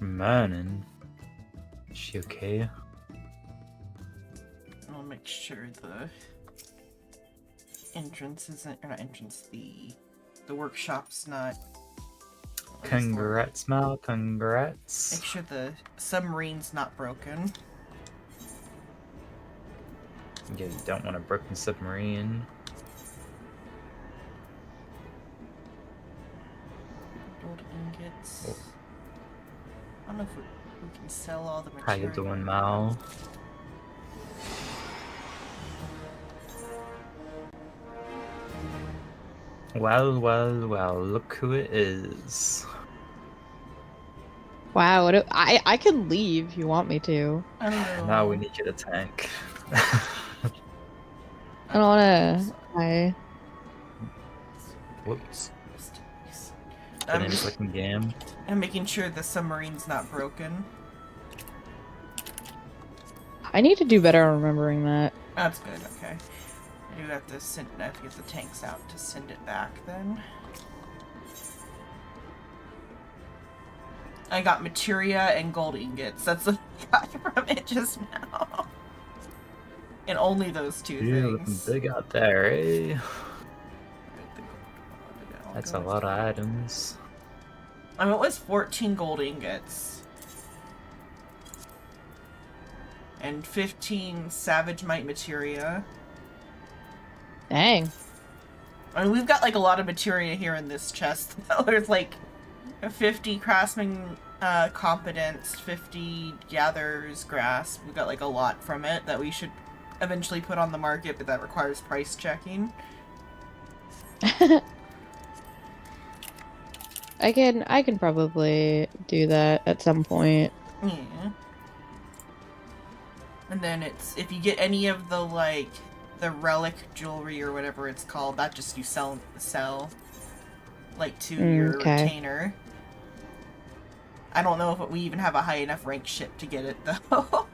Morning. Is she okay? I'll make sure the entrance isn't, or not entrance, the workshop's not. Congrats, Mal. Congrats. Make sure the submarine's not broken. Yeah, you don't want a broken submarine. Gold ingots. Oh. I don't know if we can sell all the How material. you doing, Mal? Well, well, well, look who it is. Wow, I can leave if you want me to. I don't know. Now we need you to tank. I don't wanna. Whoops. I'm Been in clicking game. I'm making sure the submarine's not broken. I need to do better on remembering that. That's good, okay. I do have to I have to get the tanks out to send it back then. I got materia and gold ingots. That's what I got from it just now. And only those two You're things. looking big out there, eh? That's a lot of items. I mean, it was 14 gold ingots. And 15 savage mite materia. Dang. I mean, we've got like a lot of materia here in this chest. There's like 50 craftsman competence, 50 gatherer's grasp. We've got like a lot from it that we should eventually put on the market, but that requires price checking. I can probably do that at some point. Yeah. And then it's, if you get any of the like the relic jewelry or whatever it's called, that just you sell like to your retainer. I don't know if we even have a high enough rank ship to get it though.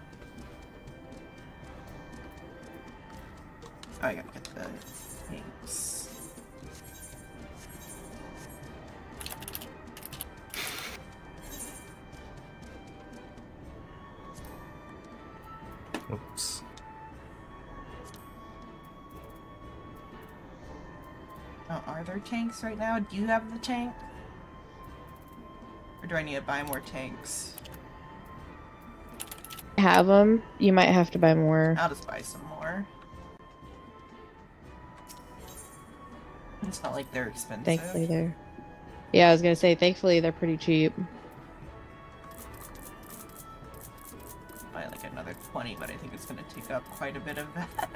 I gotta get the things. Oops. Oh, are there tanks right now? Do you have the tank? Or do I need to buy more tanks? Have them. You might have to buy more. I'll just buy some more. It's not like they're expensive. Thankfully, they're. Yeah, I was gonna say. Thankfully, they're pretty cheap. Buy like another 20, but I think it's gonna take up quite a bit of that.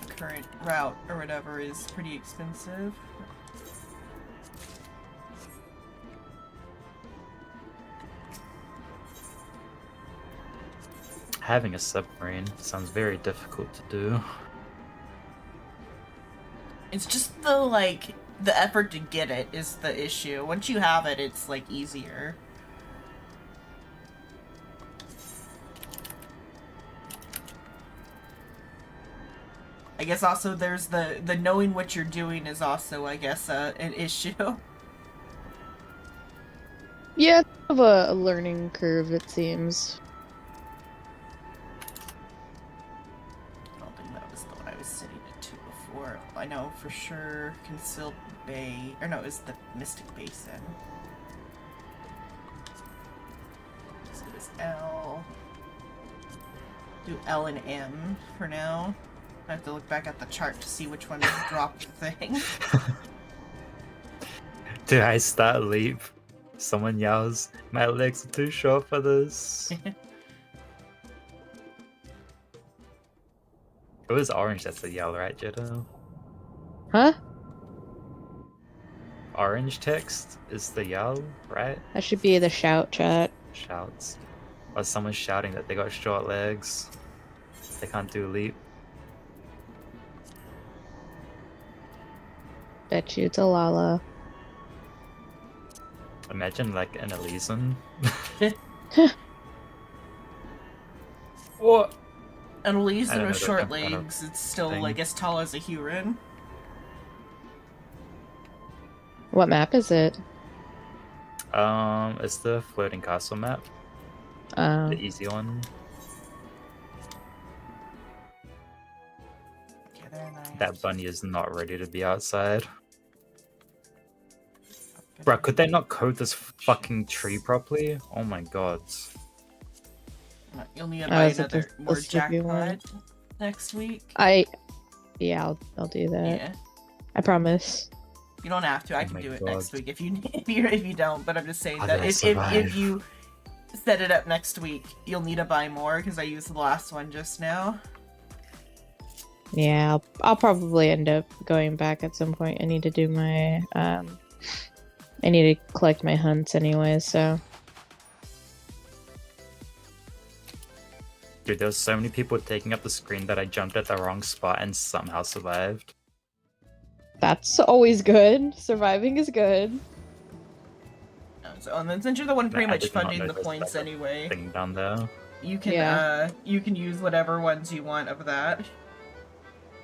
The current route or whatever is pretty expensive. Having a submarine sounds very difficult to do. It's just the, like, the effort to get it is the issue. Once you have it, it's, like, easier. I guess also there's the knowing what you're doing is also, I guess, an issue. Yeah, it's kind of a learning curve, it seems. I don't think that was the one I was sitting into before. I know for sure Concealed Bay, or no, it was the Mystic Basin. So it was L. Do L and M for now. I have to look back at the chart to see which one dropped the thing. Did I start leap? Someone yells, "My legs are too short for this." It was orange that's the yell, right, Jitto? Huh? Orange text is the yell, right? That should be the shout chat. Shouts. Or someone shouting that they got short legs. They can't do leap. Bet you it's a Lala. Imagine like an Elysian. What? And at least I don't with know that short kind of legs, it's still thing. like as tall as a human. What map is it? It's the floating castle map, Oh. the easy one. Okay, there and I That bunny is not ready to be outside. have Bro, to- could they not code this fucking tree properly? Oh my god. You'll need to Oh, buy is it the another more sleepy one? jackpot next week. Yeah, I'll do that. Yeah. I promise. You don't have to. I Oh can my do it God. next week if you don't. But I'm just saying How that did I if survive? you set it up next week, you'll need to buy more because I used the last one just now. Yeah, I'll probably end up going back at some point. I need to do my I need to collect my hunts anyway, so Dude, there was so many people taking up the screen that I jumped at the wrong spot and somehow survived. that's always good. Surviving is good. So, and then since you're the one pretty I much did not funding the notice points that anyway, thing down there. you can Yeah. you can use whatever ones you want of that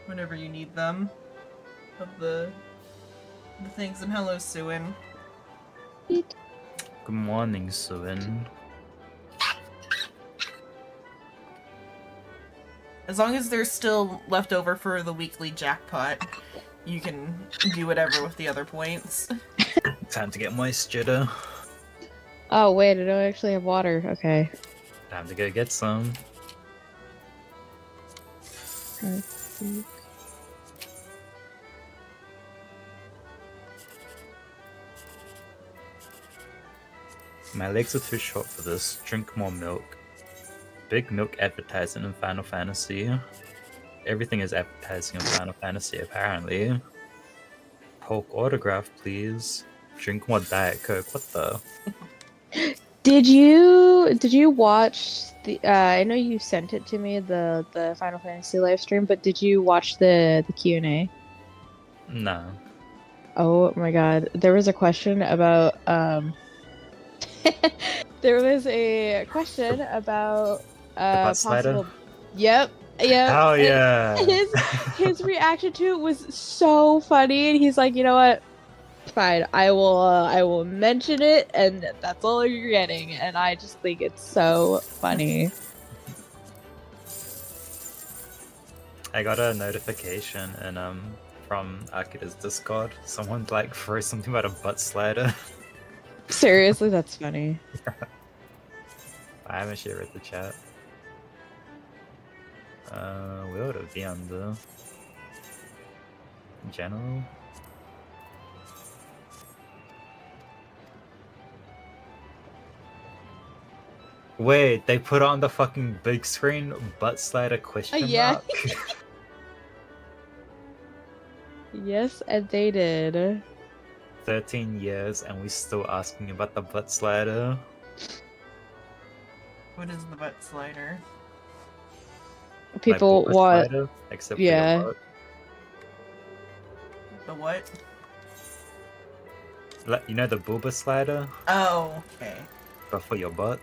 whenever you need them. Of the things. And hello, Suin. Good morning, Suin. As long as there's still left over for the weekly jackpot, you can do whatever with the other points. Time to get moist, Jitter. Oh wait, I don't actually have water. Okay. Time to go get some. Let's see. My legs are too short for this. Drink more milk. Big milk advertising in Final Fantasy. Everything is advertising in Final Fantasy, apparently. Hulk autograph, please. Drink more Diet Coke. What the? Did you watch the I know you sent it to me, the Final Fantasy live stream, but did you watch the Q&A? No. Oh my god. There was a question about there was a question about The butt slider? possible. Yep. Yep. Hell and yeah! his reaction to it was so funny, and he's like, you know what? Fine, I will mention it, and that's all you're getting. And I just think it's so funny. I got a notification and from Akita's Discord. Someone like threw something about a butt slider. Seriously, that's funny. I haven't actually read the chat. Where would it be under? General? Wait, they put on the fucking big screen butt slider question Yeah. mark? Yes, and they did. 13 years and we still asking about the butt slider. What is the butt slider? People Like, want. slider, except Yeah. for your butt. The what? You know the booba slider, Oh, okay. but for your butt?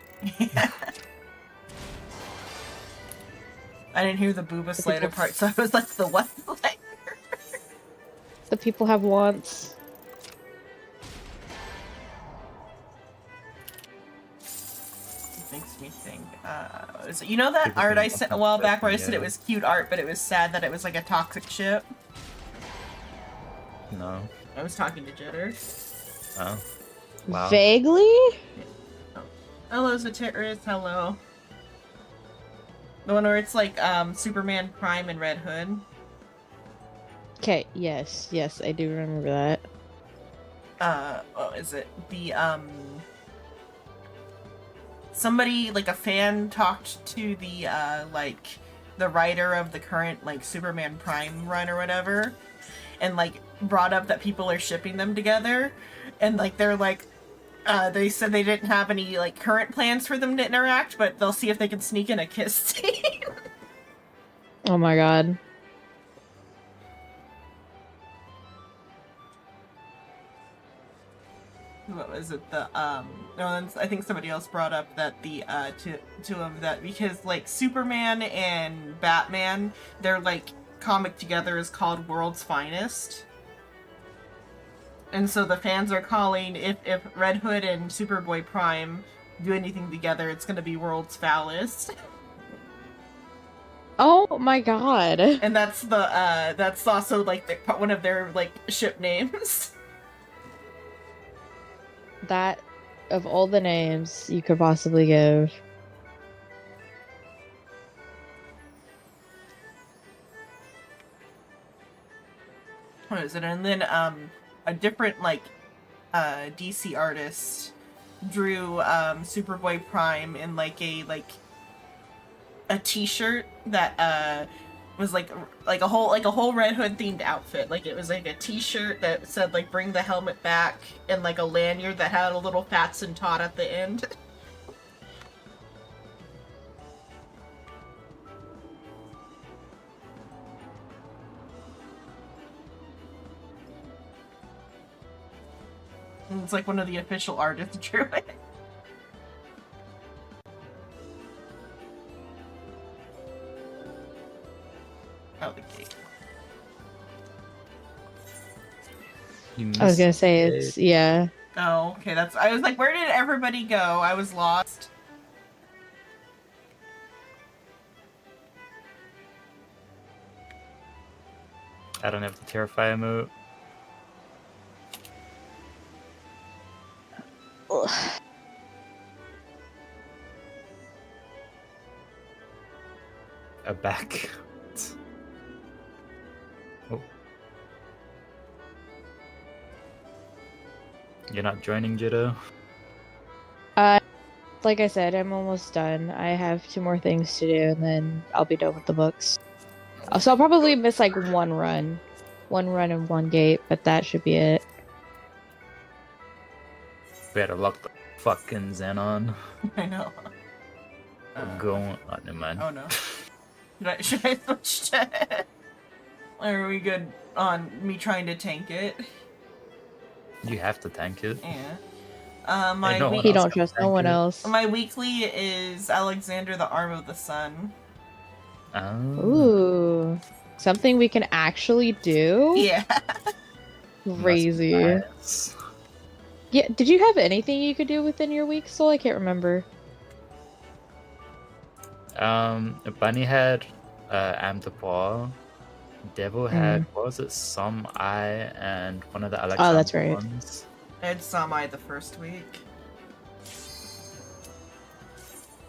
I didn't hear the booba slider part, so I was like, the what slider? The people have wants. Makes me think. You know that People art I think sent a I'm while back where I said it yeah. was cute art, but it was sad that it was like a toxic ship? No. I was talking to Jitter. Oh. Wow. Vaguely? Hello, Zatirus. Hello. The one where it's like Superman Prime and Red Hood. Okay, yes, I do remember that. What is it? The somebody, like a fan, talked to the like the writer of the current like Superman Prime run or whatever, and like brought up that people are shipping them together, and like they're like they said they didn't have any like current plans for them to interact, but they'll see if they can sneak in a kiss scene. Oh my god. What was it? The no, I think somebody else brought up that the to him that because like Superman and Batman, their like comic together is called World's Finest. And so the fans are calling, if Red Hood and Superboy Prime do anything together, it's gonna be World's Foulest. Oh my god. And that's also like one of their like ship names. That, of all the names you could possibly give. What is it? And then a different like DC artist drew Superboy Prime in like a t-shirt that was like a whole Red Hood themed outfit. Like it was like a t-shirt that said like bring the helmet back, and like a lanyard that had a little Fats and Todd at the end. And it's like one of the official artists drew it. Oh, the gate. I was gonna say it's yeah. Oh, okay, that's... I was like, where did everybody go? I was lost. I don't have the Terrify emote. Ugh. A back. Oh. You're not joining Jitto? Like I said, I'm almost done. I have 2 more things to do, and then I'll be done with the books. So I'll probably miss like one run and one gate, but that should be it. Better lock the fucking Xenon. I know. Going. Oh, never mind. Oh no. Should I switch to... Are we good on me trying to tank it? You have to tank it. Yeah. Hey, no one He else don't can trust no tank one it. else. My weekly is Alexander the Arm of the Sun. Oh. Ooh, something we can actually do? Yeah. Crazy. Nice. Yeah, did you have anything you could do within your week, Soul? I can't remember. Bunny had Am the Paw. Devil had, what was it, Some Eye and one of the Alexander Oh, that's right. ones. I had Samai the first week.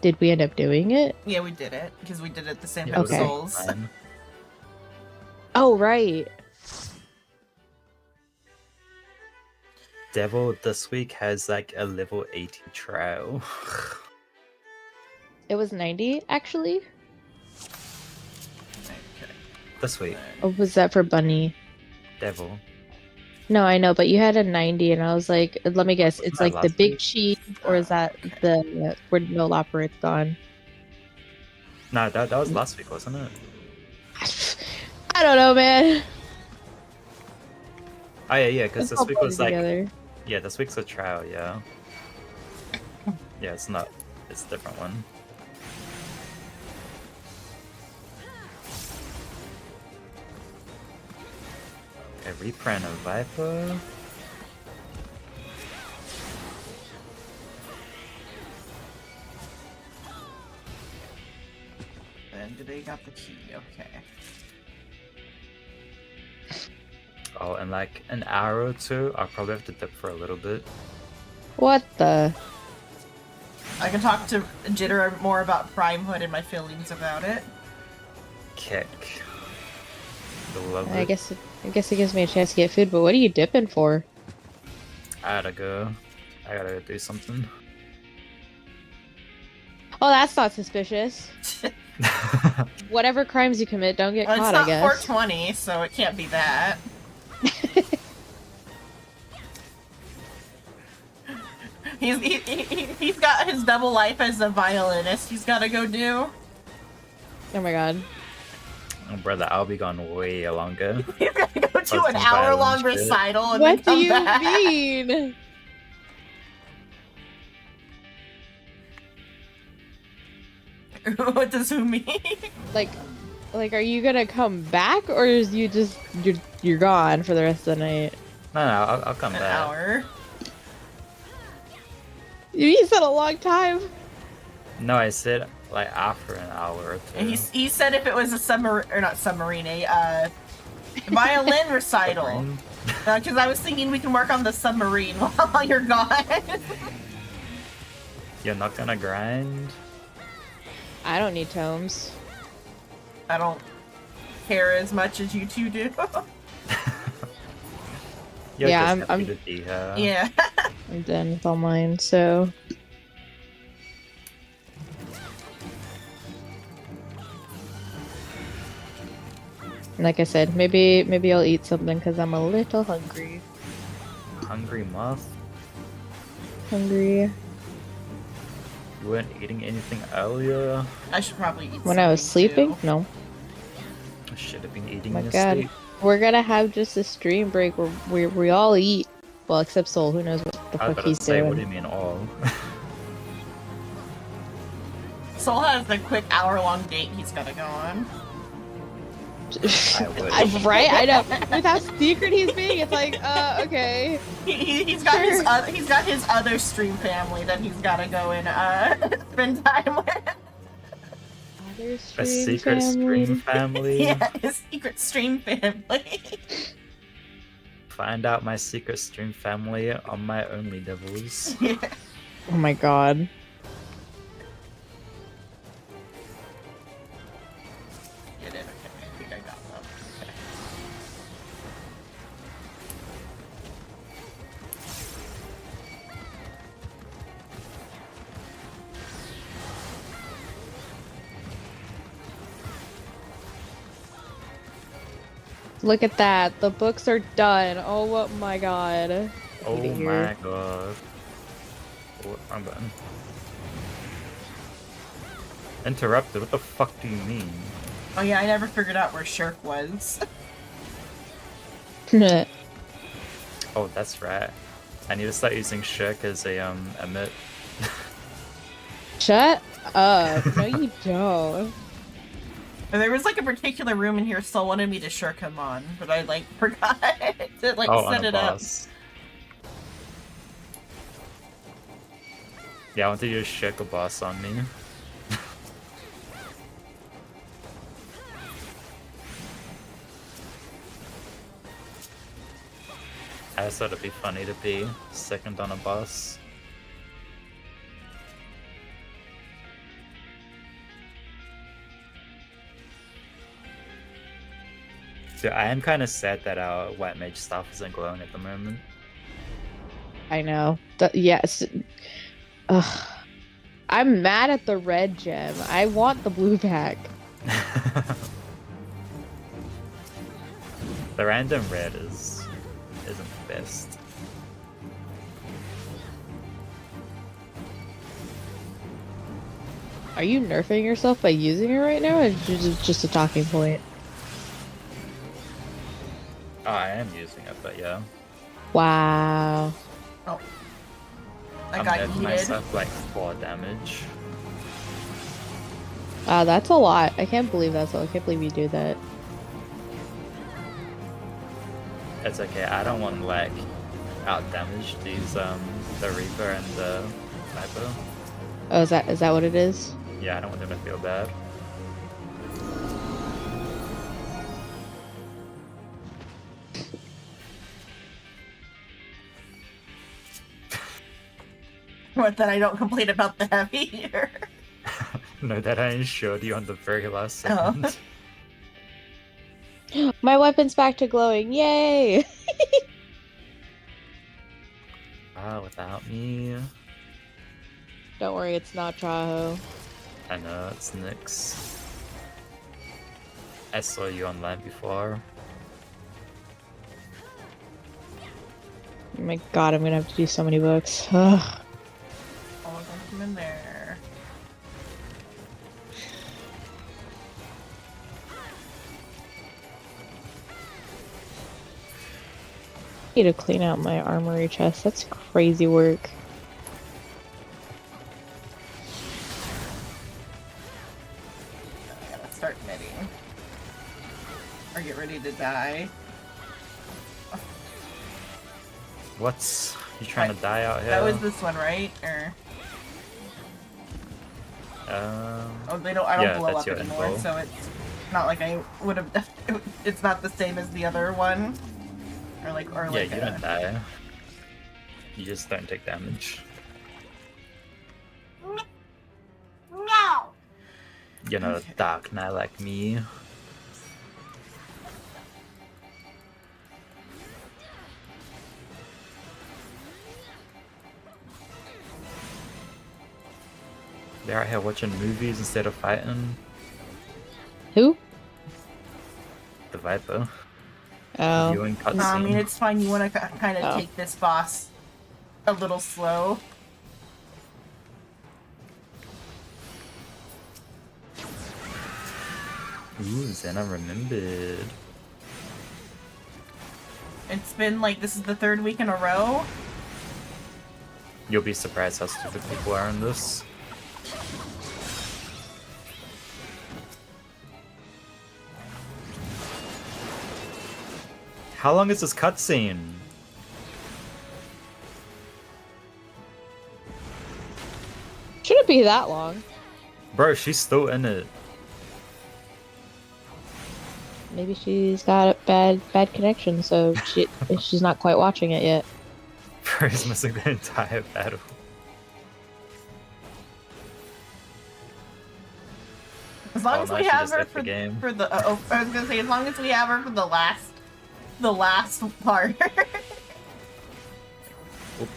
Did we end up doing it? Yeah, we did it, because we did it the same Yeah, time Okay. with Souls. fine. Oh, right. Devil this week has like a level 80 trial. It was 90, actually? Okay. This week, Or was that for Bunny? Devil. No, I know, but you had a 90, and I was like, let me guess, Wasn't it's that like the last big week? cheese, or is that the where no operate's gone? No, that was last week, wasn't it? I don't know, man. Oh yeah, because Let's this week all was play like, together. yeah, this week's a trial, yeah. Yeah, it's not, it's a different one. Okay, reprint of Viper. And they got the key, okay. Oh, in like an hour or two, I'll probably have to dip for a little bit. What the? I can talk to Jitter more about Prime Hood and my feelings about it. Kick. Love I it. guess it gives me a chance to get food, but what are you dipping for? I gotta go. I gotta go do something. Oh, that's not suspicious. Whatever crimes you commit, don't get Well, caught, it's I not guess. 420, so it can't be that. He's got his double life as a violinist he's gotta go do. Oh my god. Oh, brother, I'll be gone way longer. He's gotta go do Plus an some hour-long violin shit. recital and What do then you come back. mean? What does who mean? Like, are you gonna come back, or is you're gone for the rest of the night? No, I'll come An back. hour. You said a long time. No, I said like after an hour or two. And he said if it was a submarine, or not submarine, a violin recital. Submarine? Because I was thinking we can work on the submarine while you're gone. You're not gonna grind? I don't need tomes. I don't care as much as you two do. You're Yeah, just happy to be here. Yeah. I'm done with all mine, so. Like I said, maybe I'll eat something because I'm a little hungry. Hungry moth? Hungry. You weren't eating anything earlier? I should probably eat When I was something, sleeping? too. No. I should have been eating Oh my in your god. sleep. We're gonna have just a stream break where we all eat. Well, except Soul. Who knows what the I was fuck about to he's say, doing. what do you mean all? Soul has the quick hour-long date he's gotta go on. I wish. Right? I know. With how secret he's being, it's like, okay. He's got Sure. he's got his other stream family that he's gotta go and spend time with. Other A stream secret family. stream family? Yeah, his secret stream family. Find out my secret stream family on my Only Devils. Yeah. Oh my god. Get it? Okay, I think I got them. Okay. Look at that. The books are done. Oh my god. I Oh hate it my here. god. Oh, I'm done. Interrupted? What the fuck do you mean? Oh yeah, I never figured out where Shirk was. Oh, that's right. I need to start using Shirk as a emit. Shut up. No, you don't. And there was like a particular room in here Soul wanted me to Shirk him on, but I like forgot to like Oh, set on a it up. boss. Yeah, I want to use Shirk a boss on me. I just thought it'd be funny to be second on a boss. Dude, I am kind of sad that our white mage stuff isn't glowing at the moment. I know. Yes. Ugh. I'm mad at the red gem. I want the blue pack. The random red isn't the best. Are you nerfing yourself by using it right now, or is it just a talking point? Oh, I am using it, but yeah. Wow. Oh. I I'm got nerfing yeeted. myself like 4 damage. That's a lot. I can't believe that's all. I can't believe you do that. It's okay, I don't want to like out damage these the Reaper and the Sniper. Oh, is that what it is? Yeah, I don't want them to feel bad. What, that I don't complain about the heavy here? No, that I ensured you on the very last second. My weapon's back to glowing. Yay! Ah, without me. Don't worry, it's not Traho. I know, it's Nyx. I saw you online before. Oh my god, I'm gonna have to do so many books. Ugh. All of them come in there. I need to clean out my armory chest. That's crazy work. I gotta start knitting. Or get ready to die. What's you trying to die out here? That was this one, right? Or oh, they don't. I don't yeah, blow that's up your anymore, info. so it's not like I would have. It's not the same as the other one, or like Yeah, you don't die. You just don't take damage. No. You're not a dark knight like me. They're out here watching movies instead of fighting. Who? The Viper. Oh. Viewing cutscene. I mean, it's fine. You want to kind of Oh. take this boss a little slow. Ooh, Xenon remembered. It's been like this is the 3rd week in a row. You'll be surprised how stupid people are in this. How long is this cutscene? Shouldn't be that long. Bro, she's still in it. Maybe she's got a bad connection, so she's not quite watching it yet. Bro, he's missing the entire battle. As long as no, we she have just her left the game. for the I was gonna say as long as we have her for the last part. Oop.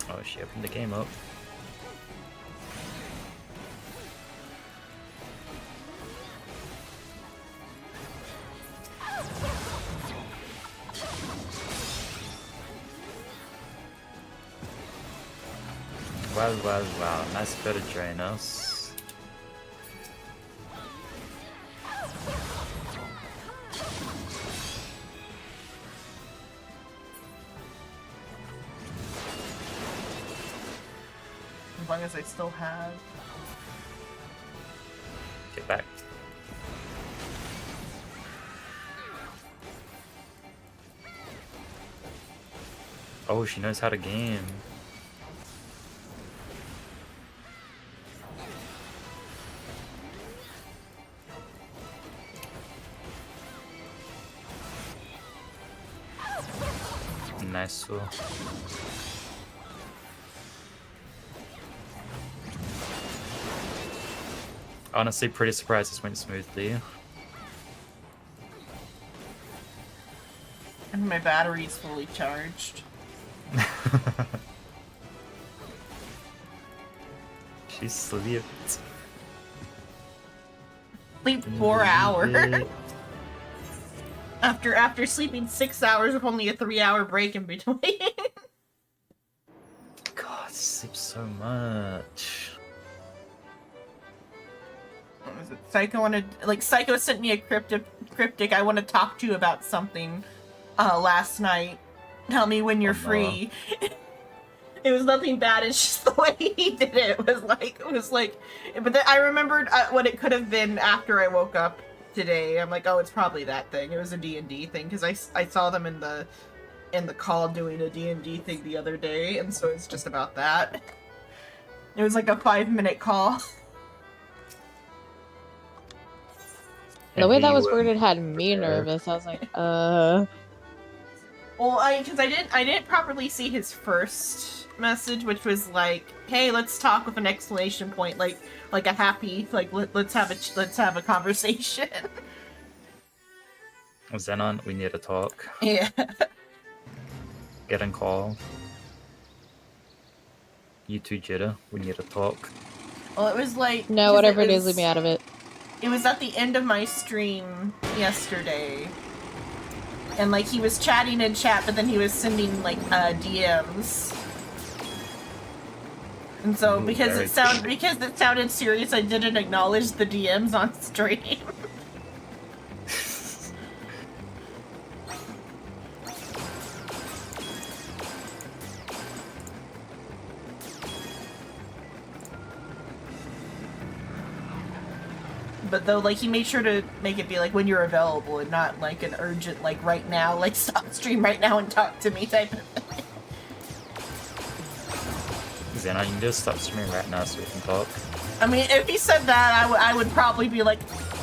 Oh, she opened the game up. Wow. Nice bit of Draenos. As long as I still have. Get back. Oh, she knows how to game. Nice tool. Honestly, pretty surprised this went smoothly. And my battery's fully charged. She slept. Sleep 4 hours. After sleeping 6 hours with only a 3-hour break in between. God, sleep so much. What was it? Psycho sent me a cryptic. I want to talk to you about something. Last night. Tell me when you're free. It was nothing bad. It's just the way he did it. It was like. But then I remembered what it could have been after I woke up today. I'm like, oh, it's probably that thing. It was a D&D thing because I saw them in the call doing a D&D thing the other day, and so it's just about that. It was like a 5-minute call. The way that was worded had me nervous. I was like, Well, because I didn't properly see his first message, which was like, "Hey, let's talk," with an exclamation point, like a happy, like let's have a conversation. Xenon, we need to talk. Yeah. Get in call. You too, Jitter. We need to talk. Well, it was like no, whatever it is, leave me out of it. It was at the end of my stream yesterday. And like he was chatting in chat, but then he was sending like DMs. And so because it sounded serious, I didn't acknowledge the DMs on stream. But though, like, he made sure to make it be like when you're available and not like an urgent, like right now, like stop stream right now and talk to me type of thing. Xenon, you can just stop streaming right now so we can talk. I mean, if he said that, I would probably be like,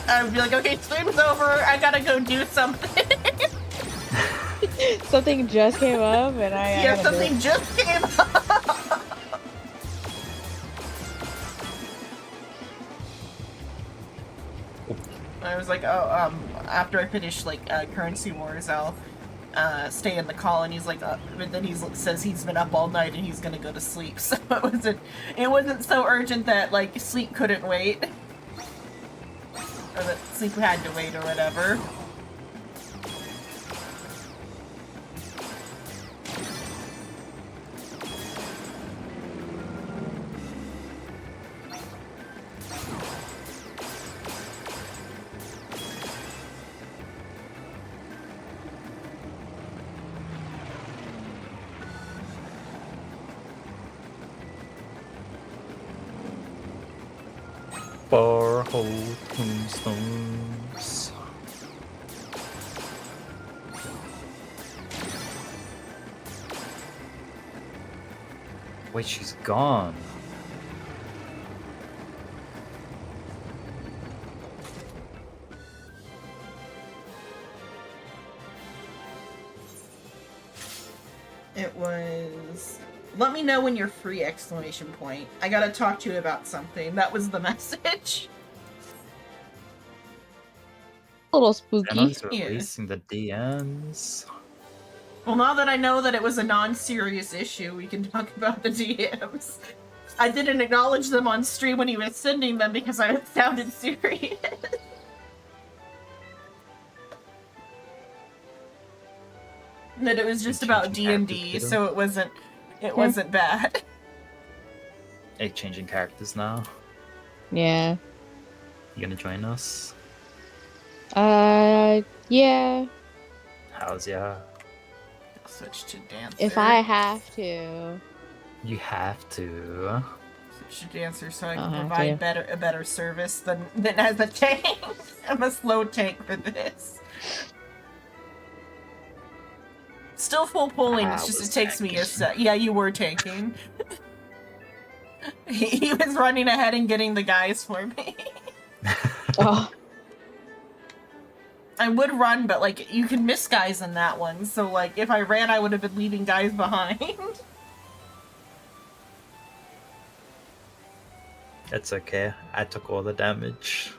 okay, stream's over, I gotta go do something. Something just came up, and yeah, something just came up. I was like, oh, after I finish like Currency Wars, I'll stay in the call, and he's like, but then he says he's been up all night and he's gonna go to sleep. So it wasn't so urgent that like sleep couldn't wait, or that sleep had to wait or whatever. Four whole tombstones. Wait, she's gone. It was, let me know when you're free, exclamation point. I gotta talk to you about something. That was the message. A little spooky. Xenon's releasing the DMs. Well, now that I know that it was a non-serious issue, we can talk about the DMs. I didn't acknowledge them on stream when he was sending them because I sounded serious. That it was just about D&D, so it wasn't bad. Hey, changing characters now. Yeah. You gonna join us? Yeah. How's ya? I'll switch to dancer. If I have to. You have to. Switch to dancer so I I'll can have provide a better service than as a tank. I'm a slow tank for this. Still full pulling, it's just it takes me a sec. Yeah, you were tanking. He was running ahead and getting the guys for me. Oh. I would run, but like you can miss guys in that one. So like if I ran, I would have been leaving guys behind. It's okay. I took all the damage.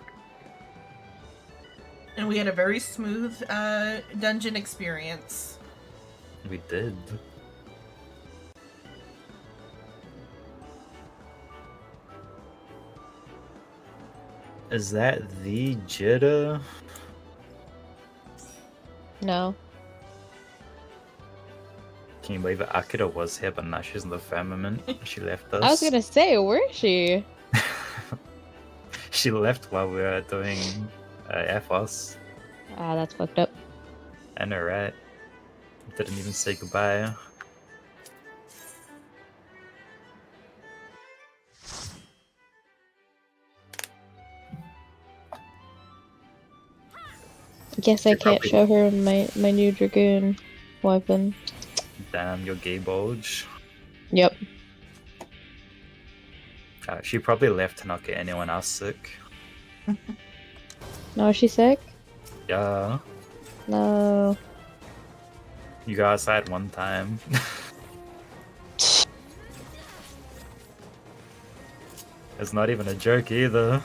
And we had a very smooth dungeon experience. We did. Is that the Jitta? No. Can you believe it? Akira was here, but now she's in the firmament. She left us. I was gonna say, where is she? She left while we were doing FOS. Ah, that's fucked up. I know, right? Didn't even say goodbye. Guess I can't show her my new Dragoon weapon. Damn, your gay bulge. Yep. She probably left to not get anyone else sick. No, is she sick? Yeah. No. You go outside one time. It's not even a joke either.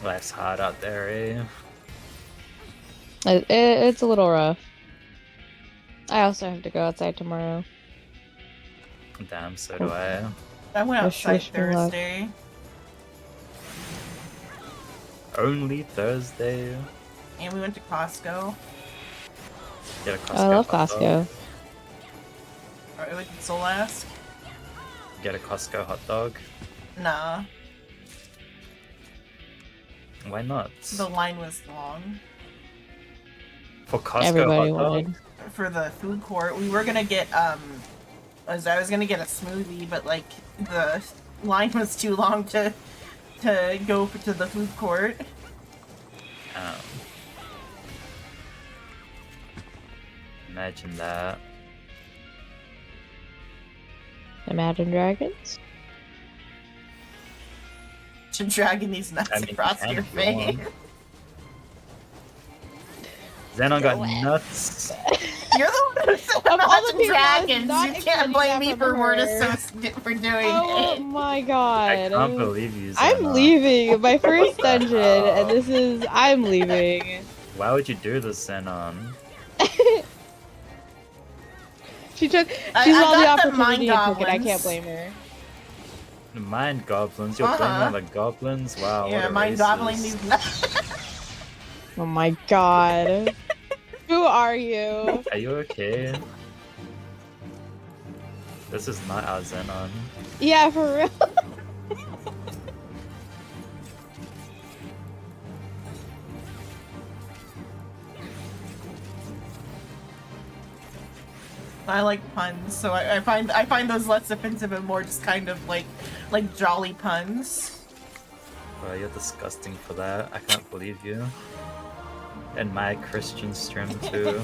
Life's hard out there, eh? It's a little rough. I also have to go outside tomorrow. Damn, so do I. I went outside Wish me luck. Thursday. Only Thursday. And we went to Costco. Get a Costco I love hot dog. Costco. Or we did Solask. Get a Costco hot dog. Nah, Why not? the line was long. For Costco Everybody hot dog? wanted. For the food court, we were gonna get was I was gonna get a smoothie, but like the line was too long to go to the food court. Imagine that. Imagine Dragons. Should dragging these nuts across your face. Xenon got nuts. You're the one who said Of all nuts the people I was dragons. not You can't expecting blame that me from for her. for doing Oh it. my god. I can't believe you, Xenon. I'm leaving my first dungeon, and this is. I'm leaving. Why would you do this, Xenon? She took. I She saw the got the opportunity mind and took it. I goblins. can't blame her. The mind goblins? You're blaming on the goblins? Wow, Yeah, what a mind racist. gobbling these nuts. Oh my god. Who are you? Are you okay? This is not our Xenon. Yeah, for real. I like puns, so I find those less offensive and more just kind of like jolly puns. Well, you're disgusting for that. I can't believe you. And my Christian stream too.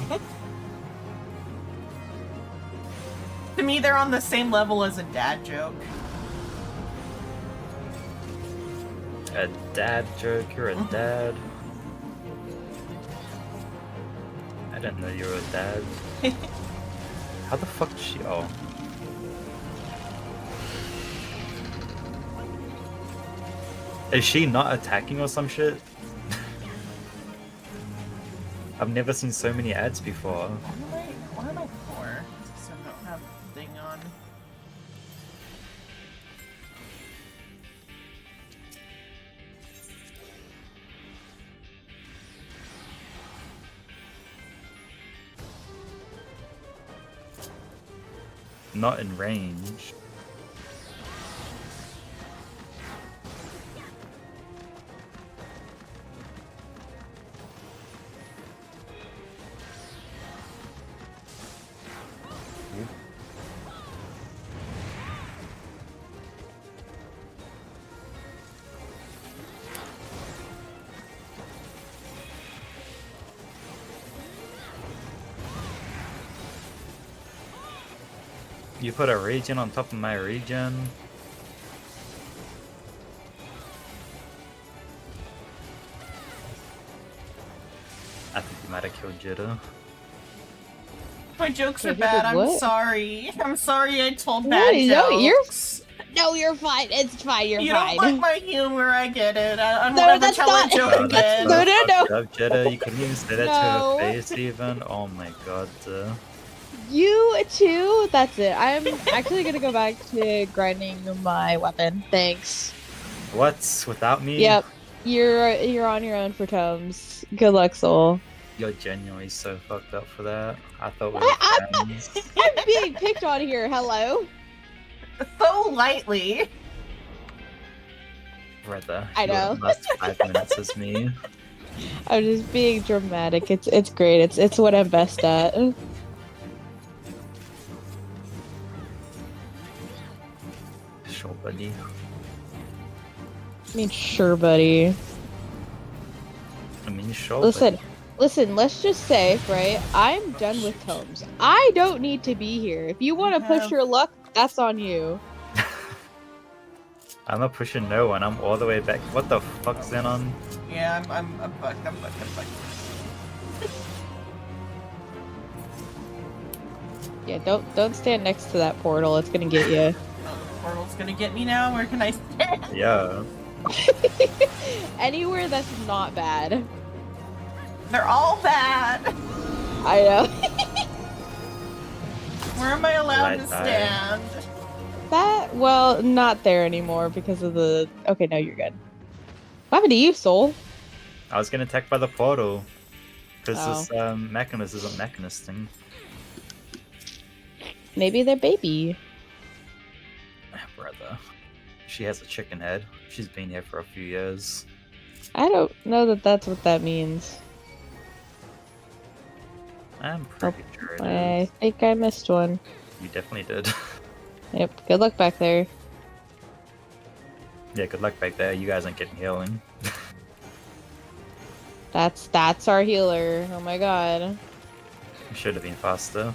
To me, they're on the same level as a dad joke. A dad joke? You're a dad? I didn't know you were a dad. How the fuck did she? Oh. Is she not attacking or some shit? I've never seen so many ads before. What am I for? So I don't have the thing on. Not in range. You put a regen on top of my regen. I think you might have killed Jitta. My jokes are Wait, who bad. did I'm what? sorry. I'm sorry I told No, bad no, jokes. you're fine. It's fine. You're You fine. don't like my humor. I get it. I'm No, never that's tell a not- joke Oh, that's again. No, so no. fucked up, Jitta. You couldn't even say that No. to her face even. Oh my god. You too? That's it. I'm actually gonna go back to grinding my weapon. Thanks. What? Without me? Yep. You're on your own for tomes. Good luck, soul. You're genuinely so fucked up for that. I thought we I'm were friends. I'm being picked on here. Hello. So lightly. Brother. I you were know. the last 5 minutes as me. I'm just being dramatic. It's great. It's what I'm best at. Sure, buddy. I mean, sure, buddy. I mean, sure. Listen, let's just say, right, I'm done with tomes. I don't need to be here. If you want to push your luck, that's on you. I'm not pushing no one. I'm all the way back. What the fuck's Xenon? Yeah, I'm fucked. I'm fucked. Yeah, don't stand next to that portal. It's gonna get you. Oh, the portal's gonna get me now. Where can I stand? Yeah. Anywhere that's not bad. They're all bad. I know. Where am I allowed Right to side. stand? That, well, not there anymore because of the... Okay, no, you're good. What happened to you, Soul? I was getting attacked by the portal. Because Oh. this mechanist isn't mechanisting. Maybe they're baby. Brother. She has a chicken head. She's been here for a few years. I don't know that that's what that means. I'm pretty sure it I is. think I missed one. You definitely did. Yep. Good luck back there. Yeah, good luck back there. You guys aren't getting healing. That's our healer. Oh my god. You should have been faster.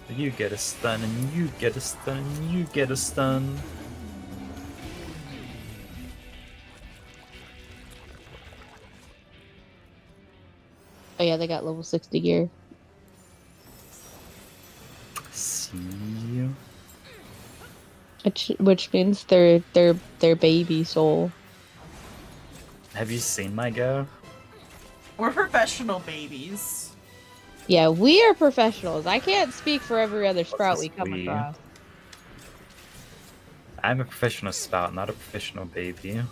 You get a stun, and you get a stun, and you get a stun. Oh yeah, they got level 60 gear. See? Which means they're baby soul. Have you seen my go? We're professional babies. Yeah, we are professionals. I can't speak for every other sprout this we come we? across. I'm a professional spout, not a professional baby.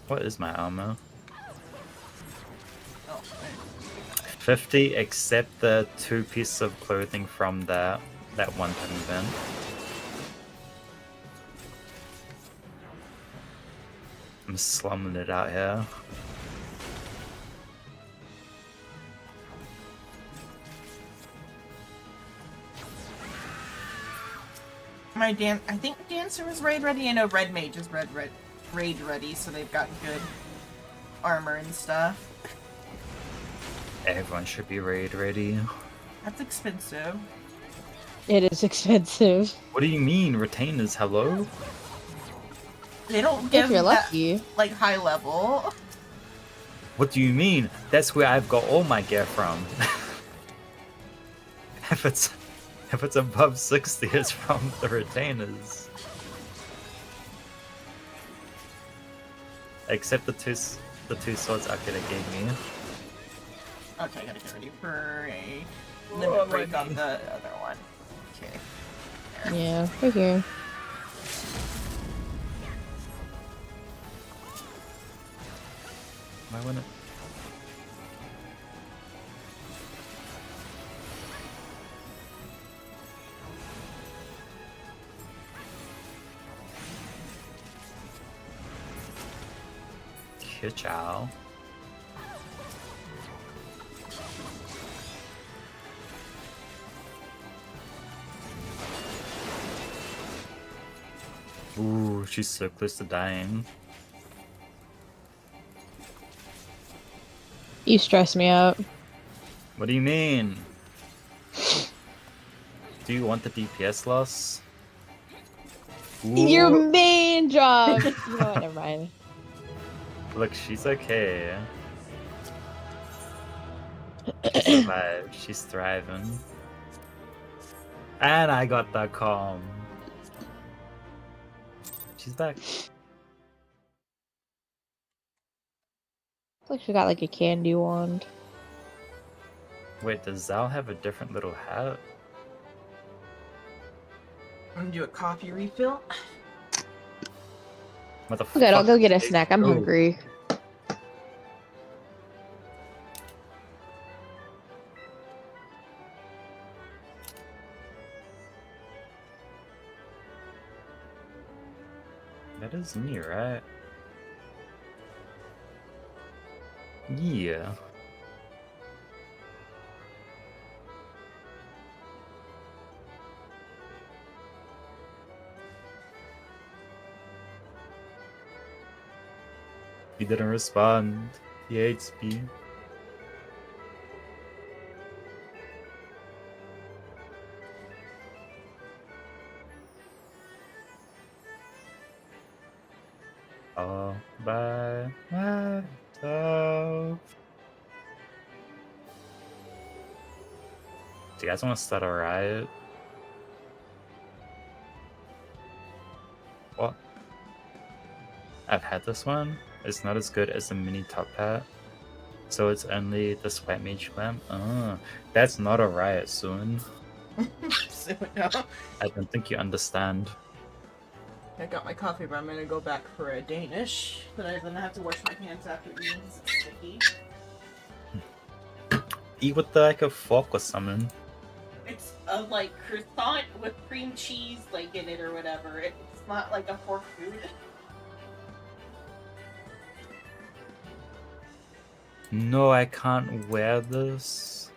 What is my armor? Oh, 50, except the 2 pieces of clothing from that one-time event. I'm slumming it out here. I think Dancer was raid ready. I know Red Mage is raid ready, so they've got good armor and stuff. Everyone should be raid ready. That's expensive. It is expensive. What do you mean, retainers? Hello? They don't If give you're that, lucky. like, high level. What do you mean? That's where I've got all my gear from. if it's above 60, it's from the retainers. Except the two swords Akira gave me. Okay, I gotta get ready for a limit break on the other one. Okay. Yeah, right here. Why wouldn't it? Ka-chow. Ooh, she's so close to dying. You stress me out. What do you mean? Do you want the DPS loss? Your Ooh, main job! You know what, never mind. look, she's okay. She survived. She's thriving. And I got that calm. She's back. Looks like she got like a candy wand. Wait, does Zal have a different little hat? I'm gonna do a coffee refill. What the Okay, I'll fuck go get a did they snack. I'm do? hungry. That is me, right? Yeah. He didn't respond. He hates me. All by myself. Do you guys want to start a riot? What? I've had this one. It's not as good as the mini top hat. So it's only the sweat mage lamp. Oh, that's not a riot soon. So, no. I don't think you understand. I got my coffee, but I'm gonna go back for a Danish. But I'm gonna have to wash my hands after eating because it's sticky. Eat with like a fork or something. It's a like croissant with cream cheese like in it or whatever. It's not like a fork food. No, I can't wear this.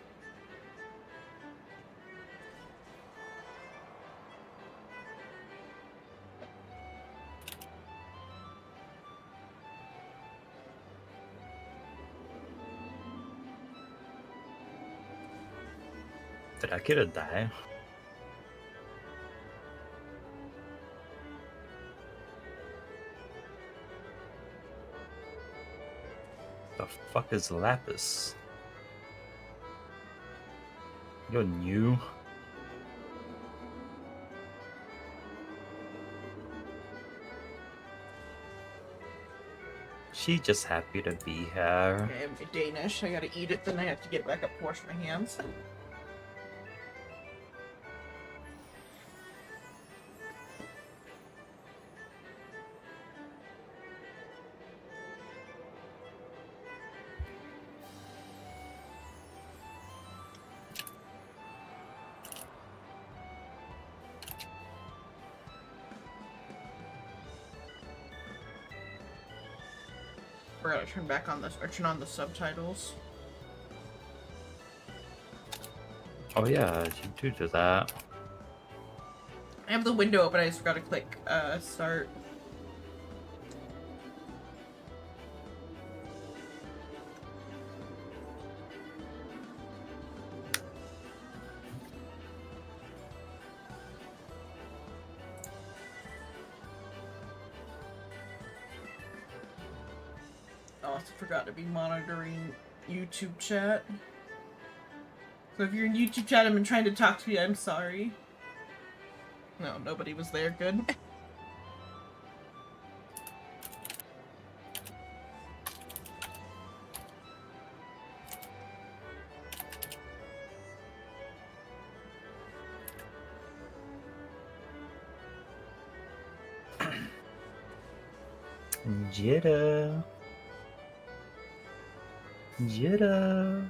Did I get a die? The fuck is Lapis? You're new. She just happy to be here. Okay, I'm Danish. I gotta eat it, then I have to get back up, wash my hands. Forgot to turn back on this, or turn on the subtitles. Oh yeah, you do that. I have the window open, I just forgot to click start. I also forgot to be monitoring YouTube chat. So if you're in YouTube chat and been trying to talk to me, I'm sorry. No, nobody was there. Good. Jitta. Jitta.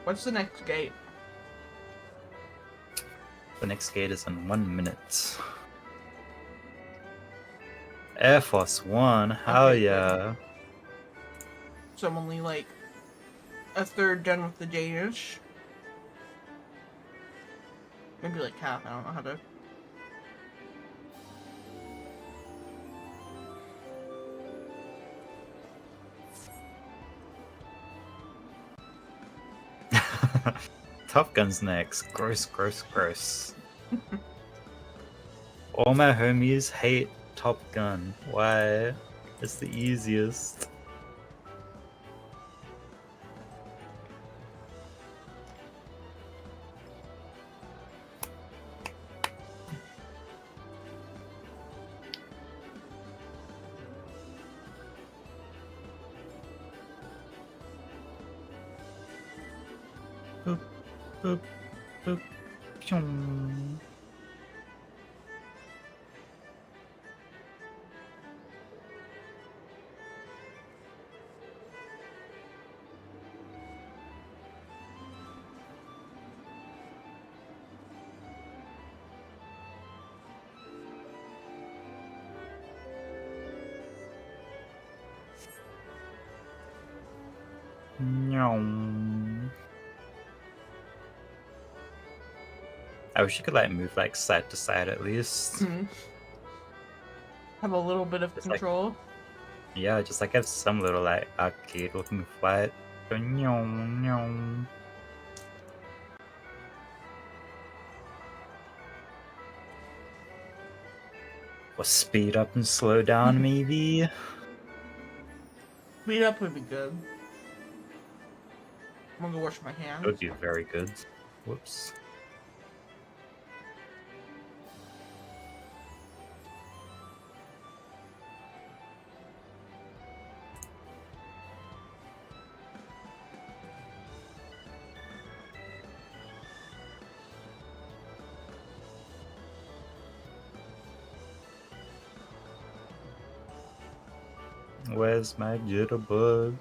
What's the next gate? The next gate is in 1 minute. Air Force One, hell Okay, good. yeah. So I'm only like a third done with the Danish. Maybe like half. I don't know how to. Top Gun's next. Gross, gross, gross. All my homies hate Top Gun. Why? It's the easiest. Boop, boop, boop, pyong. Nyong. I wish you could like move like side to side at least. Have a little bit of It's like- control. Yeah, just like have some little like arcade looking flight. Go nyong nyong. Or speed up and slow down maybe. Speed up would be good. I'm gonna go wash my That hands. would be very good. Whoops. Where's my jitterbug?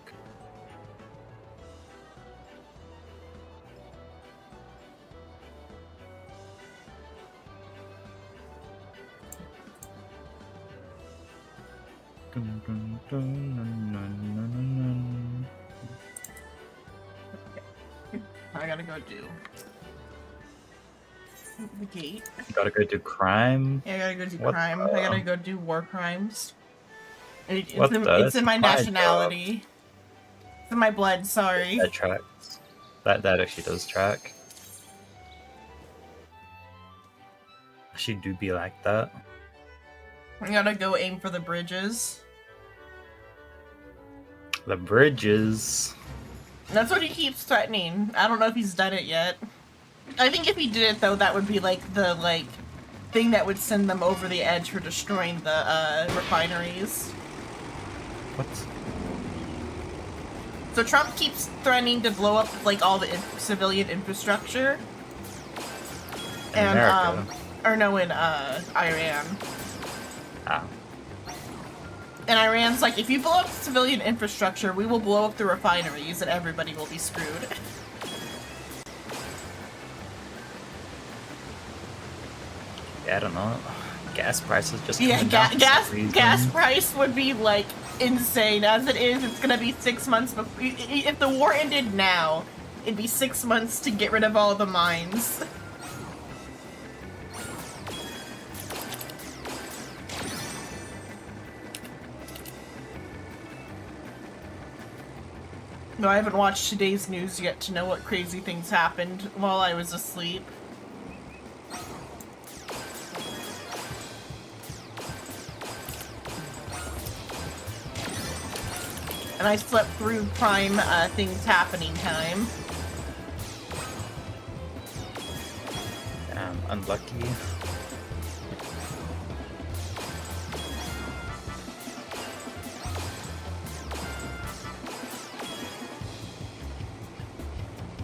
Dun, dun, dun, dun, dun, dun, dun. I gotta go do the gate. Gotta go do crime. Yeah, I gotta go do What crime. the- I gotta go do war crimes. What the- It's in my it's my nationality. It's in my blood, sorry. That tracks. That actually does track. She do be like that. I gotta go aim for the bridges. The bridges. That's what he keeps threatening. I don't know if he's done it yet. I think if he did it though, that would be like the thing that would send them over the edge for destroying the refineries. What? So Trump keeps threatening to blow up like all the civilian infrastructure. In America? Or no, in Iran. Ah. And Iran's like, if you blow up civilian infrastructure, we will blow up the refineries and everybody will be screwed. Yeah, I don't know. Gas prices just Yeah, coming down for some reason. gas price would be like insane. As it is, it's gonna be 6 months before. If the war ended now, it'd be 6 months to get rid of all the mines. No, I haven't watched today's news yet to know what crazy things happened while I was asleep. And I slept through prime things happening time. Unlucky.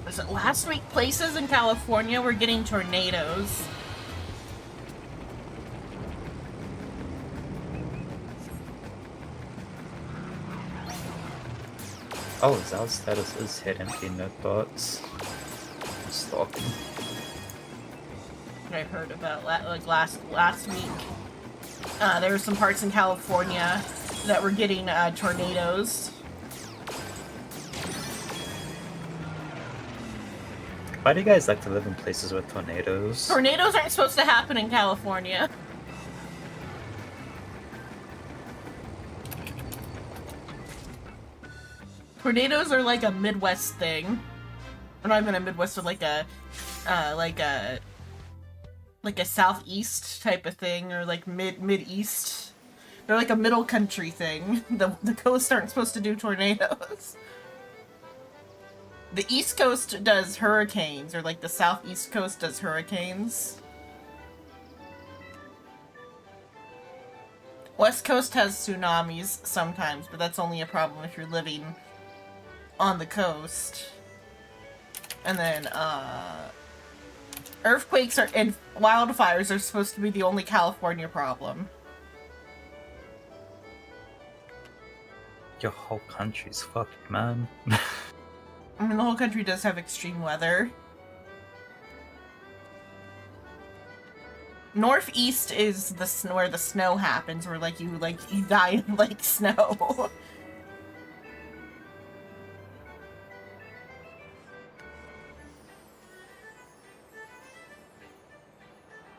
Was it last week? Places in California were getting tornadoes. Oh, Zal's status is hit empty no thoughts. Stalking. I heard about last week. There were some parts in California that were getting tornadoes. Why do you guys like to live in places with tornadoes? Tornadoes aren't supposed to happen in California. Tornadoes are like a Midwest thing. Or not even a Midwest, but like a southeast type of thing, or like mid-east. They're like a middle country thing. The coasts aren't supposed to do tornadoes. The East Coast does hurricanes, or like the Southeast Coast does hurricanes. West Coast has tsunamis sometimes, but that's only a problem if you're living on the coast. And then, earthquakes and wildfires are supposed to be the only California problem. Your whole country's fucked, man. I mean, the whole country does have extreme weather. Northeast is where the snow happens, where you die in like snow.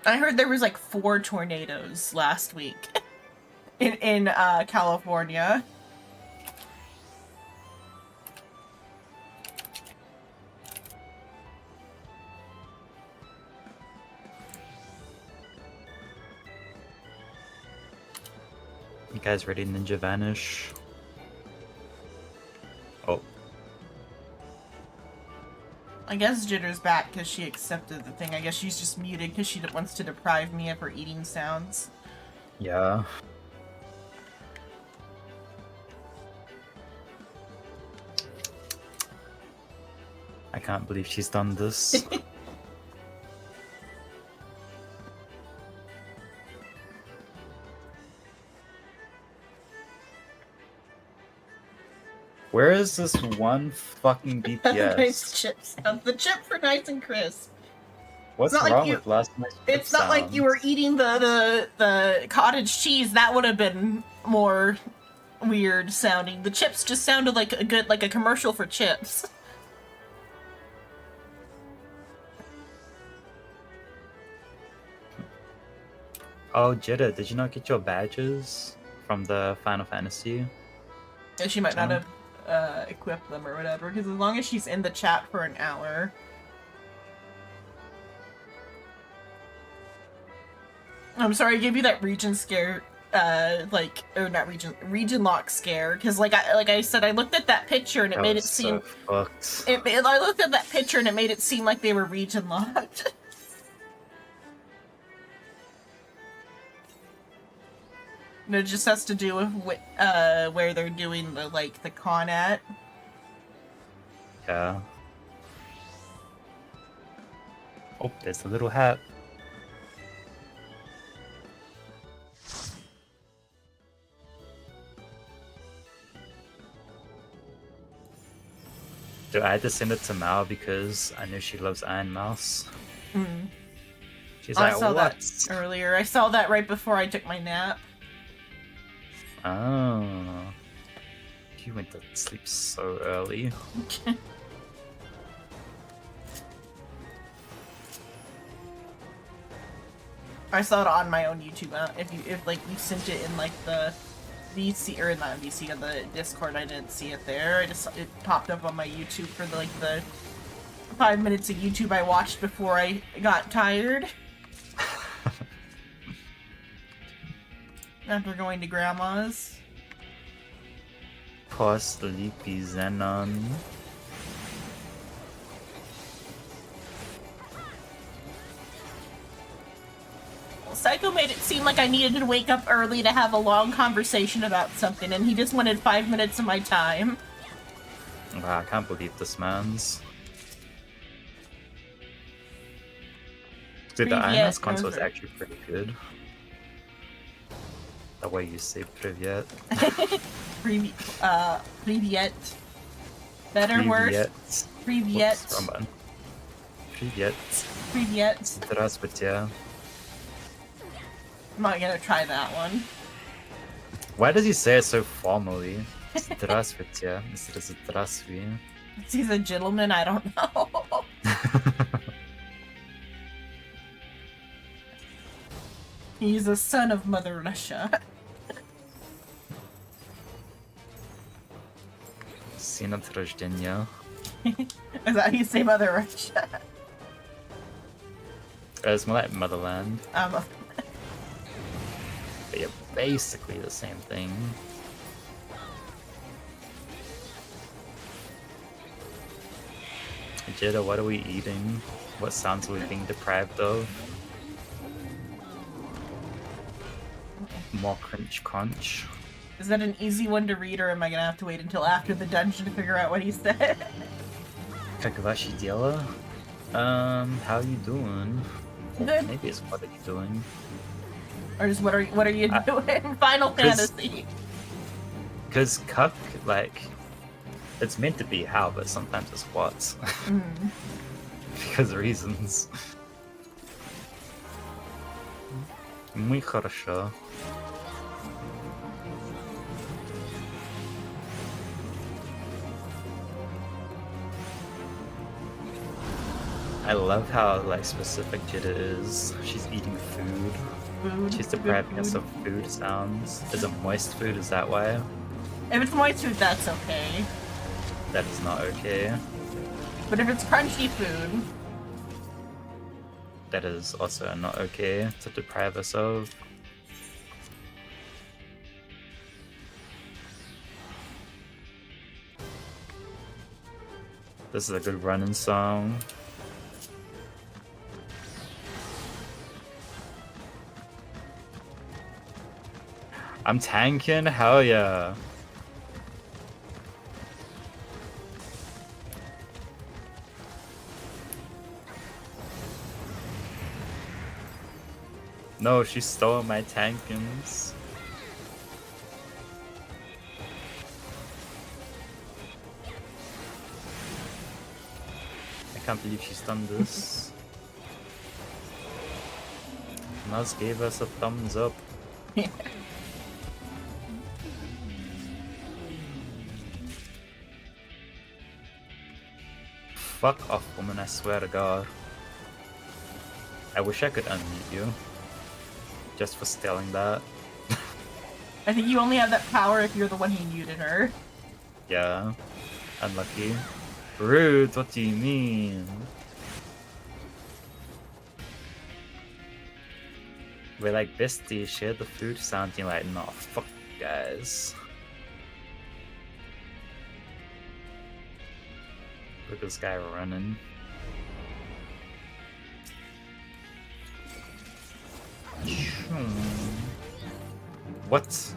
I heard there was like 4 tornadoes last week in California. You guys ready, Ninja Vanish? Oh. I guess Jitter's back because she accepted the thing. I guess she's just muted because she wants to deprive me of her eating sounds. Yeah. I can't believe she's done this. Where is this one fucking Nice DPS? chips. The chips are nice and crisp. What's not like wrong you- with last night's chip It's not like you were sounds? eating the cottage cheese. That would have been more weird sounding. The chips just sounded like a commercial for chips. Oh, Jitta, did you not get your badges from the Final Fantasy? And she might not have equipped them or whatever, because as long as she's in the chat for an hour. I'm sorry, I gave you that region scare, or not region lock scare, because like I said, I looked at that picture and it That made it was seem, so fucked. I looked at that picture and it made it seem like they were region locked. And it just has to do with where they're doing the con at. Yeah. Oh, there's a little hat. Dude, I had to send it to Mal because I knew she loves Iron Mouse. Mm. She's I like, saw what? that earlier. I saw that right before I took my nap. Oh. You went to sleep so early. I saw it on my own YouTube. If you sent it in the VC or not VC on the Discord, I didn't see it there. It popped up on my YouTube for the 5 minutes of YouTube I watched before I got tired. After going to grandma's. Poor sleepy Xenon. Psycho made it seem like I needed to wake up early to have a long conversation about something, and he just wanted 5 minutes of my time. Wow, I can't believe this man's. Dude, the Iron Mouse console is actually pretty good. The way you say Privyet. Privyet. Better, worse? Privyet. Oops, wrong button. Privyet. Privyet. Здравствуйте. I'm not gonna try that one. Why does he say it so formally? Здравствуйте. Instead of здравствуй. He's a gentleman, I don't know. He's a son of Mother Russia. Сын от рождения. Is that how you say Mother Russia? It's more like motherland. A But yeah, basically the same thing. Jetta, what are we eating? What sounds are we being deprived of? More crunch crunch. Is that an easy one to read, or am I gonna have to wait until after the dungeon to figure out what he said? Как ваши дела? How you doing? Good. Maybe it's what are you doing? Or just what are you doing? Final Fantasy. Because cuck, like, it's meant to be how, but sometimes it's what. Because of reasons. Muy хорошо. I love how like specific Jitta is. She's eating food. She's depriving us of food sounds. Is it moist food? Is that why? If it's moist food, that's okay. That is not okay. But if it's crunchy food, That is also not okay to deprive us of. This is a good running song. I'm tanking? Hell yeah. No, she stole my tankins. Can't believe she's done this. Nuz gave us a thumbs up. Fuck off, woman, I swear to God. I wish I could unmute you. Just for stealing that. I think you only have that power if you're the one who muted her. Yeah. Unlucky. Rude, what do you mean? We're like besties, share the food sounding like, nah, fuck you guys. Look at this guy running. What?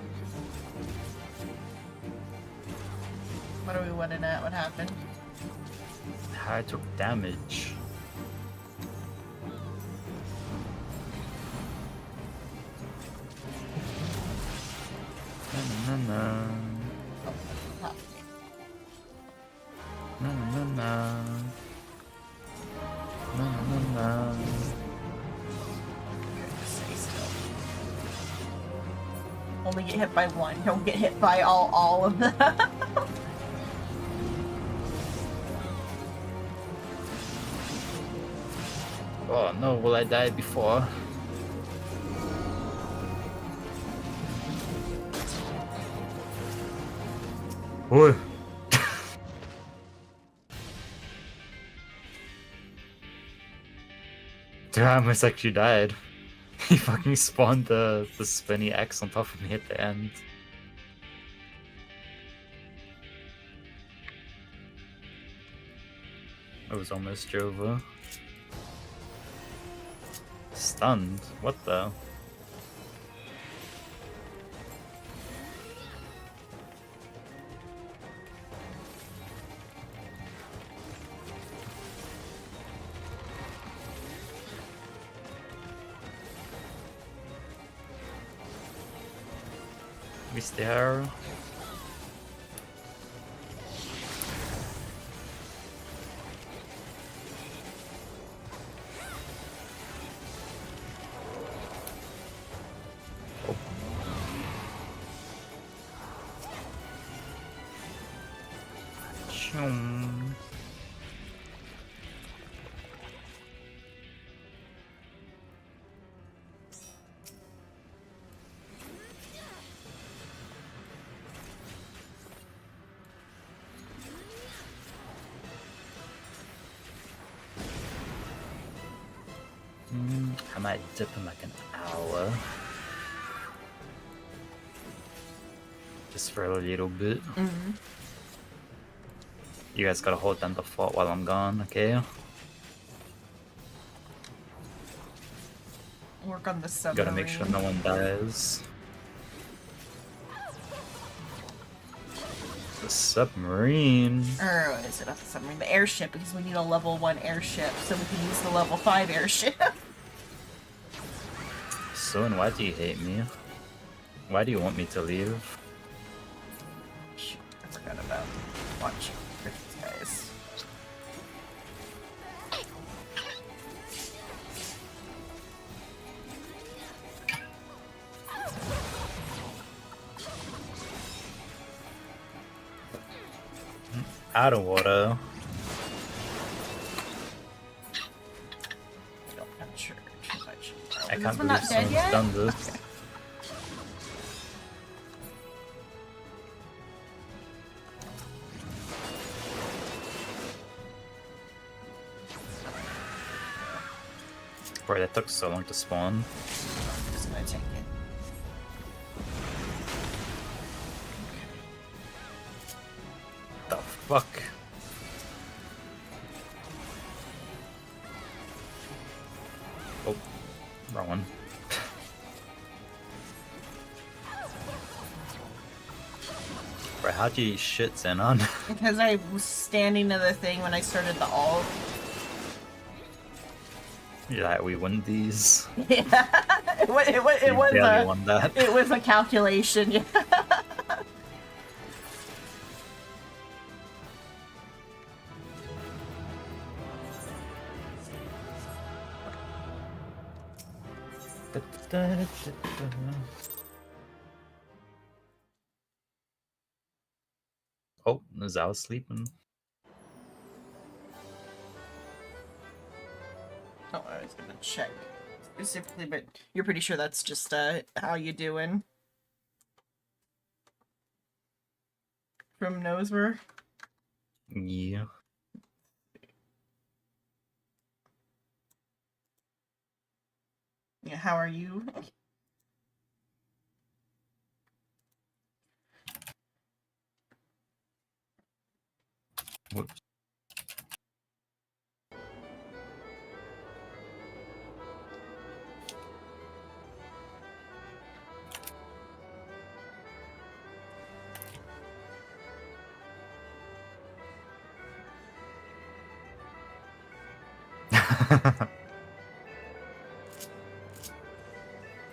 What are we winning at? What happened? How I took damage. Na na na. Na na na. Na na na. Stay still. Only get hit by one. Don't get hit by all of them. Oh no, will I die before? Oi! Damn, I actually died. He fucking spawned the spinny X on top of me at the end. It was almost over. Stunned? What the? Missed the arrow. Chum. I might dip in like an hour. Just for a little bit. Mm-hmm. You guys gotta hold down the fort while I'm gone, okay? Work on the submarine. Gotta make sure no one dies. The submarine. Or what is it? Not the submarine. The airship, because we need a level 1 airship, so we can use the level 5 airship. Soon, why do you hate me? Why do you want me to leave? Shoot, I forgot about watch these guys. Out of water. Not sure too much. I Is can't this one believe not dead someone's yet? done this. Okay. Boy, that took so long to spawn. I'm just gonna take it. The fuck? Oh, wrong one. Bro, how'd you eat shit, Xenon? Because I was standing to the thing when I started the ult. You're like, we won these. Yeah, it You was barely a won that. it was a calculation. Yeah. Oh, Zal's sleeping. Oh, I was gonna check specifically, but you're pretty sure that's just how you doing from Noswer. Yeah. Yeah, how are you? Whoops.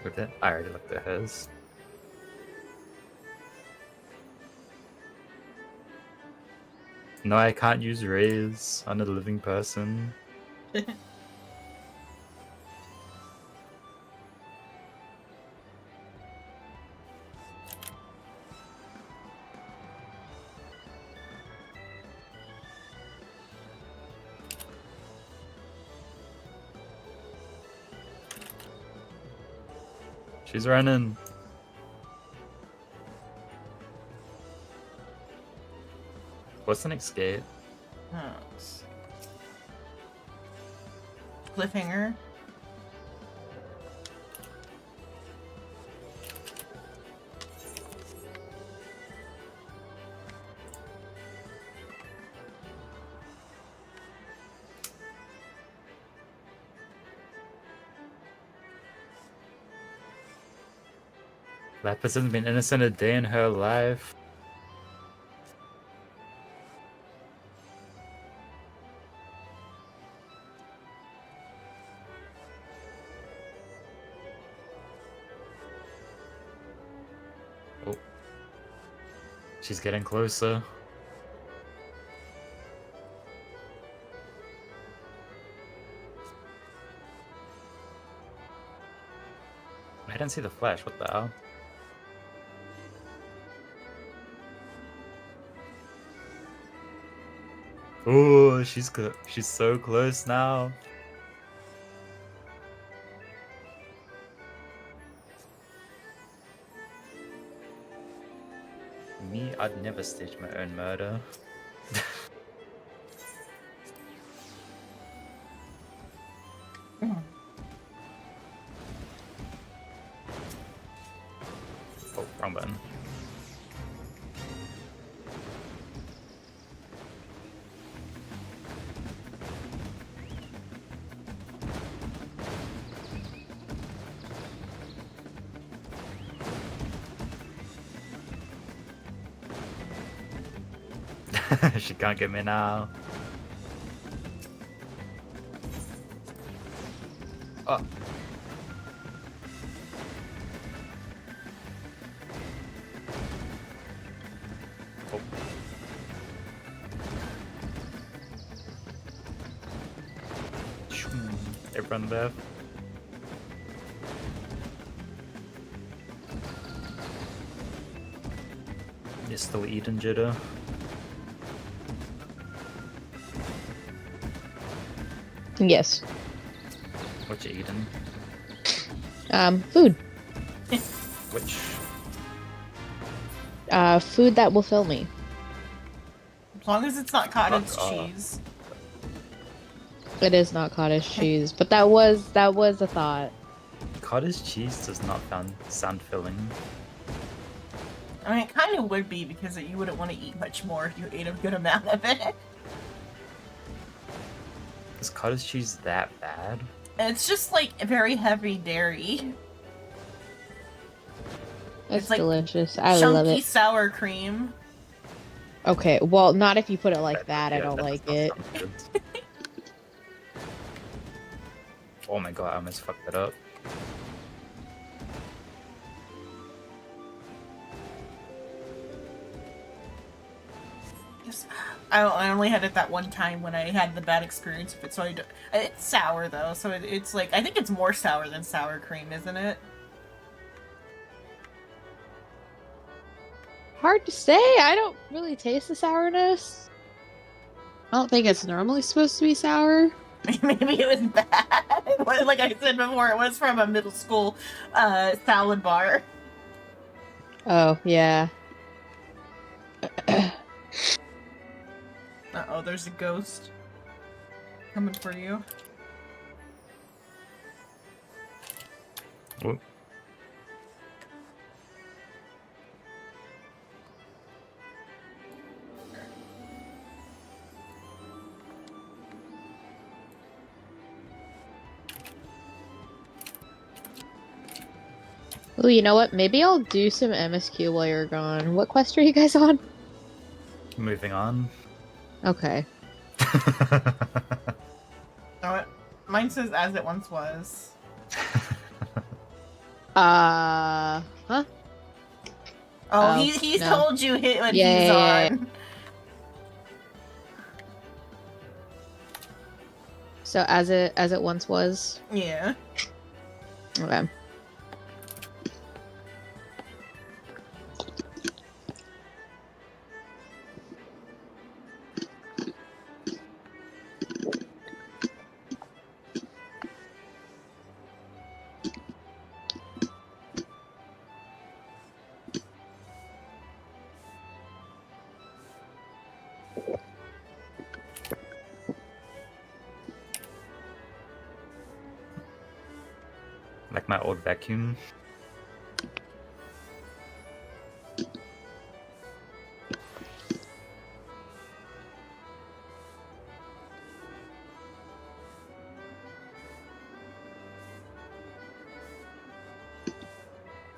With it, I already looked at his. No, I can't use raise on a living person. She's running. What's the next gate? Oh, cliffhanger. Lapis hasn't been innocent a day in her life. Oh. She's getting closer. I didn't see the flash, what the hell? Oh, she's so close now. Me, I'd never stage my own murder. Oh, wrong button. She can't get me now. Oh. Oh. Everyone left. You're still eating, Jitter. Yes. What you eating? Food. Which? Food that will fill me. As long as it's not cottage Oh. cheese. It is not cottage cheese, but that was a thought. Cottage cheese does not sound filling. I mean, it kind of would be because you wouldn't want to eat much more if you ate a good amount of it. Is cottage cheese that bad? It's just like very heavy dairy. It's like delicious. I chunky love it. sour cream. Okay, well, not if you put it like that. I Yeah, don't that like does not it. sound good. Oh my god, I almost fucked that up. I only had it that one time when I had the bad experience with it, so it's sour though, so it's like, I think it's more sour than sour cream, isn't it? Hard to say. I don't really taste the sourness. I don't think it's normally supposed to be sour. Maybe it was bad. Like I said before, it was from a middle school salad bar. Oh, yeah. Uh-oh, there's a ghost coming for you. Whoop. Oh, you know what? Maybe I'll do some MSQ while you're gone. What quest are you guys on? Moving on. Okay. Oh, mine says as it once was. Huh? Oh, Oh, he's no. told you hit what Yeah, he's yeah, yeah. on. So as it once was? Yeah. Okay. Like my old vacuum.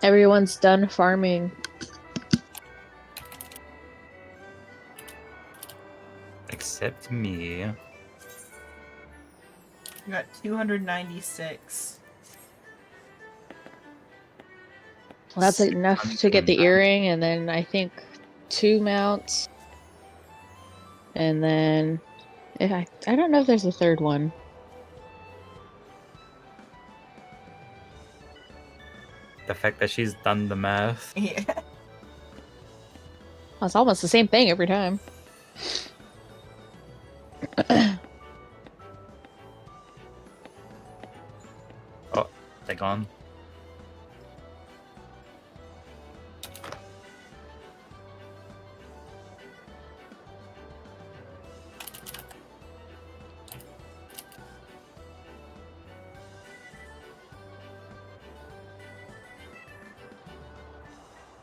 Everyone's done farming. Except me. You got 296. Well, that's enough to get the earring, and then I think 2 mounts. And then I don't know if there's a third one. The fact that she's done the math. Yeah. Well, it's almost the same thing every time. Oh, they're gone.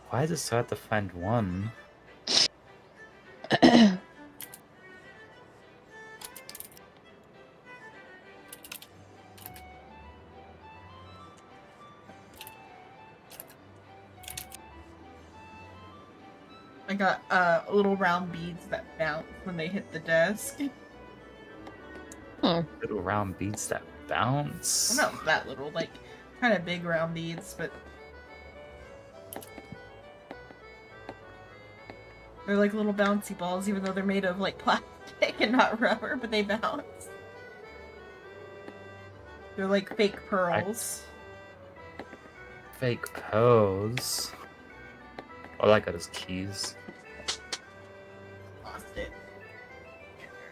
Why is it so hard to find one? I got little round beads that bounce when they hit the desk. Oh. Little round beads that bounce. Well, not that little, like kind of big round beads, but they're like little bouncy balls, even though they're made of like plastic and not rubber, but they bounce. They're like fake pearls. Fake pearls. All I got is keys. Lost it.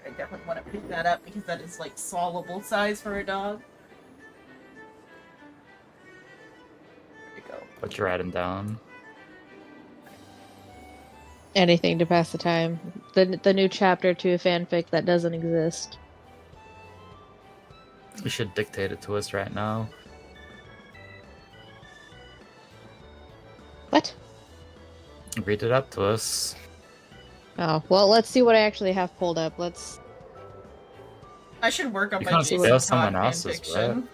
I definitely want to pick that up because that is like soluble size for a dog. There you go. What you're writing down? Anything to pass the time. The new chapter to a fanfic that doesn't exist. You should dictate it to us right now. What? Read it up to us. Oh, well, let's see what I actually have pulled up. Let's... I should work on You my can't Jason steal Todd someone else's, fanfiction.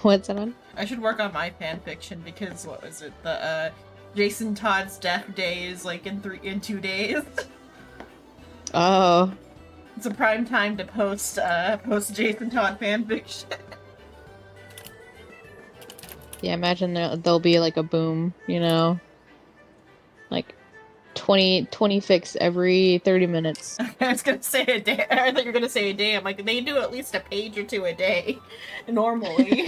What's that on? I should work on my fanfiction because what was it? The Jason Todd's death day is like in 2 days. Oh. It's a prime time to post Jason Todd fanfiction. Yeah, imagine there'll be like a boom, you know? Like, 20 fix every 30 minutes. I was gonna say a day. I thought you were gonna say a day. I'm like, they do at least a page or two a day, normally.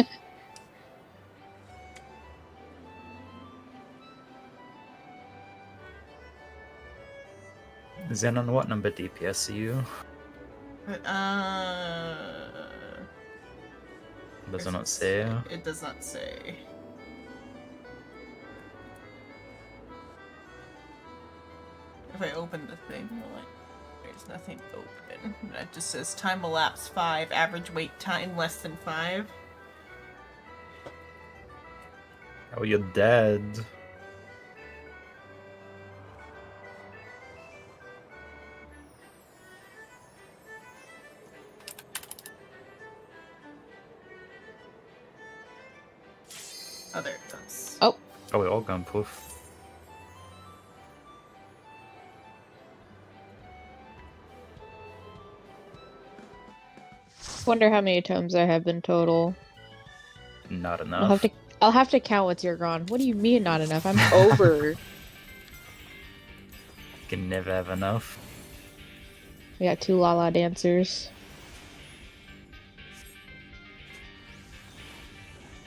Xenon, what number DPS are you? Does it not say? It does not say. If I open the thing, there's nothing open. It just says time elapsed 5, average wait time less than 5. Oh, you're dead. Oh, there it goes. Oh. Oh, we're all gone poof. Wonder how many tomes there have been total. Not enough. I'll have to count what's your gone. What do you mean not enough? I'm over. Can never have enough. We got 2 Lala dancers.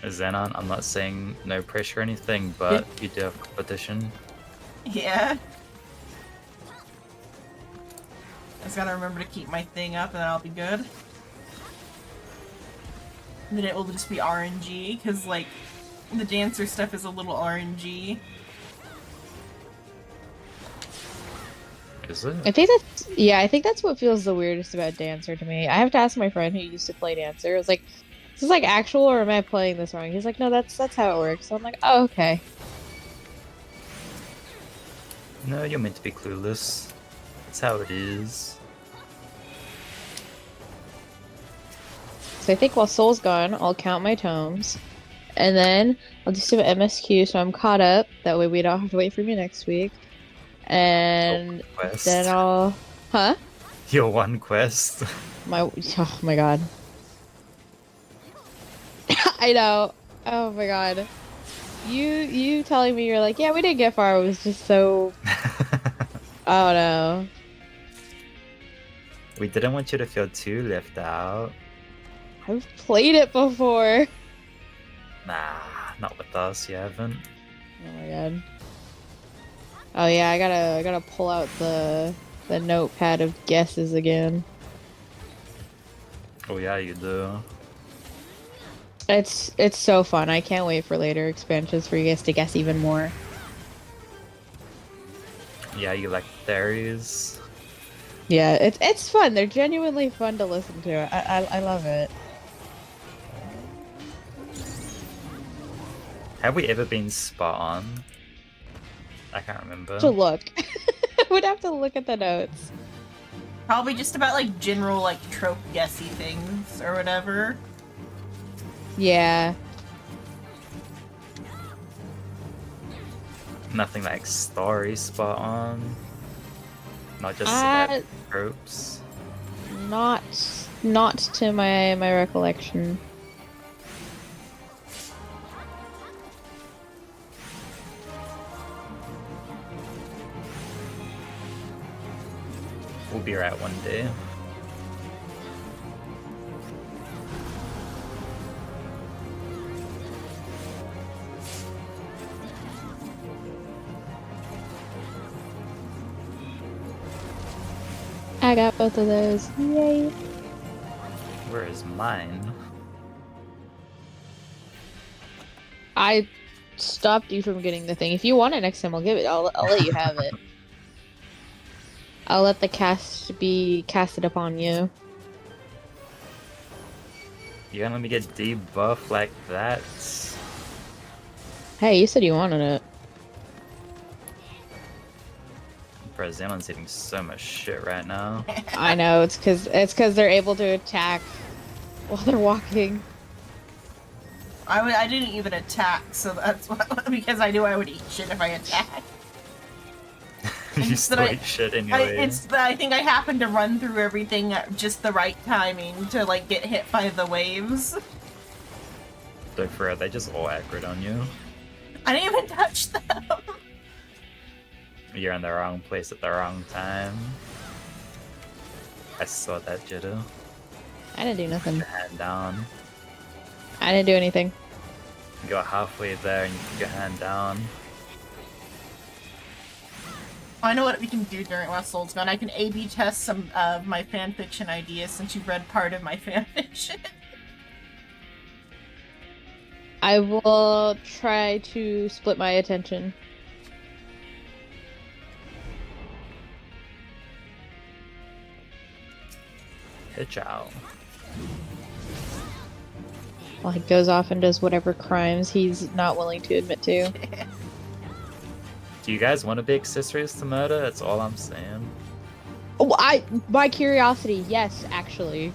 Xenon, I'm not saying no pressure or anything, but you do have competition. Yeah. I just gotta remember to keep my thing up and then I'll be good. And then it will just be RNG, because, like, the dancer stuff is a little RNG. Is it? I think that's what feels the weirdest about Dancer to me. I have to ask my friend who used to play Dancer. I was like, is this like actual or am I playing this wrong? He's like, no, that's how it works. So I'm like, oh, okay. No, you're meant to be clueless. That's how it is. So I think while Soul's gone, I'll count my tomes. And then I'll just do an MSQ so I'm caught up. That way we don't have to wait for me next week. And then I'll... Huh? Your one quest. Oh my god. I know. Oh my god. You telling me you're like, yeah, we didn't get far. It was just so... Oh no. We didn't want you to feel too left out. I've played it before. Nah, not with us, you haven't. Oh my god. Oh yeah, I gotta pull out the notepad of guesses again. Oh yeah, you do. It's so fun. I can't wait for later expansions for you guys to guess even more. Yeah, you like theories. Yeah, it's fun. They're genuinely fun to listen to. I love it. Have we ever been spot on? I can't remember. To look. Would have to look at the notes. Probably just about, like, general, like, trope guessy things or whatever. Yeah. Nothing like story spot on. Not just select tropes. Not to my recollection. We'll be right one day. I got both of those. Yay. Where is mine? I stopped you from getting the thing. If you want it next time, I'll give it. I'll let you have it. I'll let the cast be casted upon you. You're gonna let me get debuffed like that? Hey, you said you wanted it. Bro, Xenon's hitting so much shit right now. I know, it's cause they're able to attack while they're walking. I didn't even attack, so that's what, because I knew I would eat shit if I attacked. You still eat shit anyway. I think I happened to run through everything at just the right timing to, like, get hit by the waves. So for real, they just all aggroed on you. I didn't even touch them. You're in the wrong place at the wrong time. I saw that, Jitter. I didn't do Put nothing. your hand down. I didn't do anything. You go halfway there and you put your hand down. I know what we can do during Lost Souls Gone. I can A/B test some of my fanfiction ideas since you've read part of my fanfiction. I will try to split my attention. Hitch out. Well, he goes off and does whatever crimes he's not willing to admit to. Do you guys want to be accessories to murder? That's all I'm saying. Oh, by curiosity, yes, actually.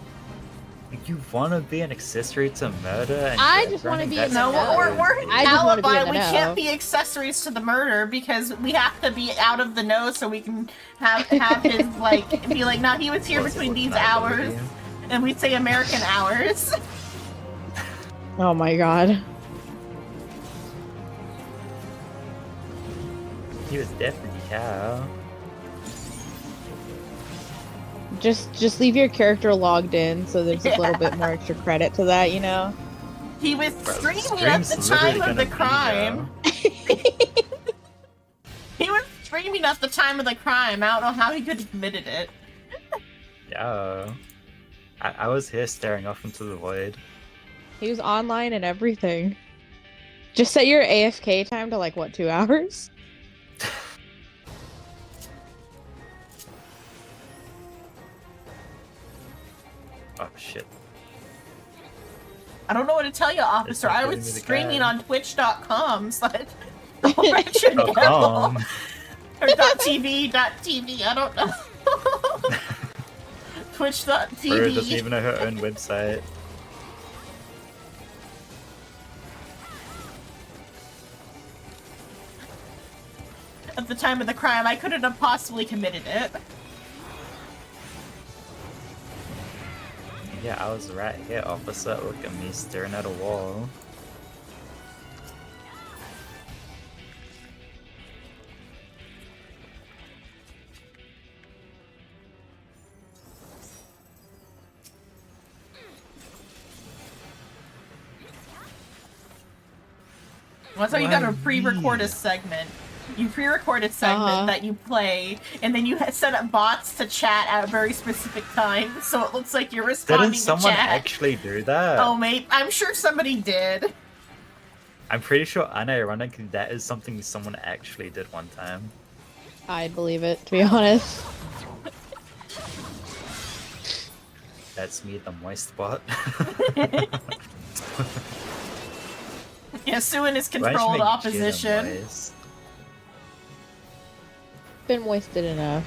You want to be an accessory to murder? And I you're just wanna running be that in No, the know. we're in I just wanna be alibi. in the We know. can't be accessories to the murder because we have to be out of the know so we can have his like be like, no, he was here between these hours, and we say American hours. Oh my god. He was definitely cow. Just leave your character logged in so there's a little bit more extra credit to that, you know? He was Bro, streaming at the stream's time literally of the gonna be crime. He was streaming at the time of the crime. I don't know how he could have committed it. Yeah. I was here staring off into the void. He was online and everything. Just set your AFK time to like, what, 2 hours? Oh shit. I don't know what to tell you, officer. not I giving was me the streaming guide. on twitch.com /Richard Oh, Gamble. Or .tv, I don't know. Bro doesn't Twitch.tv. even know her own website. At the time of the crime, I couldn't have possibly committed it. Yeah, I was right here, officer. Look at me staring at a wall. That's why you gotta Why pre-record me? a segment. You pre-record a segment that you play, and then you set up bots to chat at a very specific time, so it looks like you're responding Didn't someone to chat. actually do that? Oh, mate, I'm sure somebody did. I'm pretty sure, unironically, that is something someone actually did one time. I'd believe it, to be honest. That's me, the moist bot. Yeah, Suin is Why don't you controlled make Jitter opposition. moist? Been moisted enough.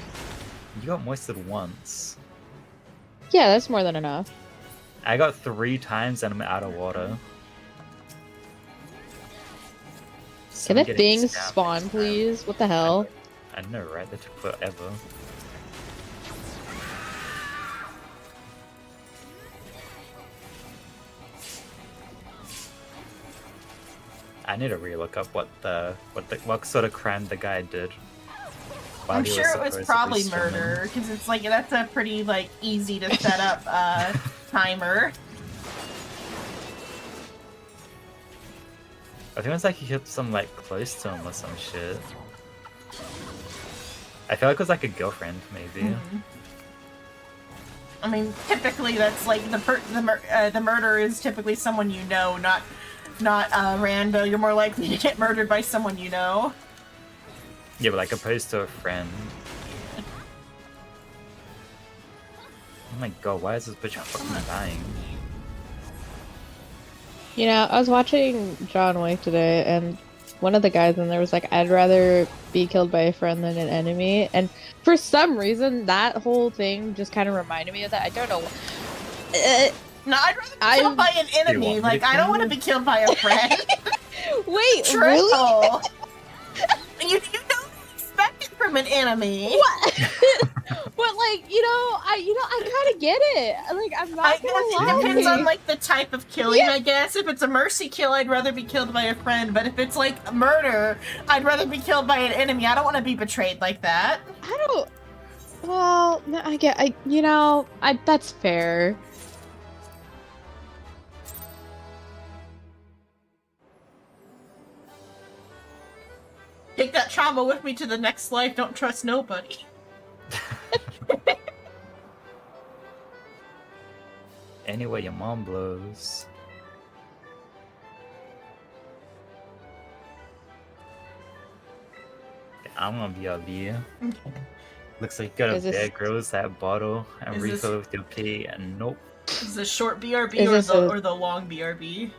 You got moisted once. Yeah, that's more than enough. I got 3 times and I'm out of water. Can the things spawn, please? What the hell? I know, right? That took forever. I need to relook up what sort of crime the guy did. while I'm he sure it was supposedly probably swimming. murder, because it's like, that's a pretty, like, easy to set up, timer. I think it was like he hit some like close to him or some shit. I feel like it was like a girlfriend, maybe. Mhm. I mean, typically that's like the murderer is typically someone you know, not rando. You're more likely to get murdered by someone you know. Yeah, but like opposed to a friend. Oh my god, why is this bitch fucking dying? You know, I was watching John Wick today, and one of the guys in there was like, I'd rather be killed by a friend than an enemy. And for some reason, that whole thing just kind of reminded me of that. I don't know. No, I'd rather be killed by an enemy. want me Like, to I don't kill want to you? be killed by a friend. Wait, Triple. really? You don't expect it from an enemy. What? But like, I kind of get it. Like, I'm I not guess gonna it depends lie. on like the type of killing. I guess if it's a mercy kill, I'd rather be killed by a friend. But if it's like murder, I'd rather be killed by an enemy. I don't want to be betrayed like that. I don't. Well, no, that's fair. Take that trauma with me to the next life. Don't trust nobody. Anyway, your mom blows. I'm gonna be BRB. Looks like you got a Bear Grylls that bottle and refill it with your pee, and nope. Is this short BRB or the long BRB?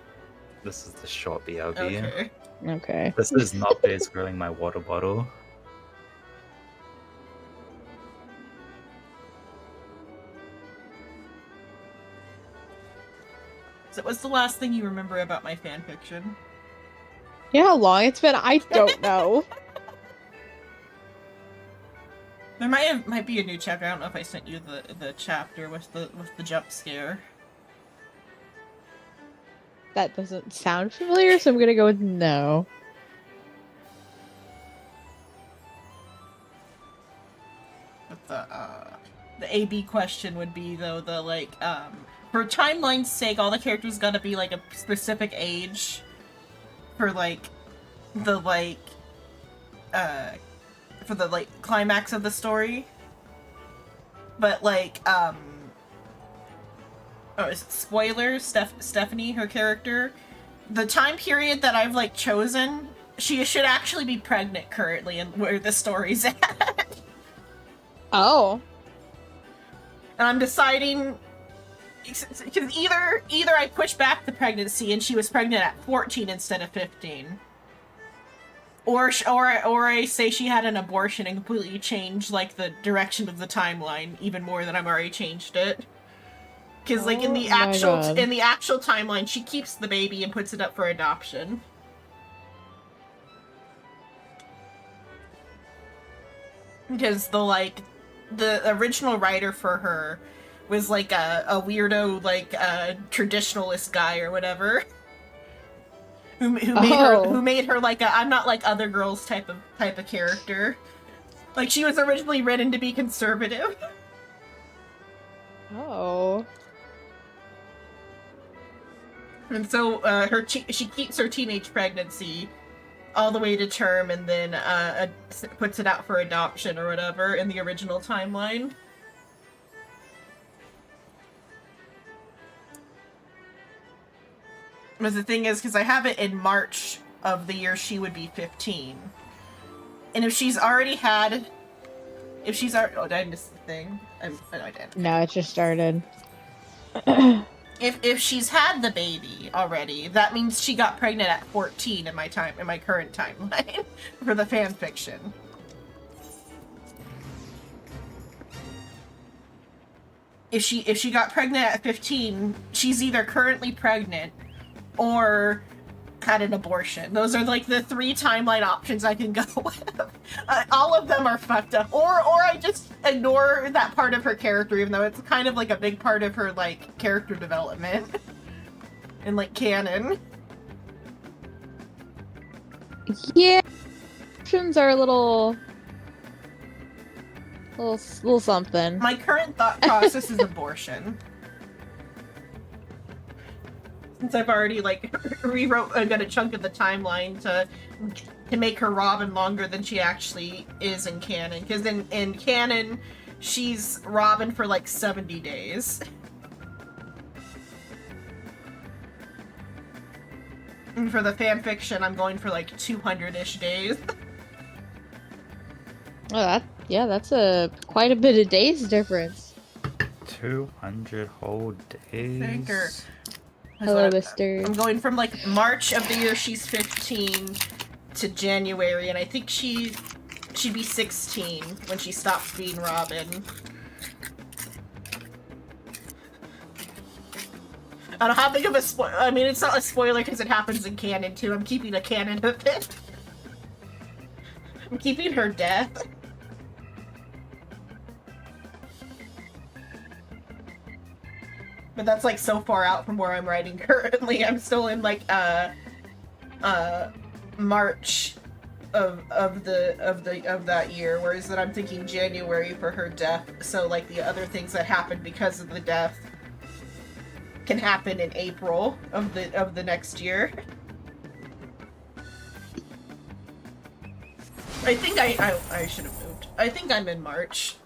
This is the short BRB. Okay. Okay. This is not Bear's grilling my water bottle. So what's the last thing you remember about my fanfiction? You know how long it's been? I don't know. There might be a new chapter. I don't know if I sent you the chapter with the jump scare. That doesn't sound familiar, so I'm gonna go with no. But the AB question would be though for timeline's sake, all the characters gotta be like a specific age for the climax of the story. But spoilers, Stephanie, her character, the time period that I've chosen, she should actually be pregnant currently and where the story's at. Oh. And I'm deciding because either I push back the pregnancy and she was pregnant at 14 instead of 15. Or I say she had an abortion and completely changed the direction of the timeline even more than I've already changed it. Because in the actual timeline, she keeps the baby and puts it up for adoption. Because the original writer for her was a weirdo traditionalist guy or whatever. Who made her a I'm not like other girls type of character. She was originally written to be conservative. Oh. And so she keeps her teenage pregnancy all the way to term and then puts it out for adoption or whatever in the original timeline. But the thing is, because I have it in March of the year she would be 15. And if she's already... Oh, did I miss the thing? No, I didn't. No, it just started. If she's had the baby already, that means she got pregnant at 14 in my current timeline for the fan fiction. If she got pregnant at 15, she's either currently pregnant or had an abortion. Those are the three timeline options I can go with. All of them are fucked up. Or I just ignore that part of her character, even though it's kind of a big part of her character development in canon. Yeah, options are a little something. My current thought process is abortion. Since I've already got a chunk of the timeline to make her Robin longer than she actually is in canon. Because in canon, she's Robin for 70 days. And for the fanfiction, I'm going for 200-ish days. Oh, that's quite a bit of days difference. 200 whole days. Thinker. Hello, mister. I'm going from March of the year she's 15 to January, and I think she'd be 16 when she stops being Robin. I don't know how big of a spoiler. I mean, it's not a spoiler because it happens in canon too. I'm keeping a canon of it. I'm keeping her death. But that's like so far out from where I'm writing currently. I'm still in like March of that year, whereas that I'm thinking January for her death. So like the other things that happened because of the death can happen in April of the next year. I think I should have moved. I think I'm in March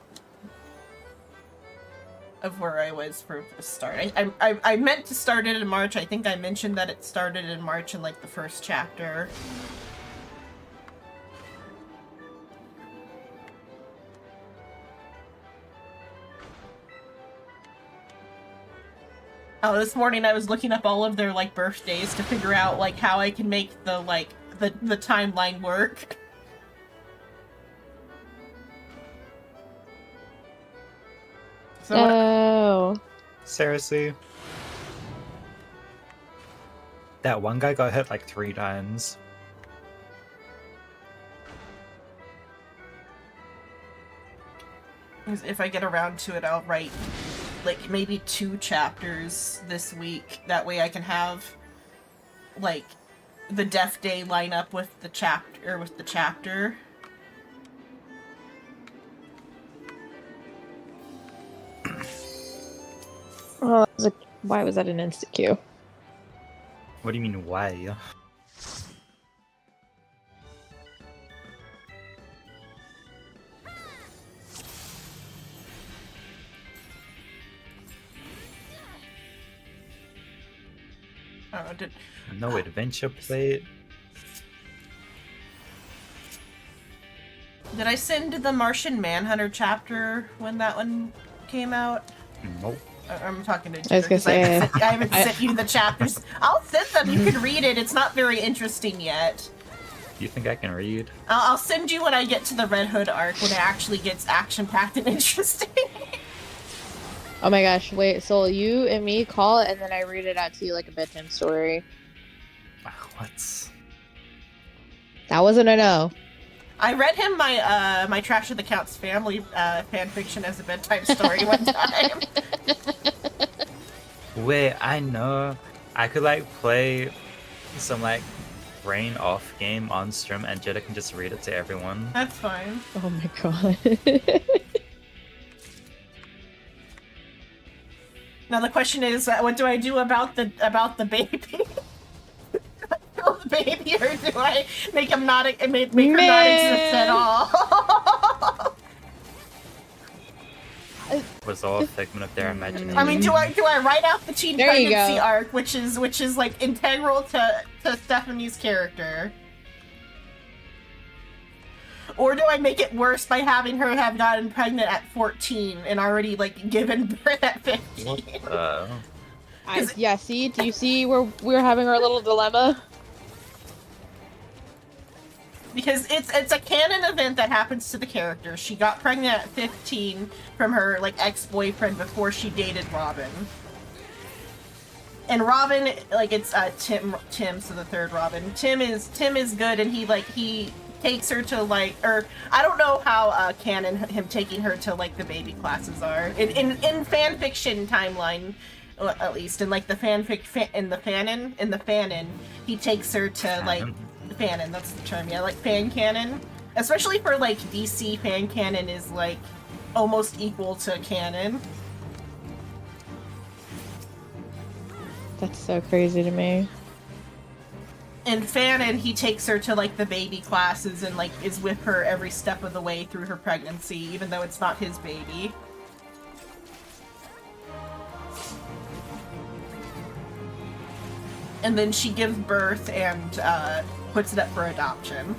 of where I was for the start. I meant to start it in March. I think I mentioned that it started in March in like the first chapter. Oh, this morning I was looking up all of their like birthdays to figure out like how I can make the like the timeline work. So Oh. Seriously? That one guy got hit like 3 times. if I get around to it, I'll write like maybe 2 chapters this week. That way I can have like the death day line up with the chapter. Oh, why was that an instant queue? What do you mean, why? Oh, No adventure plate. Did I send the Martian Manhunter chapter when that one came out? Nope. I'm talking to I was gonna say, I haven't sent you the chapters. I'll send them. You can read it. It's not very interesting yet. You think I can read? I'll send you when I get to the Red Hood arc, when it actually gets action-packed and interesting. oh my gosh, wait, so you and me call it and then I read it out to you like a bedtime story. What? That wasn't a no. I read him my my Trash of the Count's Family fanfiction as a bedtime story one time. Wait, I know. I could like play some like brain off game on stream and Jetta can just read it to everyone. That's fine. Oh my god. Now the question is, what do I do about the baby? Do I kill the baby, or do I make him not make her not exist at all? Was all a figment of their imagination. I mean, do I write out the teen There you pregnancy go. arc, which is like integral to Stephanie's character? Or do I make it worse by having her have gotten pregnant at 14 and already like given birth at 15? What the? Yeah, see? Do you see where we're having our little dilemma? Because it's a canon event that happens to the character. She got pregnant at 15 from her like ex-boyfriend before she dated Robin. And Robin, like it's Tim, so the third Robin. Tim is good, and he takes her to like, or I don't know how canon him taking her to like the baby classes are in fan fiction timeline, at least in like the in the fanon, he takes her to like fanon. That's the term, yeah, like fan canon, especially for like DC fan canon is like almost equal to canon. That's so crazy to me. In fanon, he takes her to like the baby classes and like is with her every step of the way through her pregnancy, even though it's not his baby. And then she gives birth and puts it up for adoption.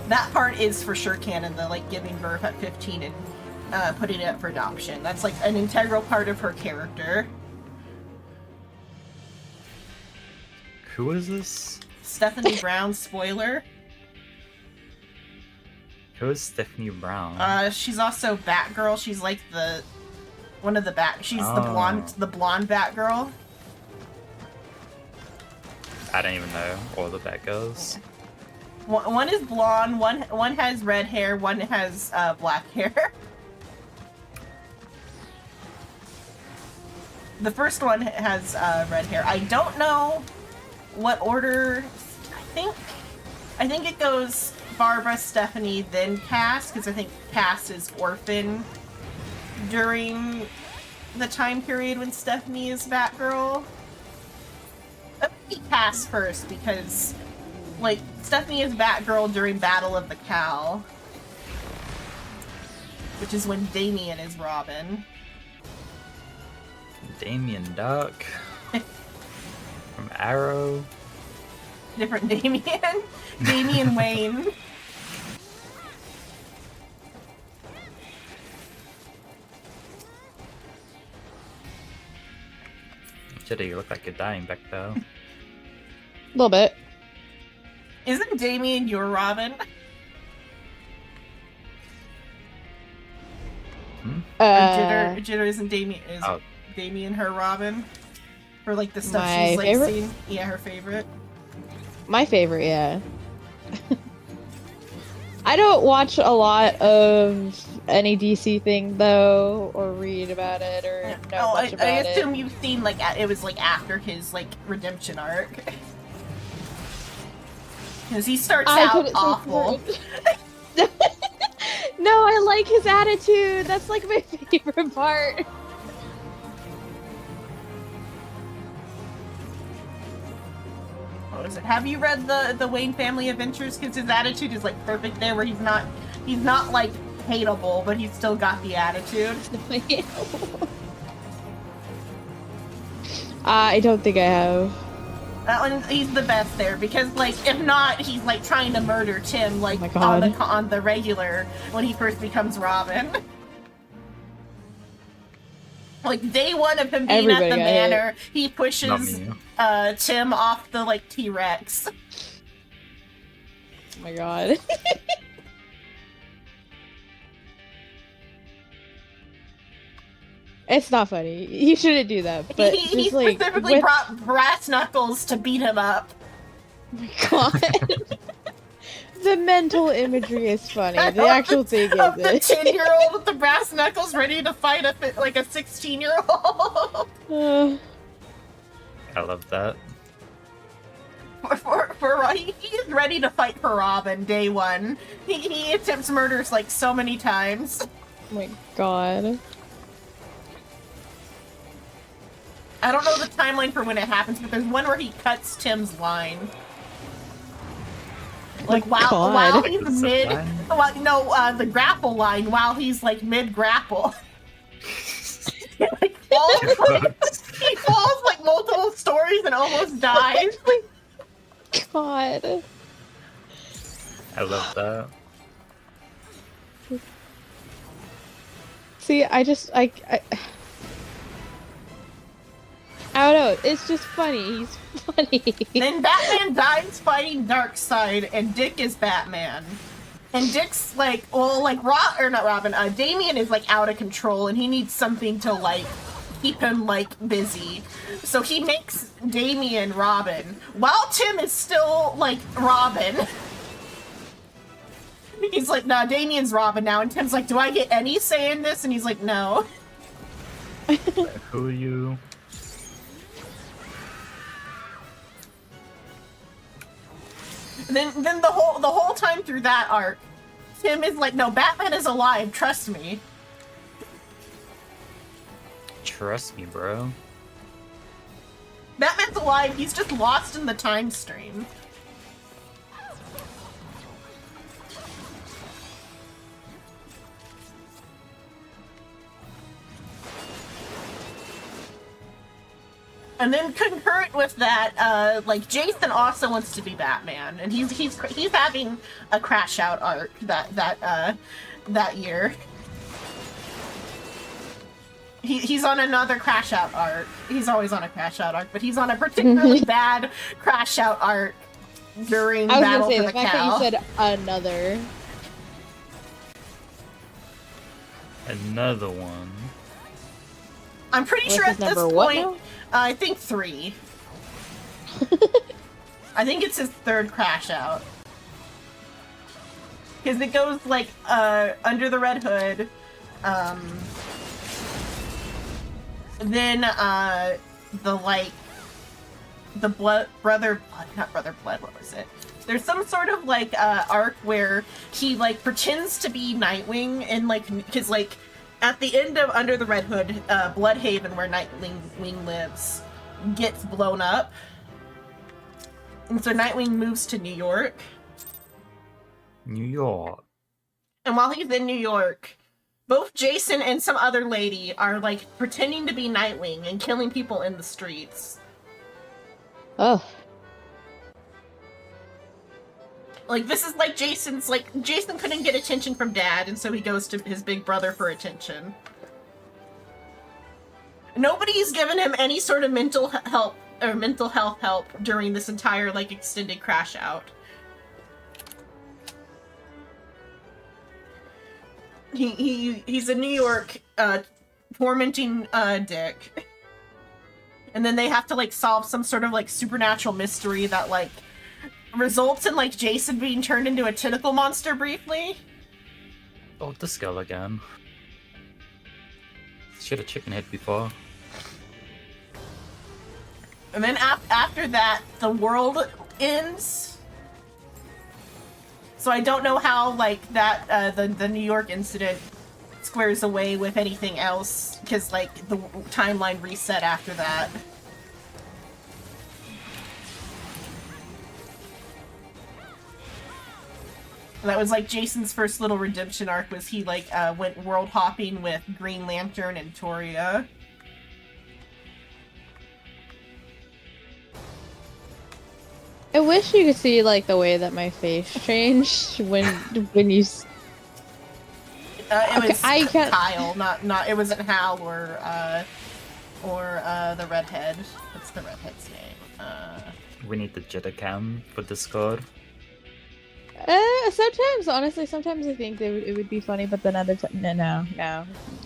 That part is for sure canon, the like giving birth at 15 and putting it up for adoption. That's like an integral part of her character. Who is this? Stephanie Brown, spoiler. Who is Stephanie Brown? She's also Batgirl. She's like one of the she's the blonde Batgirl. I don't even know all the Batgirls. One is blonde, one has red hair, one has black hair. The first one has red hair. I don't know what order. I think it goes Barbara, Stephanie, then Cass, because I think Cass is orphan during the time period when Stephanie is Batgirl. Let me be Cass first, because, like, Stephanie is Batgirl during Battle of the Cow, which is when Damian is Robin. Damien Duck from Arrow. Different Damian. Damian Wayne. Jitty, you look like you're dying back there. A little bit. Isn't Damian your Robin? Jitter isn't Damian Damian her Robin? For like the stuff My she's like favorite? seen? Yeah, her favorite. My favorite, yeah. I don't watch a lot of any DC thing though, or read about it, or know much about I it. assume you've seen like it was like after his like redemption arc. Because he starts I out couldn't say awful. No, I like his attitude. That's like my favorite part. What was it? Have you read the Wayne Family Adventures? Because his attitude is like perfect there, where he's not like hateable, but he's still got the attitude. I don't think I have. That one, he's the best there, because like if not, he's like trying to murder Tim like Oh my God. on the regular when he first becomes Robin. Like day one of him being Everybody at the got manor, he Not pushes me. Tim off the like T-Rex. Oh my god. It's not funny. You shouldn't do that. But he just, like, specifically with- brought brass knuckles to beat him up. Oh my god. The mental imagery is funny. The actual thing Of the is 10-year-old with the brass knuckles ready to fight a 16-year-old. I love that. He is ready to fight for Robin day one. He attempts murders like so many times. Oh my god. I don't know the timeline for when it happens, but there's one where he cuts Tim's line. Like while he's Cuts the mid, line? the grapple line while he's like mid grapple. Like, he falls like multiple stories and almost dies. God. I love that. See, I don't know. It's just funny. He's funny. Then Batman dies fighting Darkseid, and Dick is Batman. And Dick's like, well, like Damian is like out of control, and he needs something to like keep him like busy. So he makes Damian Robin, while Tim is still like Robin. He's like, nah, Damian's Robin now, and Tim's like, do I get any say in this? And he's like, no. Who are you? Then the whole time through that arc, Tim is like, no, Batman is alive, trust me. Trust me, bro. Batman's alive, he's just lost in the time stream. And then concurrent with that, like Jason also wants to be Batman, and he's having a crash out arc that year. He's on another crash out arc. He's always on a crash out arc, but he's on a particularly bad crash out arc during I was Battle gonna say for the the fact Cow. that you said another. Another one. I'm pretty What's sure his at this number? What point, now? I think 3. I think it's his 3rd crash out. Because it goes like Under the Red Hood, then not brother blood, what was it? There's some sort of like arc where he like pretends to be Nightwing and like because like at the end of Under the Red Hood, Bloodhaven, where Nightwing lives, gets blown up, and so Nightwing moves to New York. New York. And while he's in New York, both Jason and some other lady are like pretending to be Nightwing and killing people in the streets. Oh. Like, this is like Jason couldn't get attention from Dad, and so he goes to his big brother for attention. Nobody's given him any sort of mental health help during this entire, like, extended crash out. He's in New York, tormenting, Dick. And then they have to, like, solve some sort of, like, supernatural mystery that, like, results in, like, Jason being turned into a tentacle monster briefly. Oh, this girl again. She had a chicken head before. And then after that, the world ends. So I don't know how, like, that, the New York incident squares away with anything else, because, like, the timeline reset after that. That was, like, Jason's first little redemption arc, was he, like, went world hopping with Green Lantern and Toria. I wish you could see, like, the way that my face changed when you... It was I can't... Kyle, not, it wasn't Hal or the redhead. What's the redhead's name? We need the jitter cam for Discord. Sometimes, honestly, sometimes I think it would be funny, but then other times,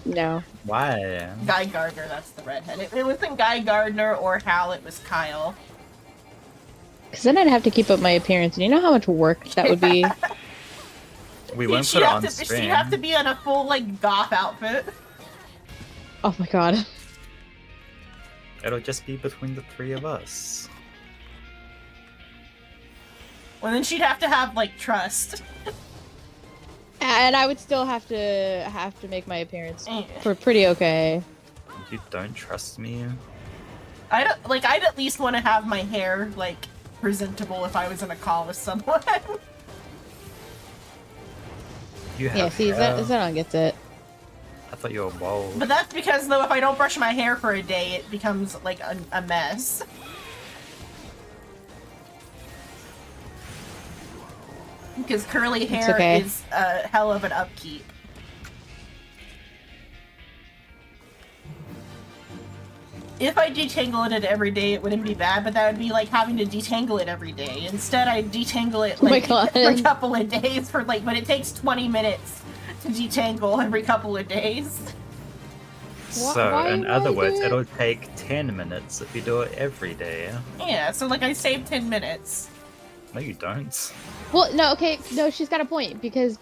no. Why? Guy Gardner, that's the redhead. It wasn't Guy Gardner or Hal, it was Kyle. Because then I'd have to keep up my appearance, and you know how much work that would be? We won't put it on screen. She'd have to be in a full, like, goth outfit. Oh my god. It'll just be between the three of us. Well, then she'd have to have, like, trust. And I would still have to make my appearance pretty okay. You don't trust me? I'd at least want to have my hair, like, presentable if I was in a call with someone. You have yeah, see, Xenon gets it. I thought you were bald. But that's because, though, if I don't brush my hair for a day, it becomes, like, a mess. Because curly hair is a hell of an upkeep. If I detangle it every day, it wouldn't be bad, but that would be like having to detangle it every day. Instead, I detangle it like for a couple of days but it takes 20 minutes to detangle every couple of days. So, in other words, it'll take 10 minutes if you do it every day. Yeah, so like I saved 10 minutes. No, you don't. Well, no, okay, no, she's got a point, because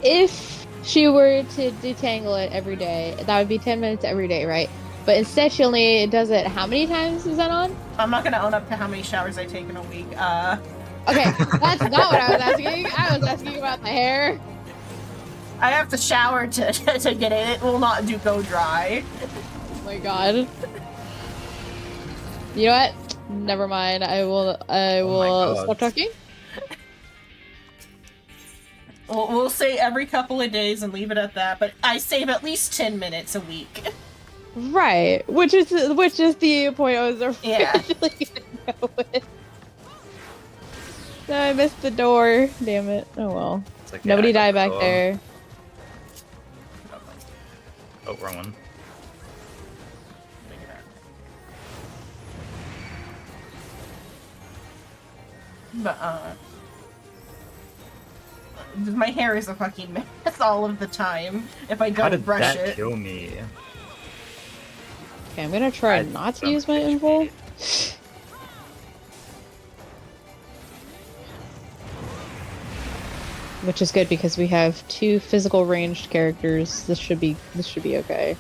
if she were to detangle it every day, that would be 10 minutes every day, right? But instead she only does it how many times is that on? I'm not gonna own up to how many showers I take in a week. Okay, that's not what I was asking. I was asking about the hair. I have to shower to get it. It will not go dry. Oh my god. You know what? Never mind. I will stop talking. We'll say every couple of days and leave it at that, but I save at least 10 minutes a week. Right. Which is the point I was originally gonna go with. No, I missed the door. Damn it. Oh well. Like, nobody died back there. Oh, wrong one. But, my hair is a fucking mess all of the time if I don't brush it. How did that kill me? Okay, I'm gonna try not to use my info. which is good because we have 2 physical ranged characters. This should be okay.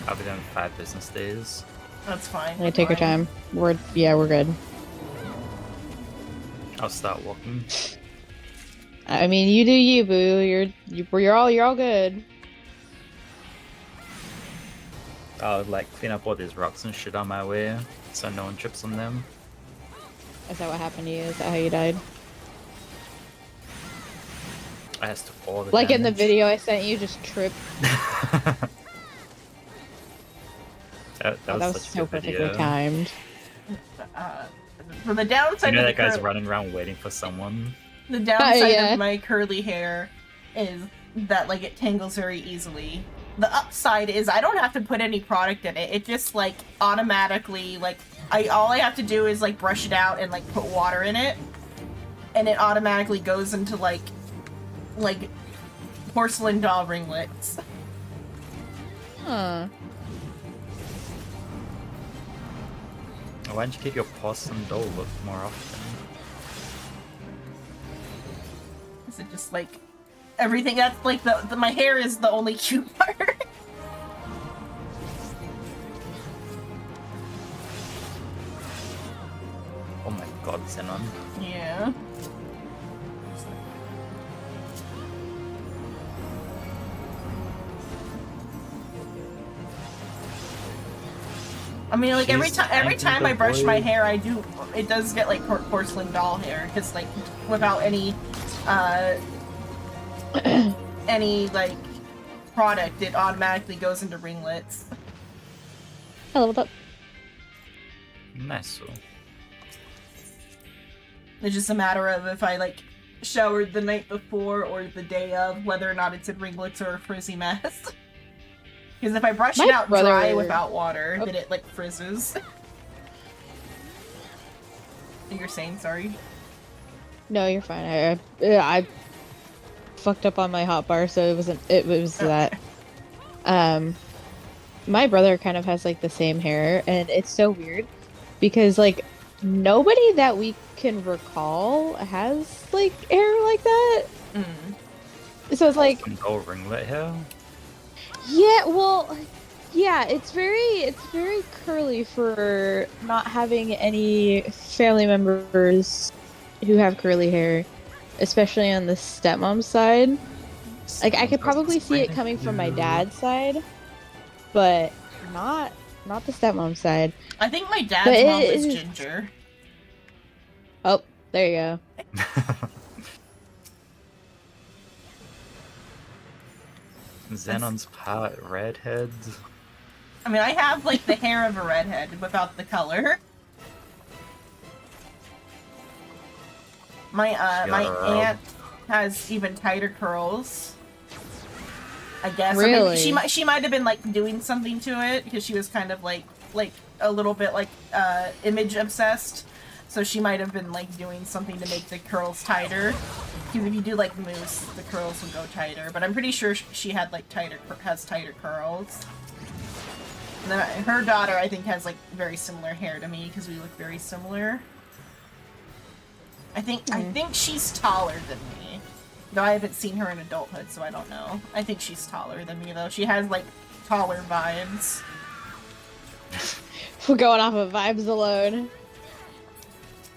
I'll be done in 5 business days. That's fine. Okay, take your time. We're good. I'll start walking. I mean, you do you, boo. You're all good. I'll like clean up all these rocks and shit on my way, so no one trips on them. Is that what happened to you? Is that how you died? I has to all the Like in the damage. video I sent you, just trip. that That was was such a so good perfectly video. timed. From the downside You know of that guy's the running around waiting for someone. The downside yeah. of my curly hair is that like it tangles very easily. The upside is I don't have to put any product in it. It just like automatically like all I have to do is like brush it out and like put water in it, and it automatically goes into like porcelain doll ringlets. Huh. Why don't you keep your porcelain doll look more often? Is it just like everything that's like the my hair is the only cute part. Oh my god, Xenon. Yeah. I mean, like every She's time trying I to brush my avoid- hair, it does get like porcelain doll hair, because like without any any like product, it automatically goes into ringlets. I leveled up. Nice. It's just a matter of if I like showered the night before or the day of, whether or not it's in ringlets or a frizzy mess. Because if I brush it My out brother- dry without water, Oh. then it like frizzes. You're saying sorry? No, you're fine. I fucked up on my hotbar, so it was that. My brother kind of has like the same hair, and it's so weird because like nobody that we can recall has like hair like that. Mm. So it's like, Some doll ringlet hair? yeah, well, yeah, it's very curly for not having any family members who have curly hair, especially on the stepmom side. Like I could probably see it coming from my dad's side, but not the stepmom side. I think my But dad's mom it is is- ginger. Oh, there you go. Xenon's part redhead. I mean, I have like the hair of a redhead without the color. My my Sure. aunt has even tighter curls. I guess. Or maybe Really? she might have been like doing something to it because she was kind of like a little bit like image obsessed. So she might have been like doing something to make the curls tighter. Because if you do like mousse, the curls will go tighter. But I'm pretty sure she had like has tighter curls. And then her daughter, I think, has like very similar hair to me because we look very similar. I think she's taller than me. Though I haven't seen her in adulthood, so I don't know. I think she's taller than me though. She has like taller vibes. We're going off of vibes alone.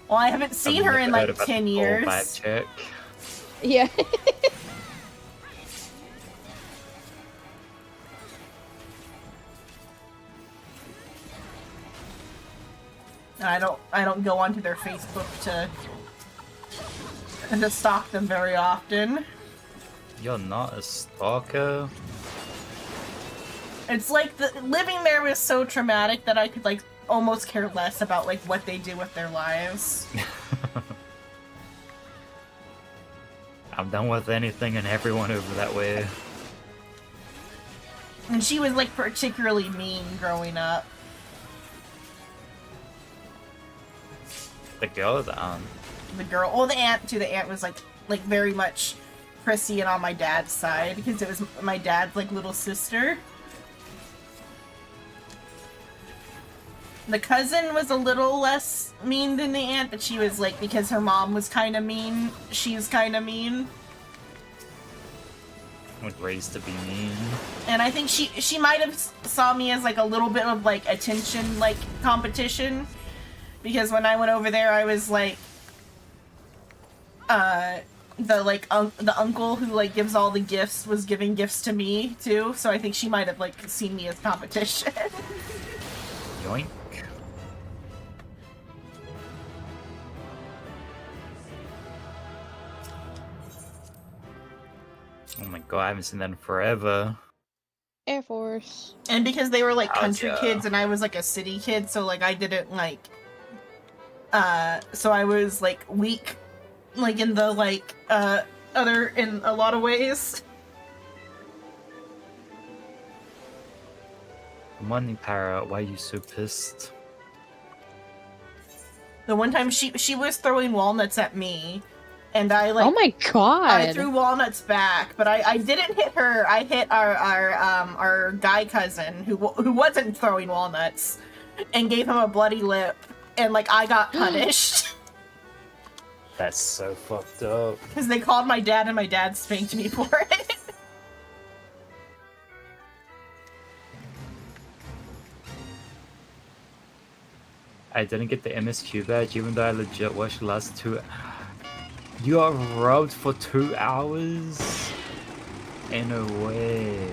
Well, I haven't seen her in like 10 years. Vibe check. Yeah. And I don't go onto their Facebook to stalk them very often. You're not a stalker. It's like living there was so traumatic that I could like almost care less about like what they do with their lives. I'm done with anything and everyone over that way. And she was like particularly mean growing up. The girl or the aunt? The girl, well, the aunt too. The aunt was like very much prissy and on my dad's side because it was my dad's like little sister. The cousin was a little less mean than the aunt, but she was like, because her mom was kind of mean, she's kind of mean. Like raised to be mean. And I think she might have saw me as like a little bit of like attention, like competition, because when I went over there, I was like, the uncle who like gives all the gifts was giving gifts to me too, so I think she might have like seen me as competition. Yoink. Oh my god, I haven't seen that in forever. Air Force. And because they were like How's country ya? kids and I was like a city kid, so like I didn't like so I was like weak like in the like other in a lot of ways. Money Parrot, why are you so pissed? The one time she was throwing walnuts at me and I like Oh my god! I threw walnuts back, but I didn't hit her. I hit our guy cousin who wasn't throwing walnuts, and gave him a bloody lip, and like I got punished That's so fucked up. because they called my dad and my dad spanked me for it. I didn't get the MSQ badge even though I legit watched the last 2. You got robbed for 2 hours? In a way.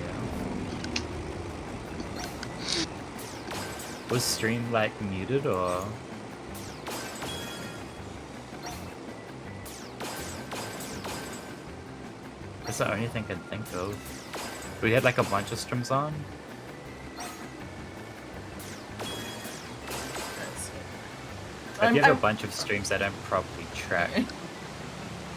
Was stream like muted or? That's the only thing I can think of. We had like a bunch of streams on. If you have a bunch of streams I don't probably track.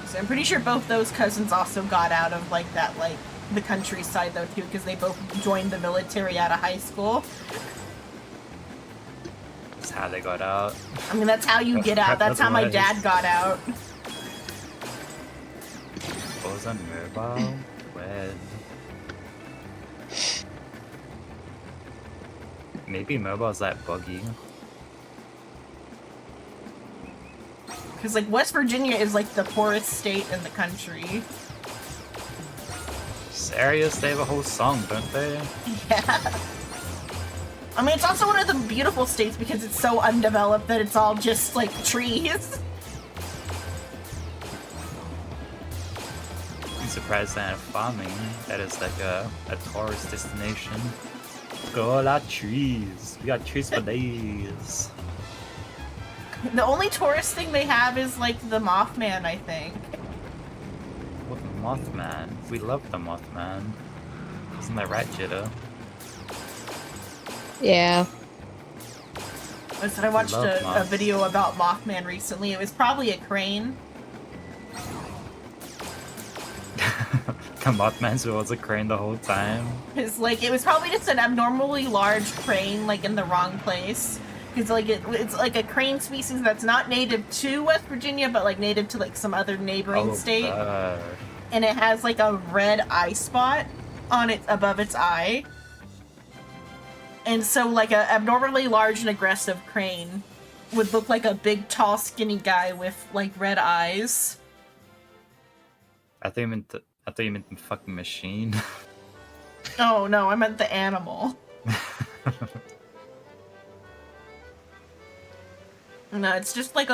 So I'm pretty sure both those cousins also got out of like that like the countryside though too, because they both joined the military out of high school. That's how they got out. I mean, that's how you get out. That's how my dad got out. What was on mobile? When? Maybe mobile's that buggy. Because, like, West Virginia is, like, the poorest state in the country. Serious? They have a whole song, don't they? Yeah. I mean, it's also one of the beautiful states because it's so undeveloped that it's all just, like, trees. I'm surprised they have farming. That is like a tourist destination. Go all our trees. We got trees for days. The only tourist thing they have is, like, the Mothman, I think. What the Mothman? We love the Mothman. Isn't that right, Jitta? Yeah. I said I watched love a moths. video about Mothman recently. It was probably a crane. The Mothman was a crane the whole time. Because, like, it was probably just an abnormally large crane, like, in the wrong place. Because, like, it's like a crane species that's not native to West Virginia, but, like, native to, like, some other neighboring state. God. And it has, like, a red eye spot on it above its eye. And so, like, a abnormally large and aggressive crane would look like a big, tall, skinny guy with, like, red eyes. I thought you meant the fucking machine. Oh, no, I meant the animal. No, it's just like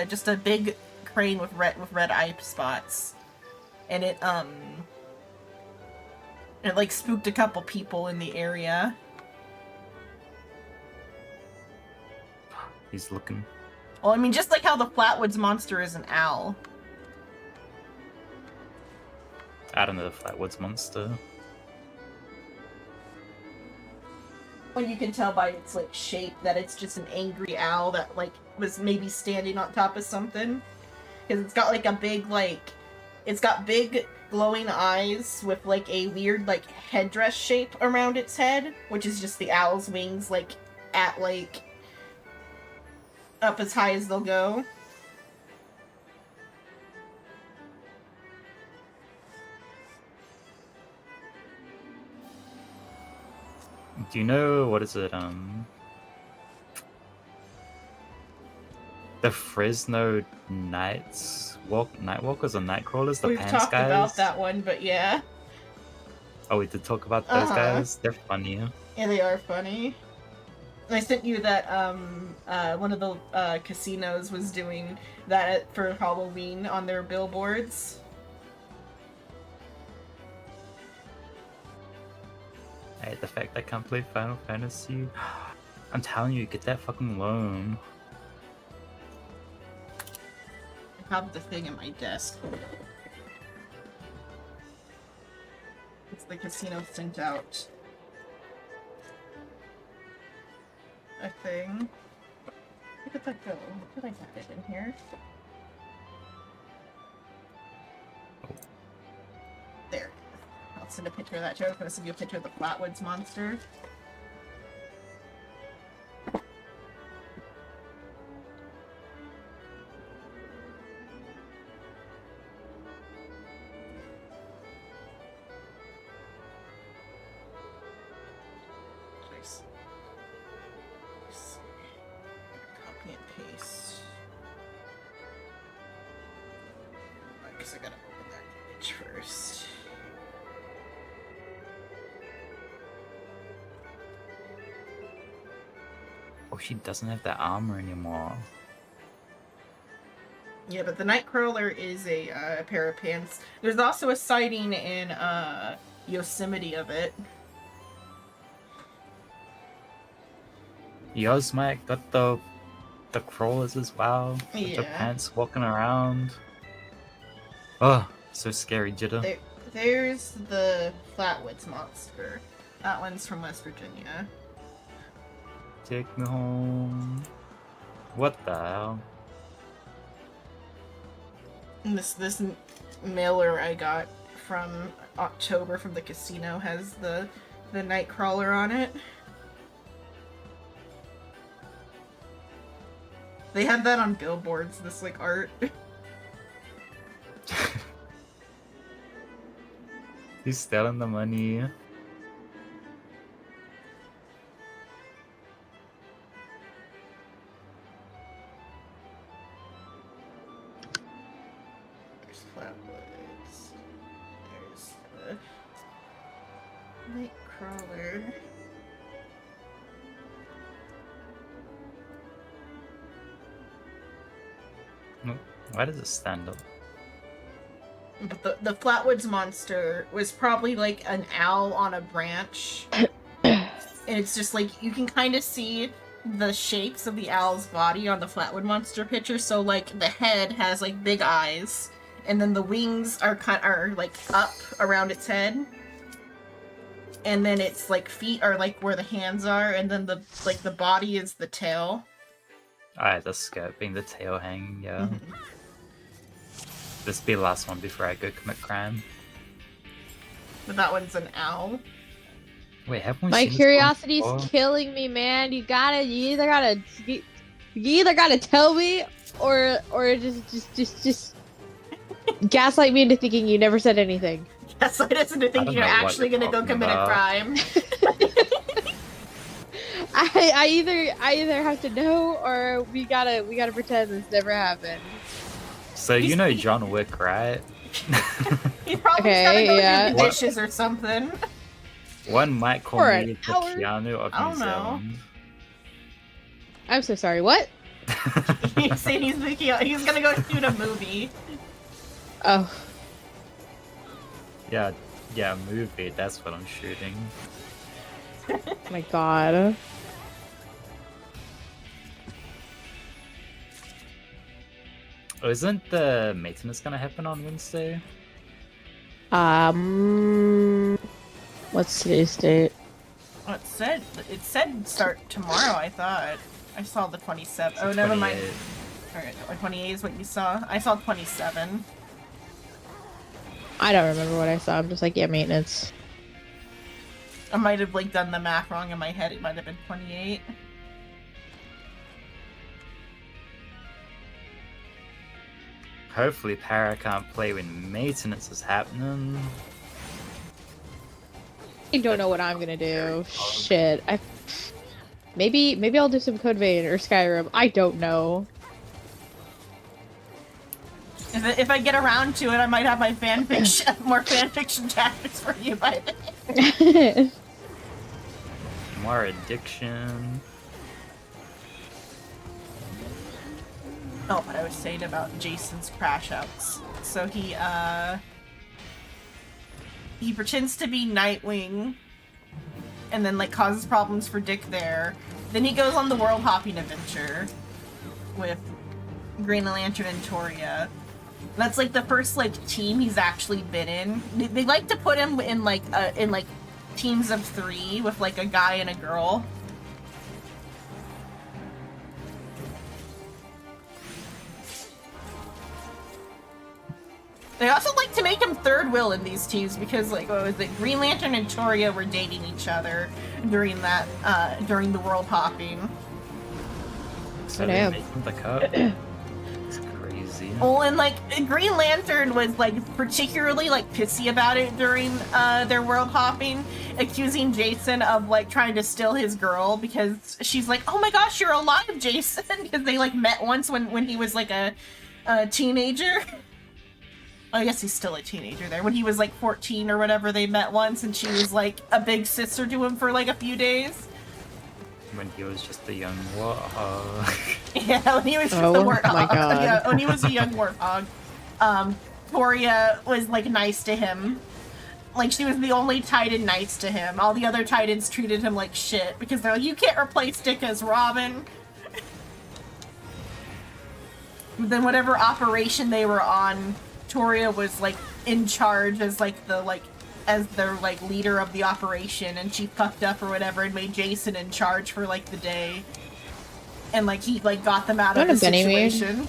just a big crane with red eye spots. And it like spooked a couple people in the area. He's looking. Well, I mean, just like how the Flatwoods monster is an owl. I don't know the Flatwoods monster. Well, you can tell by its like shape that it's just an angry owl that like was maybe standing on top of something. Because it's got like a big it's got big glowing eyes with like a weird like headdress shape around its head, which is just the owl's wings like at like up as high as they'll go. Do you know what is it? The Fresno Nightwalkers or Nightcrawlers, the We've pants talked guys. about that one, but yeah. Oh, we did talk about those Uh-huh. guys. They're funny. Yeah, they are funny. I sent you that one of the casinos was doing that for Halloween on their billboards. I hate the fact I can't play Final Fantasy. I'm telling you, get that fucking loan. I have the thing at my desk. It's the casino sent out a thing. Where did that go? Did I have it in here? There. I'll send a picture of that too. I was gonna send you a picture of the Flatwoods monster. Copy and paste. I guess I gotta open that page first. Oh, she doesn't have that armor anymore. Yeah, but the Nightcrawler is a pair of pants. There's also a sighting in Yosemite of it. Yosmak got the crawlers as well. With the Yeah. pants walking around. Oh, so scary, Jitter. There's the Flatwoods monster. That one's from West Virginia. Take me home. What the hell? And this mailer I got from October from the casino has the Nightcrawler on it. They had that on billboards, this like art. He's stealing the money. There's Flatwoods. There's the Nightcrawler. Why does it stand up? But the Flatwoods monster was probably like an owl on a branch. And it's just like, you can kind of see the shapes of the owl's body on the Flatwood monster picture. So like the head has like big eyes, and then the wings are like up around its head. And then its like feet are like where the hands are, and then the body is the tail. Alright, the skirt being the tail hanging, yeah. Mhm. This will be the last one before I go commit crime. But that one's an owl. Wait, haven't we My seen this one curiosity's before? killing me, man. You either gotta tell me, or just gaslight me into thinking you never said anything. Yes, I doesn't think don't you're know what actually you're gonna go talking commit a about. crime. I either have to know, or we gotta pretend this never happened. So you know John Wick, right? He probably Okay, gotta go yeah. do the dishes or something. One might call For me an the hour? Keanu of I New don't know. Zealand. I'm so sorry. What? He's saying he's gonna go shoot a movie. Oh, yeah, movie, that's what I'm shooting. my god. Oh, isn't the maintenance gonna happen on Wednesday? What's today's date? Oh, it said start tomorrow. I thought I saw the 27. Oh, never mind. 28. Alright, 28 is what you saw. I saw 27. I don't remember what I saw. I'm just like, yeah, maintenance. I might have like done the math wrong in my head. It might have been 28. Hopefully Para can't play when maintenance is happening. I don't know what I'm gonna do. Shit. Maybe I'll do some Code Vein or Skyrim. I don't know. If I get around to it, I might have my fanfiction, more fanfiction chapters for you by then. More addiction. Oh, but I was saying about Jason's crash outs. So he pretends to be Nightwing and then like causes problems for Dick there. Then he goes on the world hopping adventure with Green Lantern and Toria. That's like the first like team he's actually been in. They like to put him in like teams of 3 with like a guy and a girl. They also like to make him third wheel in these teams because, like, what was it? Green Lantern and Toria were dating each other during that, during the world hopping. So they make him the cup. It's crazy. Oh, and like Green Lantern was like particularly like pissy about it during their world hopping, accusing Jason of like trying to steal his girl because she's like, "Oh my gosh, you're alive, Jason!" Because they like met once when he was like a teenager. I guess he's still a teenager there. When he was like 14 or whatever, they met once, and she was like a big sister to him for like a few days. When he was just a young warthog. Yeah, when he was just a warthog. Oh my god. Yeah, when he was a young warthog. Toria was like nice to him. Like she was the only Titan nice to him. All the other Titans treated him like shit because they're like, you can't replace Dick as Robin. Then whatever operation they were on, Toria was like in charge as like as their like leader of the operation, and she fucked up or whatever and made Jason in charge for like the day, and like he like got them out of the situation.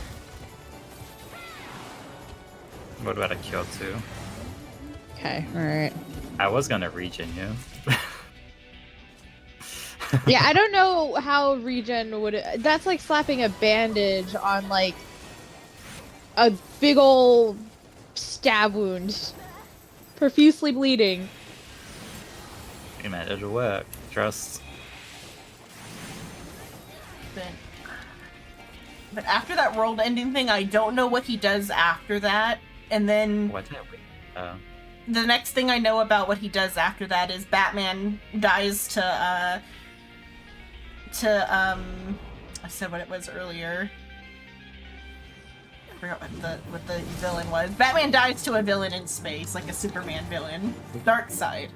What about a Kyoto? Okay, alright. I was gonna regen you. Yeah, I don't know how regen would. That's like slapping a bandage on like a big ol' stab wound, profusely bleeding. You man, it'll work. Trust. But after that world-ending thing, I don't know what he does after that. And then What did we? the next thing I know about what he does after that is Batman dies to I said what it was earlier. I forgot what the villain was. Batman dies to a villain in space, like a Superman villain. Darkseid.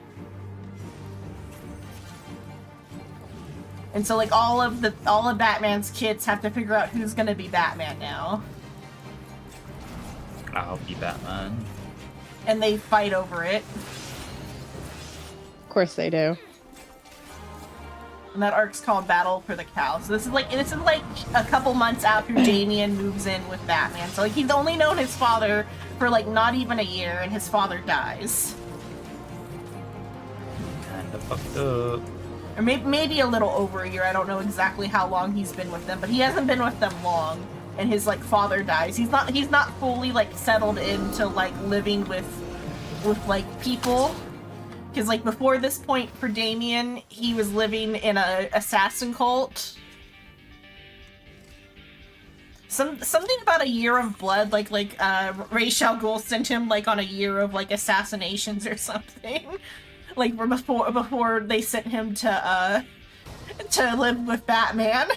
And so like all of Batman's kids have to figure out who's gonna be Batman now. I'll be Batman. And they fight over it. Of course they do. And that arc's called Battle for the Cow. So this is like a couple months after Damian moves in with Batman. So like he's only known his father for like not even a year, and his father dies. Kinda fucked up. Or maybe a little over a year. I don't know exactly how long he's been with them, but he hasn't been with them long. And his like father dies. He's not fully like settled into like living with like people. Because like before this point for Damian, he was living in a assassin cult. Something about a year of blood, like Ra's al Ghul sent him like on a year of like assassinations or something. Like before they sent him to live with Batman.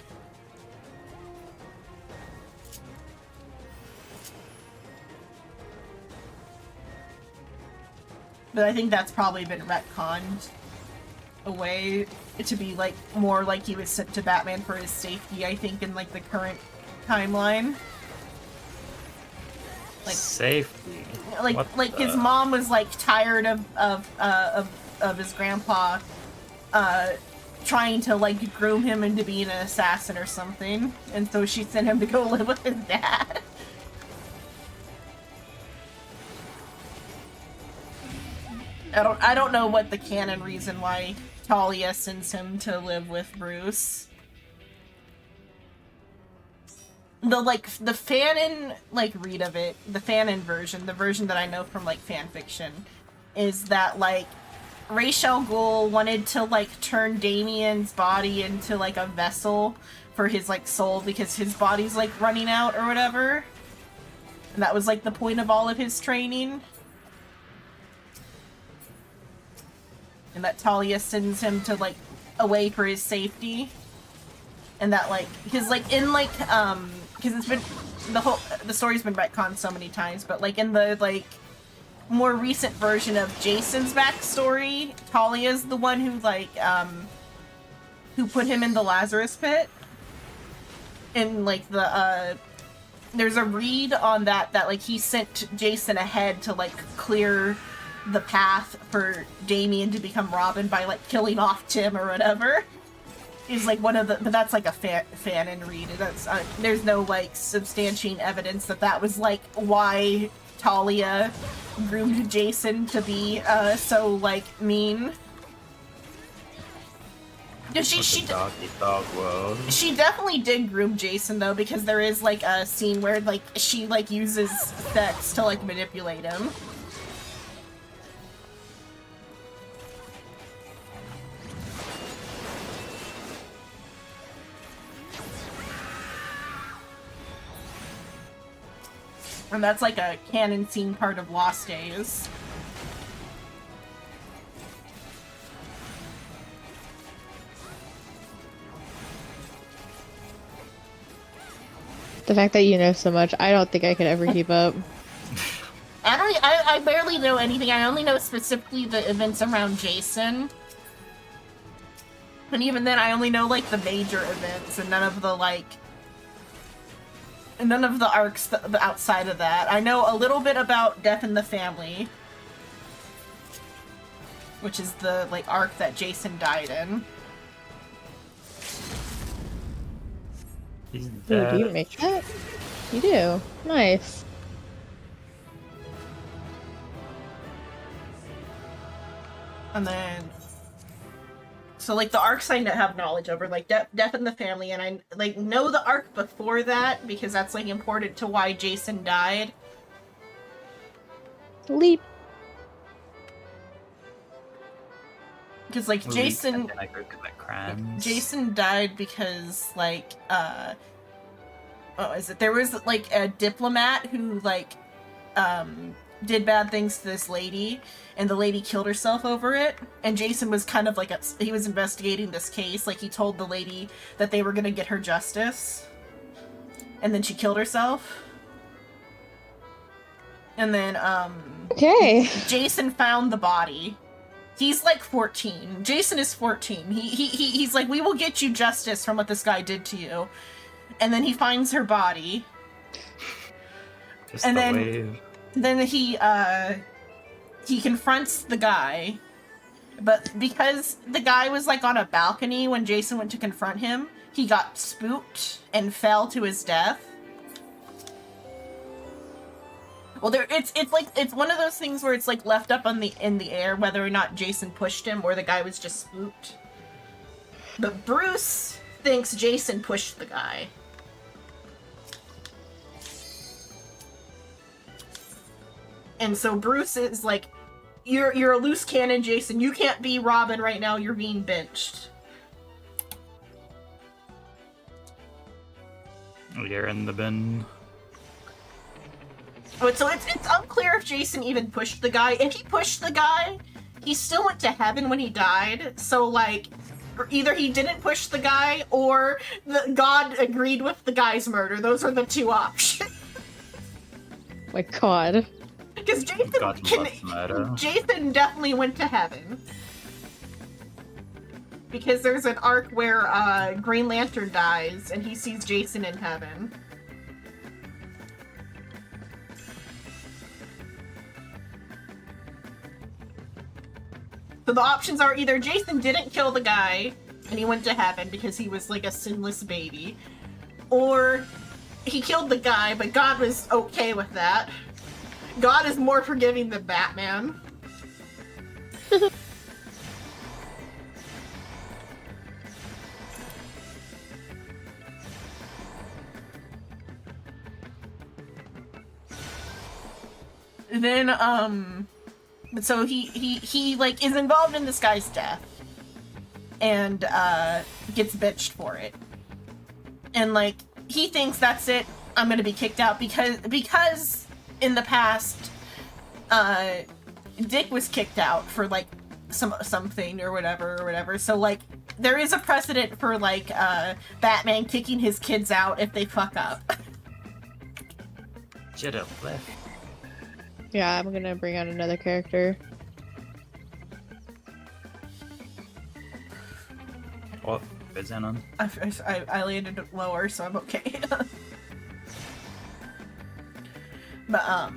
But I think that's probably been retconned away to be like more like he was sent to Batman for his safety, I think, in like the current timeline. Like safety. Like his mom was like tired of his grandpa trying to like groom him into being an assassin or something, and so she sent him to go live with his dad. I don't know what the canon reason why Talia sends him to live with Bruce. The fanon like read of it, the fanon version, the version that I know from like fan fiction, is that like Ra's al Ghul wanted to like turn Damian's body into like a vessel for his like soul because his body's like running out or whatever. And that was like the point of all of his training. And that Talia sends him to like away for his safety. And that like, because like in like, because it's been, the story's been retconned so many times, but like in the like more recent version of Jason's backstory, Talia's the one who like, who put him in the Lazarus pit. And like the, there's a read on that like he sent Jason ahead to like clear the path for Damien to become Robin by like killing off Tim or whatever. Is like one of the, but that's like a fan and read. That's there's no like substantiating evidence that that was like why Talia groomed Jason to be so like mean. She dog world. She definitely did groom Jason though, because there is like a scene where like she like uses sex to like manipulate him. And that's like a canon scene part of Lost Days. The fact that you know so much, I don't think I could ever keep up. I barely know anything. I only know specifically the events around Jason. And even then, I only know like the major events and none of the like... None of the arcs outside of that. I know a little bit about Death in the Family. Which is the like arc that Jason died in. He's Ooh, dead. do you make that? You do. Nice. And then... So, like, the arcs I have knowledge over, like, Death in the Family, and I, like, know the arc before that, because that's, like, important to why Jason died. Leap. Because, like, Jason... And then I go commit crimes. Jason died because, like, what was it? There was, like, a diplomat who, like, did bad things to this lady, and the lady killed herself over it. And Jason was kind of like, he was investigating this case. Like, he told the lady that they were gonna get her justice. And then she killed herself. And then, Okay. Jason found the body. He's like 14. Jason is 14. He's like, we will get you justice from what this guy did to you. And then he finds her body. Just And the then- wave. Then he confronts the guy, but because the guy was like on a balcony when Jason went to confront him, he got spooked and fell to his death. Well, it's one of those things where it's like left up in the air whether or not Jason pushed him or the guy was just spooked. But Bruce thinks Jason pushed the guy. And so Bruce is like, you're a loose cannon, Jason. You can't be Robin right now. You're being benched. You're in the bin. But so it's unclear if Jason even pushed the guy. If he pushed the guy, he still went to heaven when he died. So like, either he didn't push the guy or God agreed with the guy's murder. Those are the two options. My God. Because Jason definitely went to heaven. Because there's an arc where Green Lantern dies and he sees Jason in heaven. So the options are either Jason didn't kill the guy and he went to heaven because he was like a sinless baby, or he killed the guy but God was okay with that. God is more forgiving than Batman. Then, so he like is involved in this guy's death and gets bitched for it. And like he thinks that's it. I'm gonna be kicked out because in the past, Dick was kicked out for like something or whatever. So like there is a precedent for like Batman kicking his kids out if they fuck up. Shut up, left. Yeah, I'm gonna bring out another character. Oh, is Xenon? I landed lower, so I'm okay. But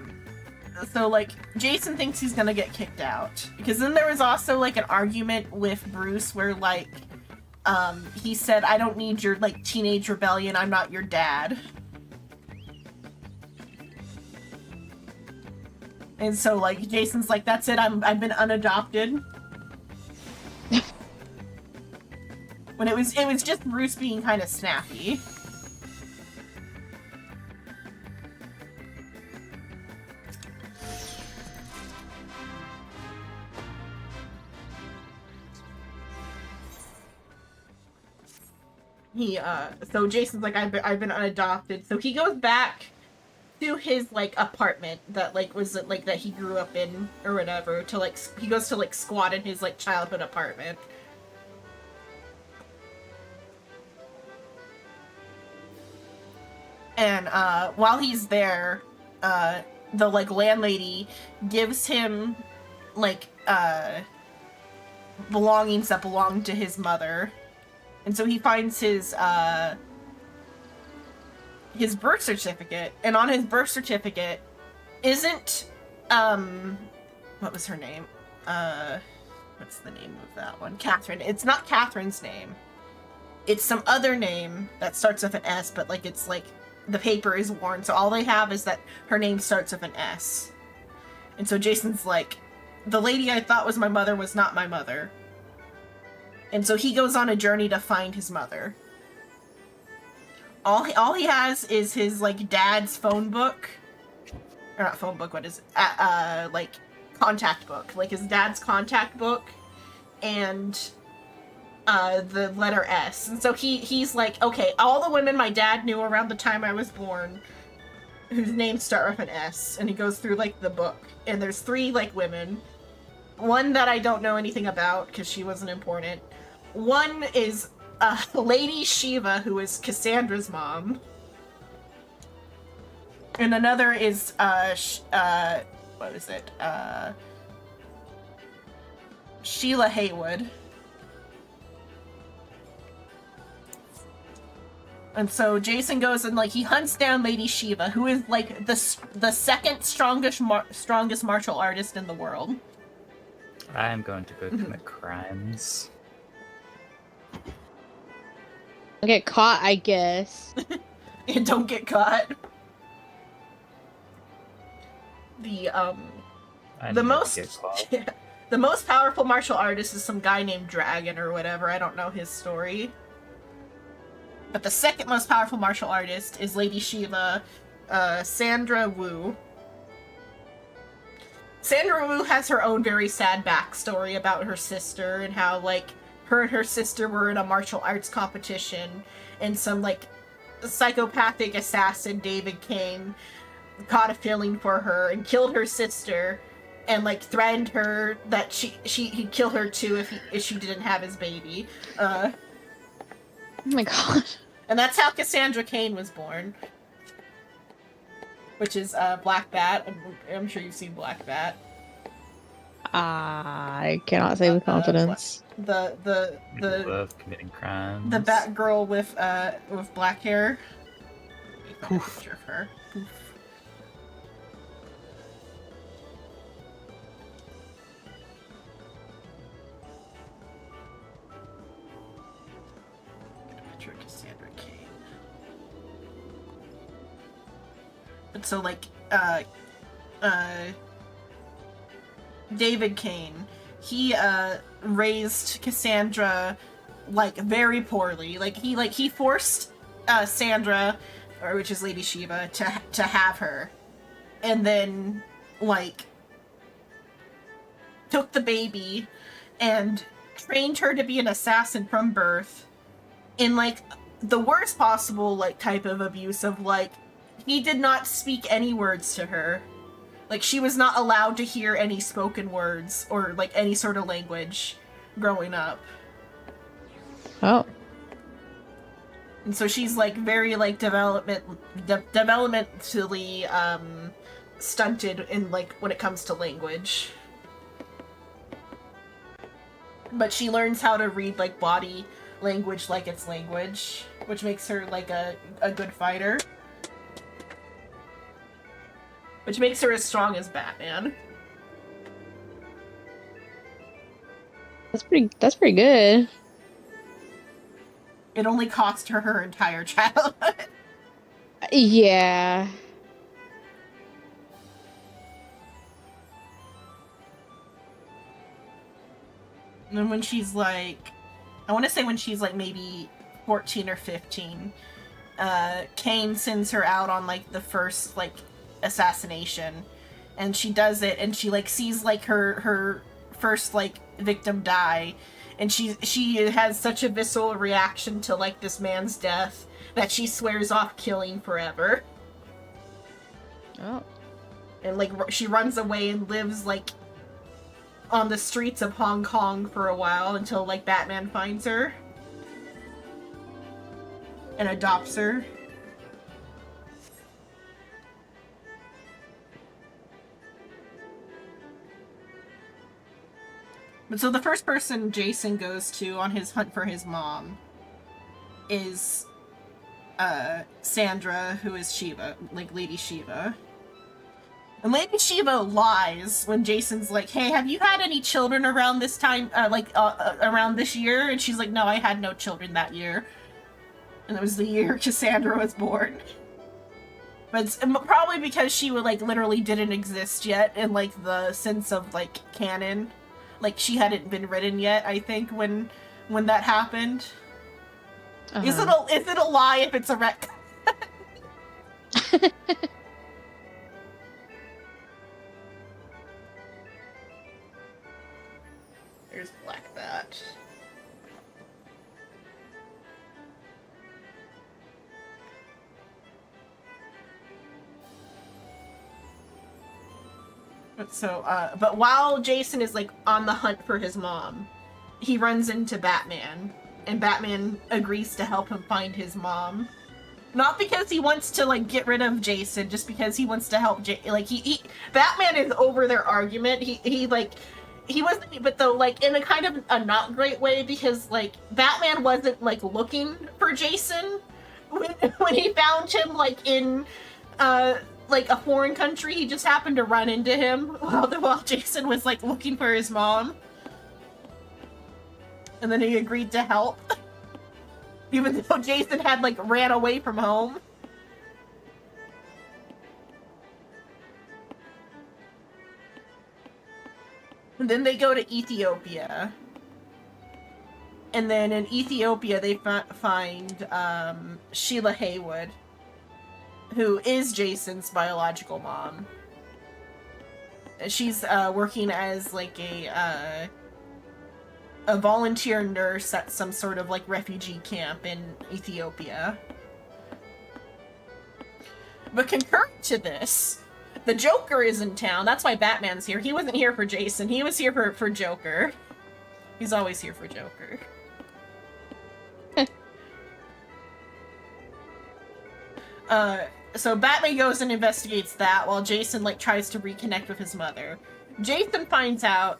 so like Jason thinks he's gonna get kicked out because then there was also like an argument with Bruce where like he said, I don't need your like teenage rebellion, I'm not your dad. And so like Jason's like, that's it, I've been unadopted. When it was just Bruce being kind of snappy. So Jason's like, I've been unadopted. So he goes back to his like apartment that like was like that he grew up in or whatever to like he goes to like squat in his like childhood apartment. And while he's there, the like landlady gives him like belongings that belong to his mother. And so he finds his birth certificate, and on his birth certificate isn't what was her name? What's the name of that one? Catherine. It's not Catherine's name. It's some other name that starts with an S, but like it's like the paper is worn, so all they have is that her name starts with an S. And so Jason's like, the lady I thought was my mother was not my mother. And so he goes on a journey to find his mother. All he has is his like dad's phone book, or not phone book. What is it? Like contact book, like his dad's contact book, and the letter S. And so he's like, okay, all the women my dad knew around the time I was born, whose names start with an S, and he goes through like the book, and there's 3 like women. One that I don't know anything about because she wasn't important. One is Lady Shiva, who is Cassandra's mom. And another is, what is it? Sheila Haywood. And so Jason goes and, like, he hunts down Lady Shiva, who is, like, the second strongest martial artist in the world. I'm going to go commit crimes. Get caught, I guess. And don't get caught. The most powerful martial artist is some guy named Dragon or whatever. I don't know his story. But the second most powerful martial artist is Lady Shiva, Sandra Wu. Sandra Wu has her own very sad backstory about her sister and how, like, her and her sister were in a martial arts competition, and some, like, psychopathic assassin, David Kane, caught a feeling for her and killed her sister, and, like, threatened her that he'd kill her too if she didn't have his baby. Oh my god. And that's how Cassandra Cain was born. Which is Black Bat. I'm sure you've seen Black Bat. I cannot say with confidence. The love committing crimes. The Batgirl with black hair. Poof. Picture of her. Poof. Picture of Cassandra Cain. But so like David Kane, he raised Cassandra like very poorly. He forced Sandra, or which is Lady Shiva, to have her, and then like took the baby and trained her to be an assassin from birth in like the worst possible like type of abuse of like he did not speak any words to her. Like, she was not allowed to hear any spoken words or, like, any sort of language growing up. Oh. And so she's, like, very, like, developmentally, stunted in, like, when it comes to language. But she learns how to read, like, body language like it's language, which makes her, like, a good fighter. Which makes her as strong as Batman. That's pretty good. It only cost her her entire childhood. Yeah. And then when she's like, I want to say when she's like maybe 14 or 15, Kane sends her out on like the first like assassination, and she does it, and she like sees like her first like victim die, and she has such a visceral reaction to like this man's death that she swears off killing forever. Oh. And like she runs away and lives like on the streets of Hong Kong for a while until like Batman finds her and adopts her. But so the first person Jason goes to on his hunt for his mom is Sandra, who is Shiva, like Lady Shiva. And Lady Shiva lies when Jason's like, hey, have you had any children around this time, around this year? And she's like, no, I had no children that year. And it was the year Cassandra was born. But it's probably because she would, like, literally didn't exist yet in, like, the sense of, like, canon. Like, she hadn't been written yet, I think, when that happened. Uh-huh. Is it a lie if it's a retcon? There's Black Bat. But while Jason is, like, on the hunt for his mom, he runs into Batman, and Batman agrees to help him find his mom. Not because he wants to, like, get rid of Jason, just because he wants to help Batman is over their argument. He wasn't, but though, like, in a kind of a not great way, because, like, Batman wasn't, like, looking for Jason when he found him, like, in, like, a foreign country. He just happened to run into him while Jason was, like, looking for his mom. And then he agreed to help. Even though Jason had, like, ran away from home. And then they go to Ethiopia. And then in Ethiopia, they find Sheila Haywood, who is Jason's biological mom. She's working as, like, a volunteer nurse at some sort of, like, refugee camp in Ethiopia. But concurrent to this, the Joker is in town. That's why Batman's here. He wasn't here for Jason. He was here for Joker. He's always here for Joker. So Batman goes and investigates that while Jason, like, tries to reconnect with his mother. Jason finds out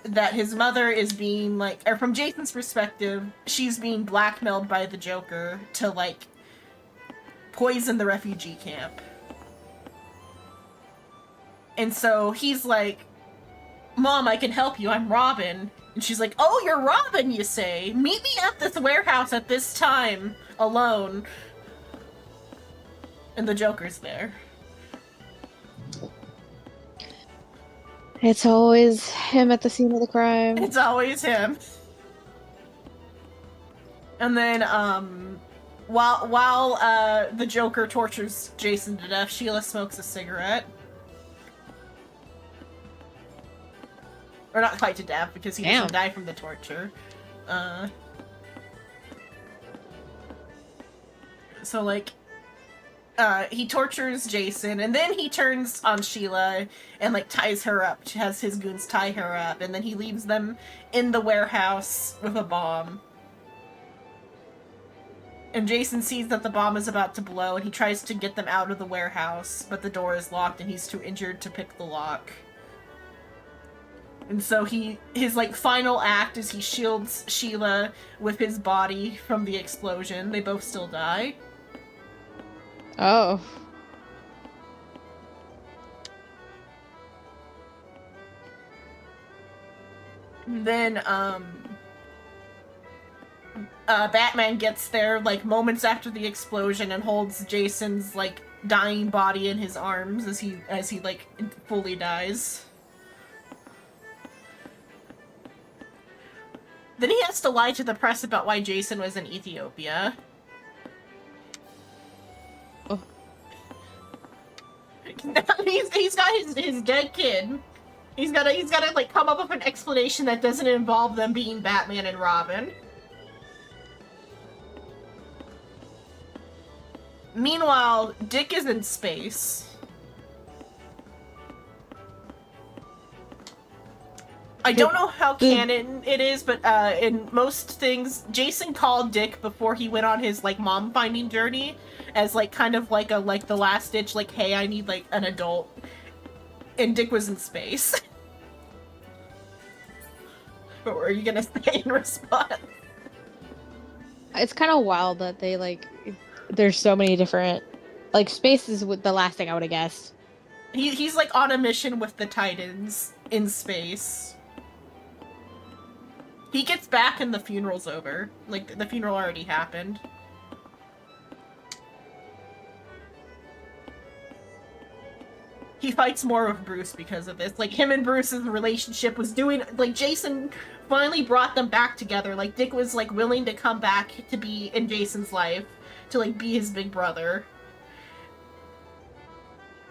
that his mother is being, like, or from Jason's perspective, she's being blackmailed by the Joker to, like, poison the refugee camp. And so he's like, Mom, I can help you, I'm Robin. And she's like, oh, you're Robin, you say? Meet me at this warehouse at this time, alone. And the Joker's there. It's always him at the scene of the crime. It's always him. And then, while the Joker tortures Jason to death, Sheila smokes a cigarette. Or not quite to death, because he doesn't die from the torture. So, like, he tortures Jason, and then he turns on Sheila and like ties her up, has his goons tie her up, and then he leaves them in the warehouse with a bomb. And Jason sees that the bomb is about to blow, and he tries to get them out of the warehouse, but the door is locked and he's too injured to pick the lock. And so his like final act is he shields Sheila with his body from the explosion. They both still die. Oh. Then, Batman gets there, like, moments after the explosion and holds Jason's, like, dying body in his arms as he like, fully dies. Then he has to lie to the press about why Jason was in Ethiopia. Oh. He's got his dead kid. He's gotta like come up with an explanation that doesn't involve them being Batman and Robin. Meanwhile, Dick is in space. I don't know how canon it is, but in most things, Jason called Dick before he went on his like mom finding journey as like kind of like a like the last ditch like, hey, I need like an adult. And Dick was in space. What were you gonna say in response? It's kind of wild that they like. There's so many different, like, space is the last thing I would have guessed. He's like on a mission with the Titans in space. He gets back and the funeral's over. Like, the funeral already happened. He fights more with Bruce because of this. Like, him and Bruce's relationship was doing... Like, Jason finally brought them back together. Like, Dick was, like, willing to come back to be in Jason's life. To, like, be his big brother.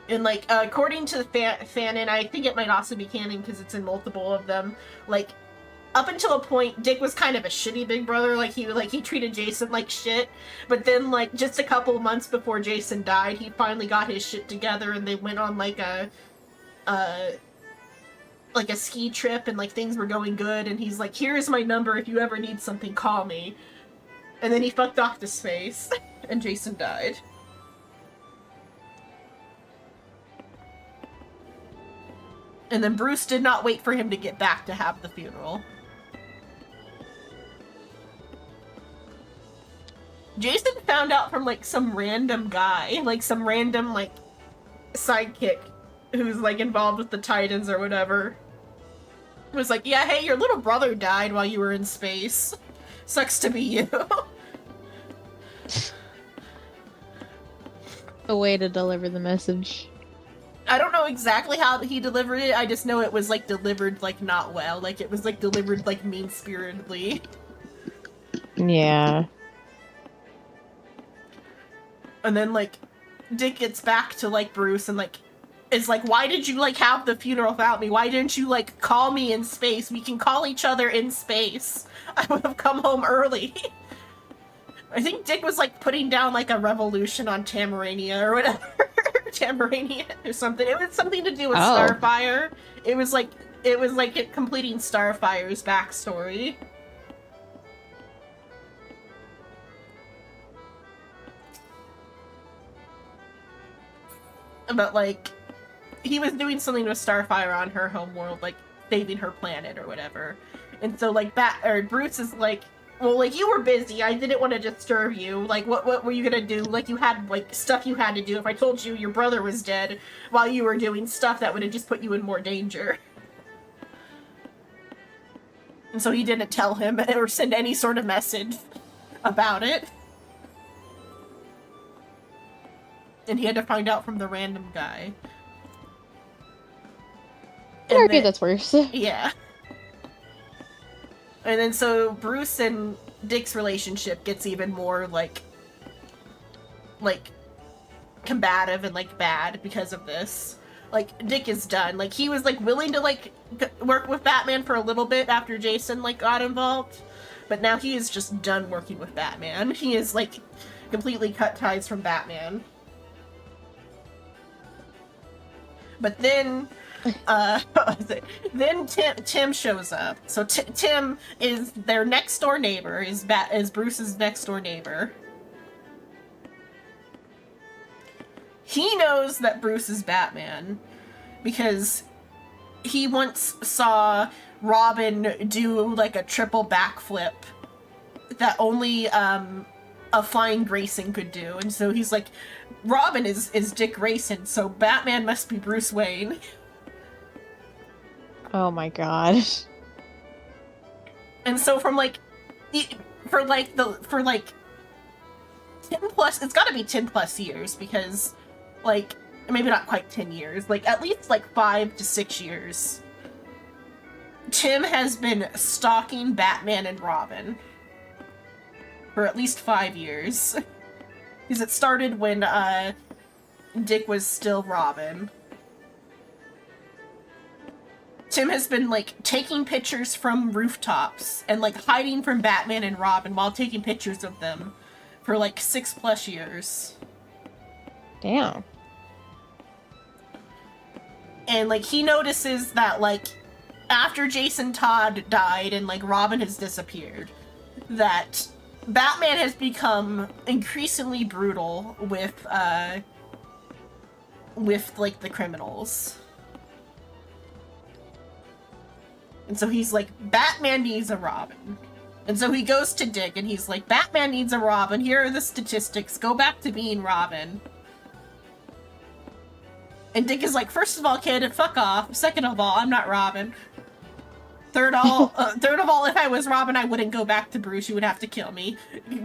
And, like, according to the fanon, I think it might also be canon because it's in multiple of them, like, up until a point, Dick was kind of a shitty big brother. Like, he treated Jason like shit. But then, like, just a couple months before Jason died, he finally got his shit together and they went on, like, a ski trip and, like, things were going good. And he's like, here's my number. If you ever need something, call me. And then he fucked off to space. And Jason died. And then Bruce did not wait for him to get back to have the funeral. Jason found out from, like, some random guy, like, some random, like, sidekick who's, like, involved with the Titans or whatever. Was like, yeah, hey, your little brother died while you were in space. Sucks to be you. A way to deliver the message. I don't know exactly how he delivered it, I just know it was, like, delivered, like, not well. Like, it was, like, delivered, like, mean-spiritedly. Yeah. And then, like, Dick gets back to, like, Bruce and, like, is like, why did you, like, have the funeral without me? Why didn't you, like, call me in space? We can call each other in space. I would have come home early. I think Dick was, like, putting down, like, a revolution on Tamarania or whatever. Tamarania or something. It was something to do with Starfire. It was like it completing Starfire's backstory. But, like, he was doing something with Starfire on her homeworld, like, saving her planet or whatever. And so, like, Bruce is like, well, like, you were busy. I didn't want to disturb you. Like, what were you gonna do? Like, you had, like, stuff you had to do. If I told you your brother was dead while you were doing stuff, that would have just put you in more danger. And so he didn't tell him or send any sort of message about it. And he had to find out from the random guy. I'd argue that's worse. Yeah. And then so Bruce and Dick's relationship gets even more, like, combative and, like, bad because of this. Like, Dick is done. Like, he was, like, willing to, like, work with Batman for a little bit after Jason, like, got involved. But now he is just done working with Batman. He is, like, completely cut ties from Batman. But then, then Tim shows up. So Tim is their next door neighbor. Is Bruce's next door neighbor. He knows that Bruce is Batman because he once saw Robin do like a triple backflip that only a flying Grayson could do, and so he's like, Robin is Dick Grayson, so Batman must be Bruce Wayne. Oh my god. And so for 10 plus, it's got to be 10 plus years, because like maybe not quite 10 years, like at least like 5 to 6 years, Tim has been stalking Batman and Robin for at least 5 years. Because it started when Dick was still Robin. Tim has been like taking pictures from rooftops and like hiding from Batman and Robin while taking pictures of them for like 6+ years. Damn. And like he notices that like after Jason Todd died and like Robin has disappeared, that Batman has become increasingly brutal with like the criminals. And so he's like, Batman needs a Robin. And so he goes to Dick and he's like, Batman needs a Robin. Here are the statistics. Go back to being Robin. And Dick is like, first of all, kid, fuck off. Second of all, I'm not Robin. Third of all, if I was Robin, I wouldn't go back to Bruce. You would have to kill me.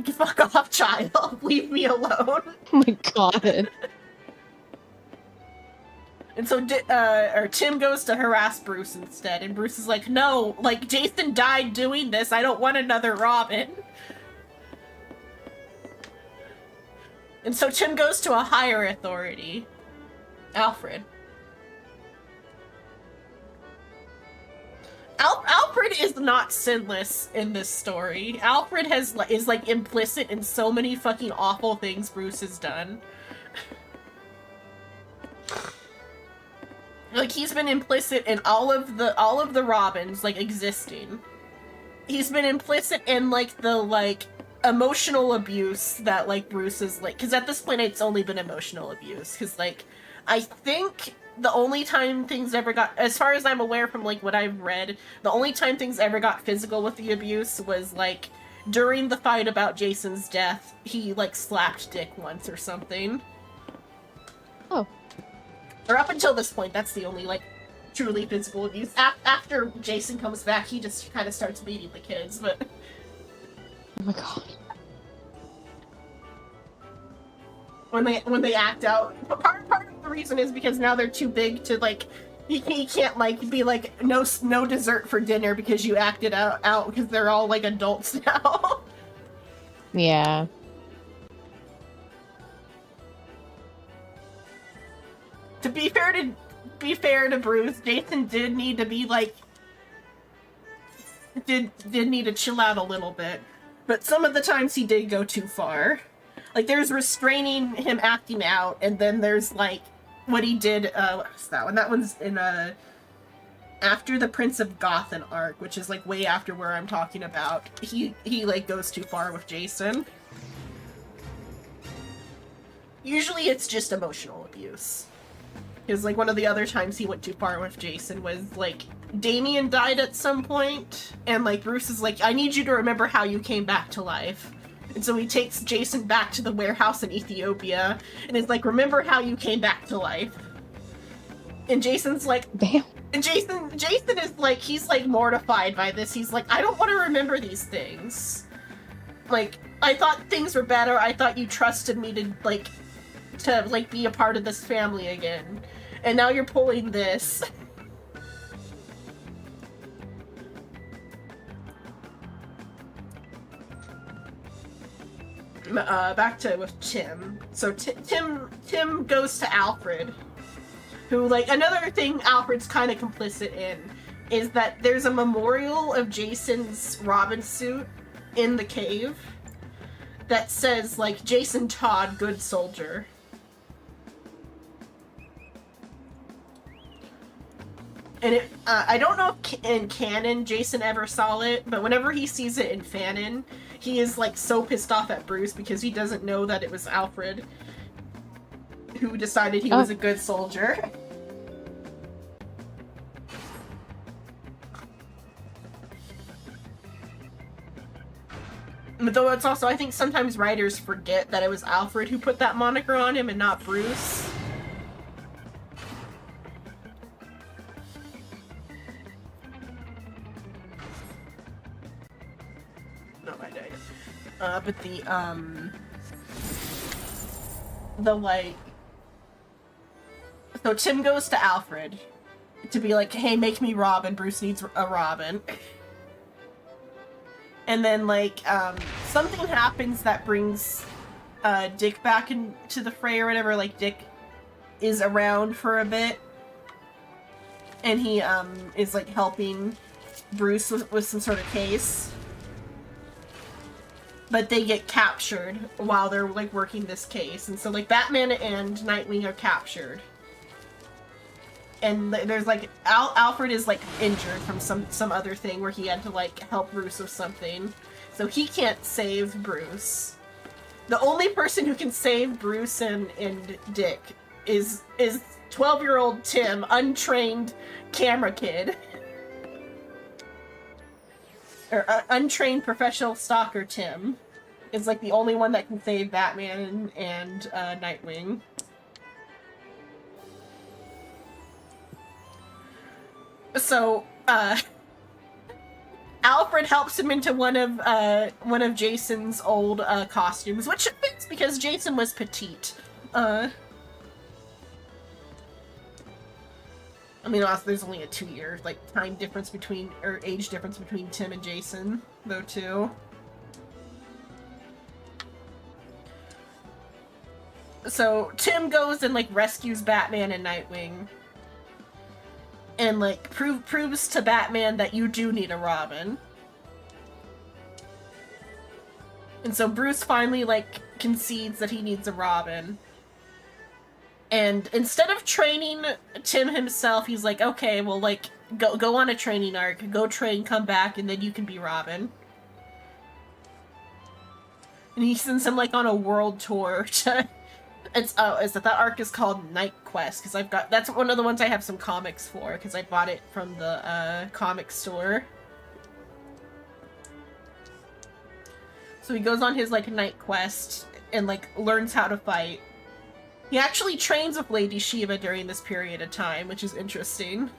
Fuck off, child. Leave me alone. Oh my god. And so Tim goes to harass Bruce instead, and Bruce is like, no, like, Jason died doing this, I don't want another Robin. And so Tim goes to a higher authority, Alfred. Alfred is not sinless in this story. Alfred is like implicit in so many fucking awful things Bruce has done. Like, he's been implicit in all of the Robins, like, existing. He's been implicit in, like, the, like, emotional abuse that, like, Bruce is, like... Because at this point, it's only been emotional abuse. Because, like, I think the only time things ever got... As far as I'm aware from, like, what I've read, the only time things ever got physical with the abuse was, like, during the fight about Jason's death, he, like, slapped Dick once or something. Oh. Or up until this point, that's the only, like, truly physical abuse. After Jason comes back, he just kind of starts beating the kids, but... Oh my god. When they act out... Part of the reason is because now they're too big to, like... He can't, like, be like, no dessert for dinner because you acted out because they're all, like, adults now. Yeah. To be fair to Bruce, Jason did need to be like did need to chill out a little bit. But some of the times he did go too far. Like there's restraining him acting out, and then there's like what he did what's that one? That one's in after the Prince of Gotham arc, which is like way after where I'm talking about. He like goes too far with Jason. Usually it's just emotional abuse. Because, like, one of the other times he went too far with Jason was, like, Damien died at some point, and, like, Bruce is like, I need you to remember how you came back to life. And so he takes Jason back to the warehouse in Ethiopia, and is like, remember how you came back to life. And Jason's like... Damn. And Jason is, like, he's, like, mortified by this. He's like, I don't want to remember these things. Like, I thought things were better. I thought you trusted me to be a part of this family again. And now you're pulling this. Back to with Tim. So Tim goes to Alfred, who, like, another thing Alfred's kind of complicit in is that there's a memorial of Jason's Robin suit in the cave that says, like, Jason Todd, good soldier. And I don't know if in canon Jason ever saw it, but whenever he sees it in fanon, he is like so pissed off at Bruce because he doesn't know that it was Alfred who decided he was a good soldier. But though it's also, I think sometimes writers forget that it was Alfred who put that moniker on him and not Bruce. No, I died. But the like, so Tim goes to Alfred to be like, hey, make me Robin, Bruce needs a Robin. And then, like, something happens that brings Dick back into the fray or whatever. Like, Dick is around for a bit. And he is, like, helping Bruce with some sort of case. But they get captured while they're, like, working this case. And so, like, Batman and Nightwing are captured. And there's, like, Alfred is, like, injured from some other thing where he had to, like, help Bruce with something. So he can't save Bruce. The only person who can save Bruce and Dick is 12-year-old Tim, untrained camera kid. Or untrained professional stalker Tim is, like, the only one that can save Batman and Nightwing. So, Alfred helps him into one of Jason's old costumes, which fits because Jason was petite. I mean, also, there's only a 2-year time difference between, or age difference between Tim and Jason, though, too. So Tim goes and rescues Batman and Nightwing. And, proves to Batman that you do need a Robin. And so Bruce finally, concedes that he needs a Robin. And instead of training Tim himself, he's like, okay, well, go on a training arc, go train, come back, and then you can be Robin. And he sends him, on a world tour to... that arc is called Night Quest, because that's one of the ones I have some comics for, because I bought it from the comic store. So he goes on his Night Quest and learns how to fight. He actually trains with Lady Shiva during this period of time, which is interesting.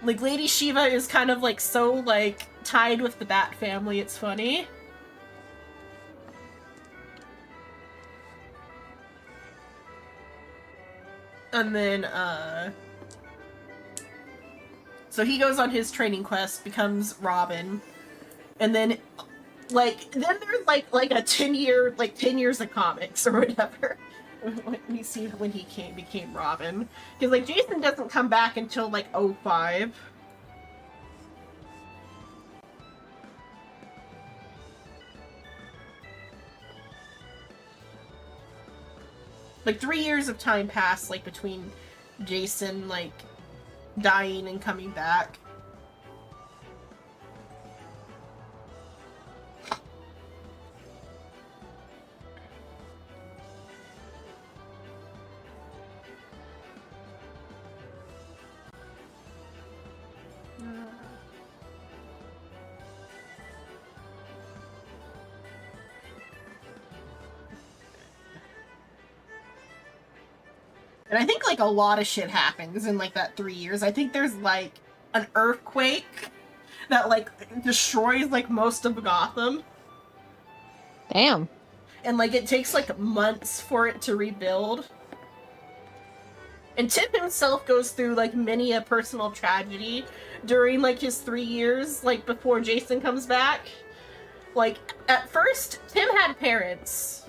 Lady Shiva is kind of so tied with the Bat family, it's funny. And then, so he goes on his training quest, becomes Robin, and then, then there's, a 10-year, 10 years of comics, or whatever. Let me see when he became Robin. Because, Jason doesn't come back until, 05. Like, 3 years of time passed, between Jason, dying and coming back. And I think, a lot of shit happens in, that 3 years. I think there's, an earthquake that, destroys, most of Gotham. Damn. And, it takes, months for it to rebuild. And Tim himself goes through, many a personal tragedy during, his 3 years, before Jason comes back. At first, Tim had parents.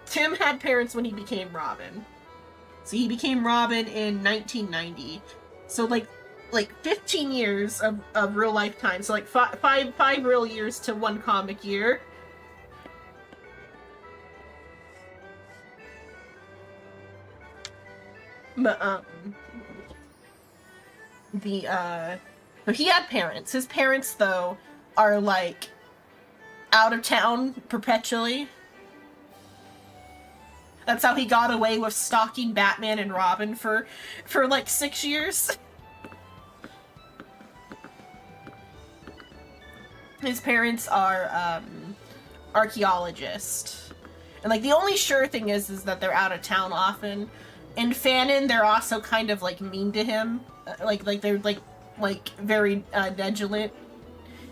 Tim had parents when he became Robin. So he became Robin in 1990. So, 15 years of real life time. So, five real years to one comic year. But, so he had parents. His parents, though, are, like, out of town perpetually. That's how he got away with stalking Batman and Robin for like 6 years. His parents are, archaeologists. And, like, the only sure thing is that they're out of town often. In Fanon, they're also kind of, like, mean to him. Like they're, like very, negligent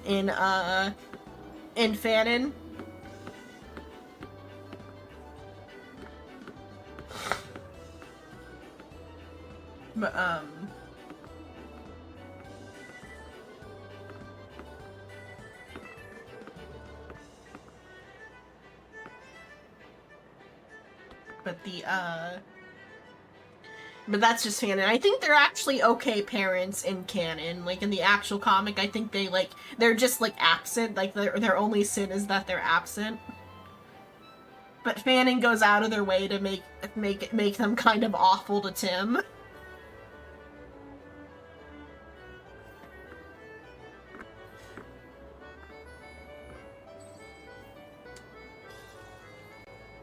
in Fanon. But, but that's just canon. I think they're actually okay parents in canon. Like, in the actual comic, I think they're just, like, absent. Like, their only sin is that they're absent. But Fanon goes out of their way to make them kind of awful to Tim.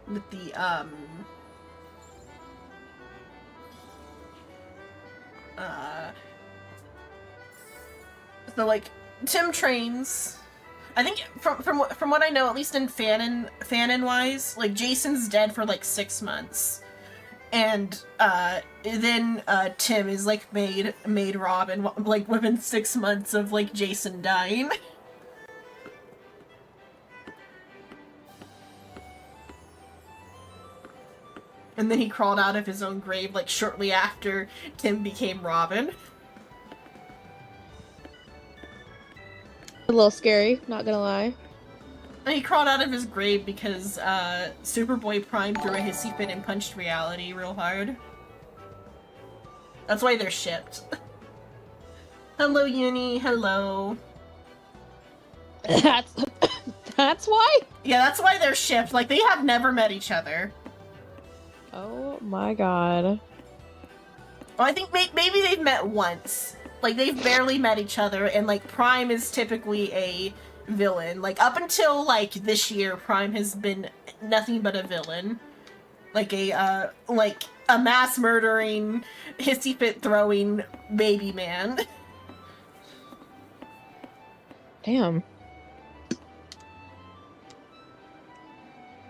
With the, so, like, Tim trains. I think from what I know, at least in Fanon wise, like, Jason's dead for like 6 months, and then Tim is like made Robin like within 6 months of like Jason dying. And then he crawled out of his own grave like shortly after Tim became Robin. A little scary, not gonna lie. And he crawled out of his grave because Superboy Prime threw a hissy fit and punched reality real hard. That's why they're shipped. Hello, Uni. Hello. That's why? Yeah, that's why they're shipped. Like, they have never met each other. Oh my god. Well, I think maybe they've met once. Like, they've barely met each other, and, like, Prime is typically a villain. Like, up until, like, this year, Prime has been nothing but a villain. Like a mass-murdering, hissy-fit-throwing baby man. Damn.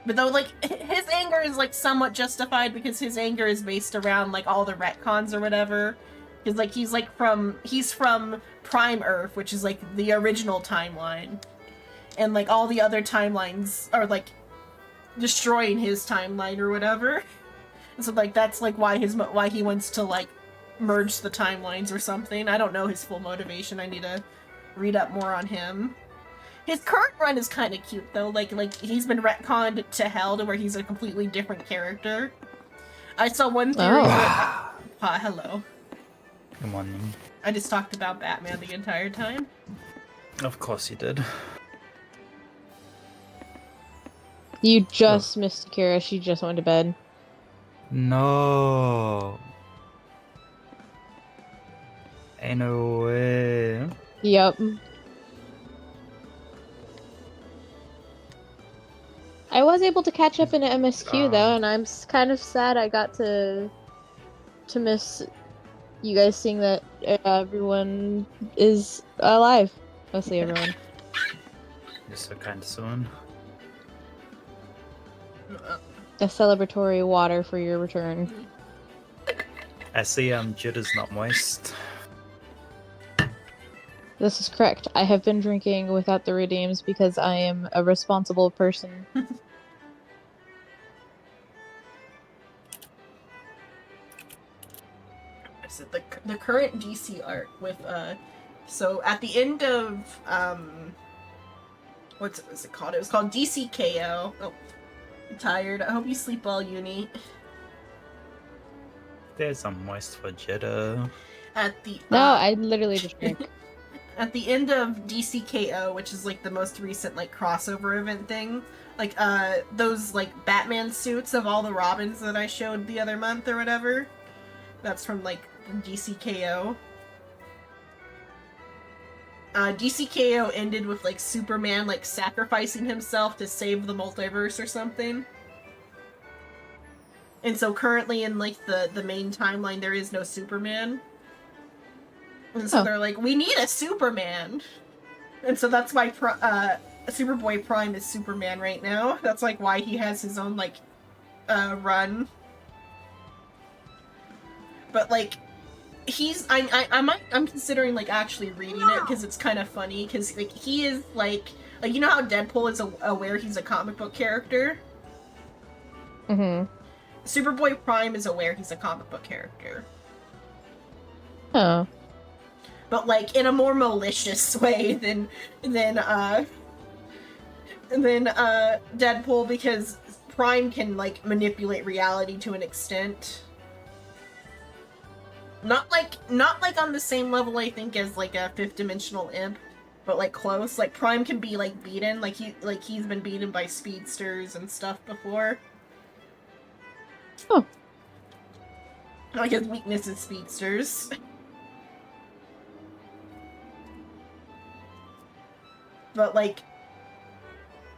But though, like, his anger is, like, somewhat justified because his anger is based around, like, all the retcons or whatever. Because, like, he's from Prime Earth, which is, like, the original timeline. And, like, all the other timelines are, like, destroying his timeline or whatever. And so, like, that's, like, why he wants to, like, merge the timelines or something. I don't know his full motivation. I need to read up more on him. His current run is kind of cute, though. Like, he's been retconned to hell to where he's a completely different character. I saw one theory that... hello. Good morning. I just talked about Batman the entire time. Of course you did. You just missed Kira. She just went to bed. No. Ain't no way. Yep. I was able to catch up in an MSQ though, and I'm kind of sad I got to miss you guys seeing that everyone is alive. Mostly everyone. You're so kind to someone. A celebratory water for your return. I see Jitter's not moist. This is correct. I have been drinking without the redeems because I am a responsible person. So the current DC art with so at the end of what's it called? It was called DCKO. Oh, I'm tired. I hope you sleep well, Uni. There's some moist for Jitter. At the No, I literally just drank. At the end of DCKO, which is like the most recent like crossover event thing, like those like Batman suits of all the Robins that I showed the other month or whatever. That's from like DCKO. DCKO ended with like Superman like sacrificing himself to save the multiverse or something. And so currently in like the main timeline there is no Superman. And so they're like, we need a Superman. And so that's why Superboy Prime is Superman right now. That's like why he has his own like run. But like I'm considering like actually reading it because it's kind of funny because like he is like you know how Deadpool is aware he's a comic book character? Mm-hmm. Superboy Prime is aware he's a comic book character. Oh. But like in a more malicious way than Deadpool, because Prime can like manipulate reality to an extent. Not like on the same level I think as like a fifth dimensional imp, but like close. Like Prime can be like beaten, like he's been beaten by speedsters and stuff before. Oh. Like his weakness is speedsters. But like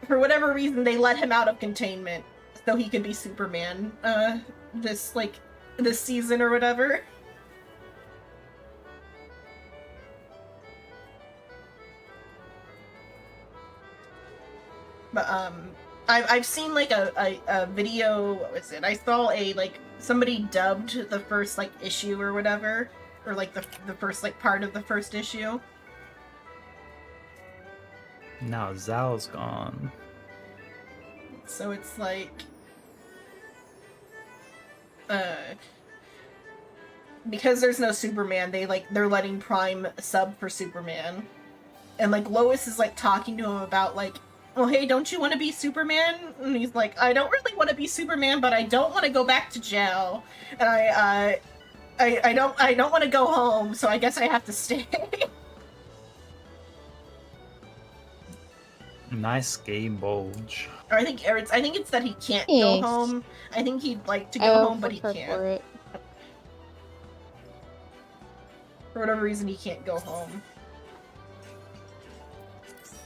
for whatever reason they let him out of containment so he could be Superman this season or whatever. But I've seen like a video, what was it? I saw a like somebody dubbed the first like issue or whatever, or like the first like part of the first issue. Now Zal's gone. So it's like because there's no Superman, they're letting Prime sub for Superman. And like Lois is like talking to him about like, well, hey, don't you want to be Superman? And he's like, I don't really want to be Superman, but I don't want to go back to jail. And I don't want to go home, so I guess I have to stay. Nice game bulge. Or I think it's that he can't go home. I think he'd like to go home, but he can't. For it. For whatever reason, he can't go home.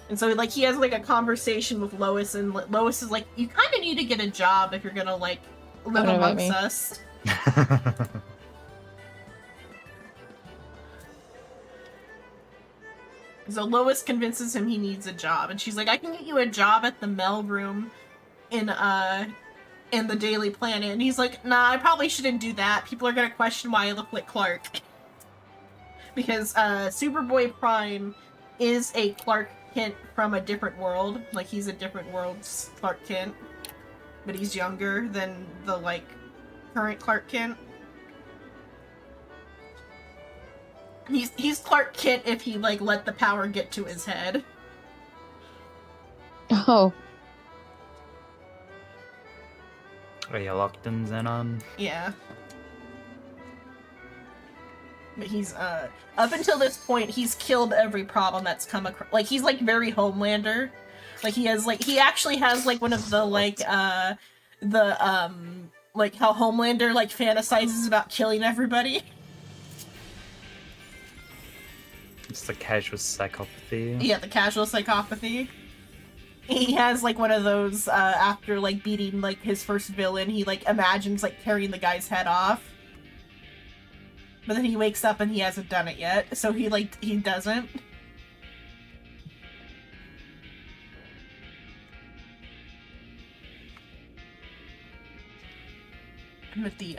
And so, like, he has, like, a conversation with Lois, and Lois is like, you kind of need to get a job if you're gonna, like, live amongst us. So Lois convinces him he needs a job, and she's like, I can get you a job at the mail room in the Daily Planet. And he's like, nah, I probably shouldn't do that. People are gonna question why I look like Clark. Because Superboy Prime is a Clark Kent from a different world. Like, he's a different world's Clark Kent. But he's younger than the, like, current Clark Kent. He's Clark Kent if he, like, let the power get to his head. Oh. Are you locked in Xenon? Yeah. But he's, up until this point, he's killed every problem that's come across. Like, he's, like, very Homelander. Like, he actually has, like, one of the, like, like, how Homelander, like, fantasizes about killing everybody. It's the casual psychopathy. Yeah, the casual psychopathy. He has, like, one of those, after, like, beating, like, his first villain, he, like, imagines, like, tearing the guy's head off. But then he wakes up and he hasn't done it yet, so he doesn't. With the,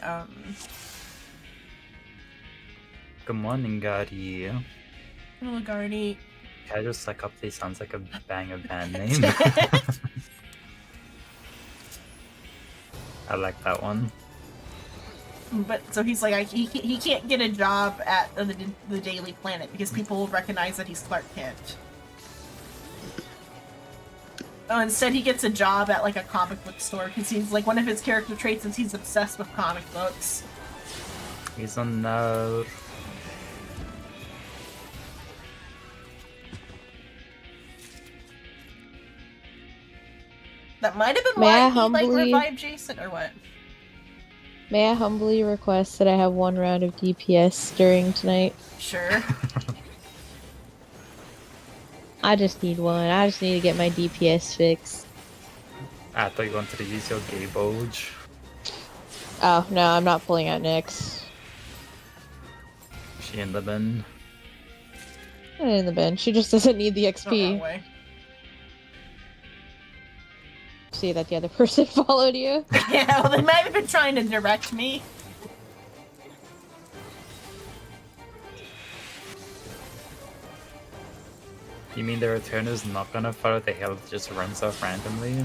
Good morning, Gary. Hello, Gardy. Casual psychopathy sounds like a banger band name. I like that one. But so he's like, he can't get a job at the Daily Planet because people will recognize that he's Clark Kent. Oh, instead he gets a job at like a comic book store because he's like, one of his character traits is he's obsessed with comic books. He's a nerd. That might have been May I why he humbly- like revived Jason, or what? May I humbly request that I have one round of DPS during tonight? Sure. I just need one. I just need to get my DPS fixed. I thought you wanted to use your gay bulge. Oh, no, I'm not pulling out Nyx. She in the bin. Not in the bin. She just doesn't need the Oh, XP. wrong way. See that the other person followed you? Yeah, well, they might have been trying to direct me. You mean the returner's not gonna follow the hill, it just runs off randomly?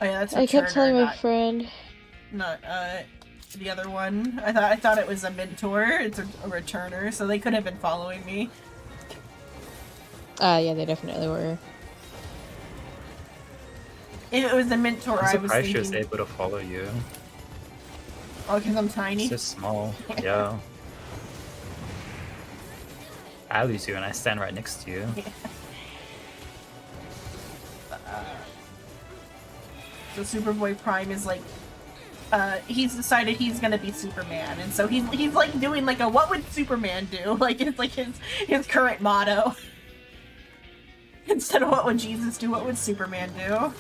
Oh yeah, that's I kept Returner, telling my not, friend. not the other one. I thought it was a mentor. It's a returner, so they could have been following me. Yeah, they definitely were. If it was a mentor, I'm I was surprised she thinking. was able to follow you. Oh, because I'm tiny. It's just small, yeah. I lose you and I stand right next to you. So Superboy Prime is like, he's decided he's gonna be Superman, and so he's like doing like a what would Superman do? Like it's like his current motto. Instead of what would Jesus do, what would Superman do?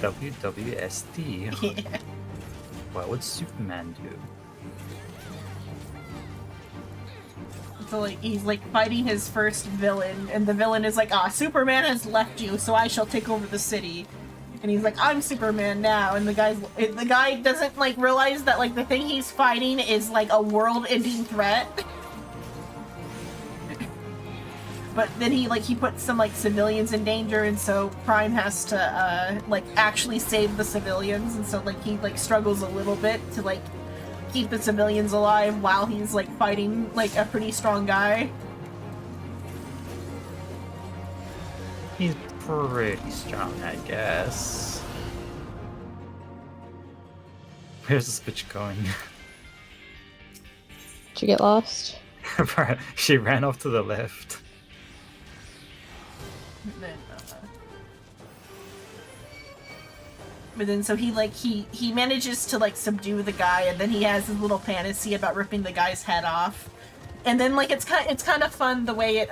WWSD. Yeah. What would Superman do? So like he's like fighting his first villain, and the villain is like, Superman has left you, so I shall take over the city. And he's like, I'm Superman now, and the guy doesn't like realize that like the thing he's fighting is like a world-ending threat. But then he puts some like civilians in danger, and so Prime has to like actually save the civilians, and so like he like struggles a little bit to like keep the civilians alive while he's like fighting like a pretty strong guy. He's pretty strong, I guess. Where's this bitch going? Did you get lost? She ran off to the left. And then, but then so he manages to like subdue the guy, and then he has his little fantasy about ripping the guy's head off. And then like it's kind of fun the way it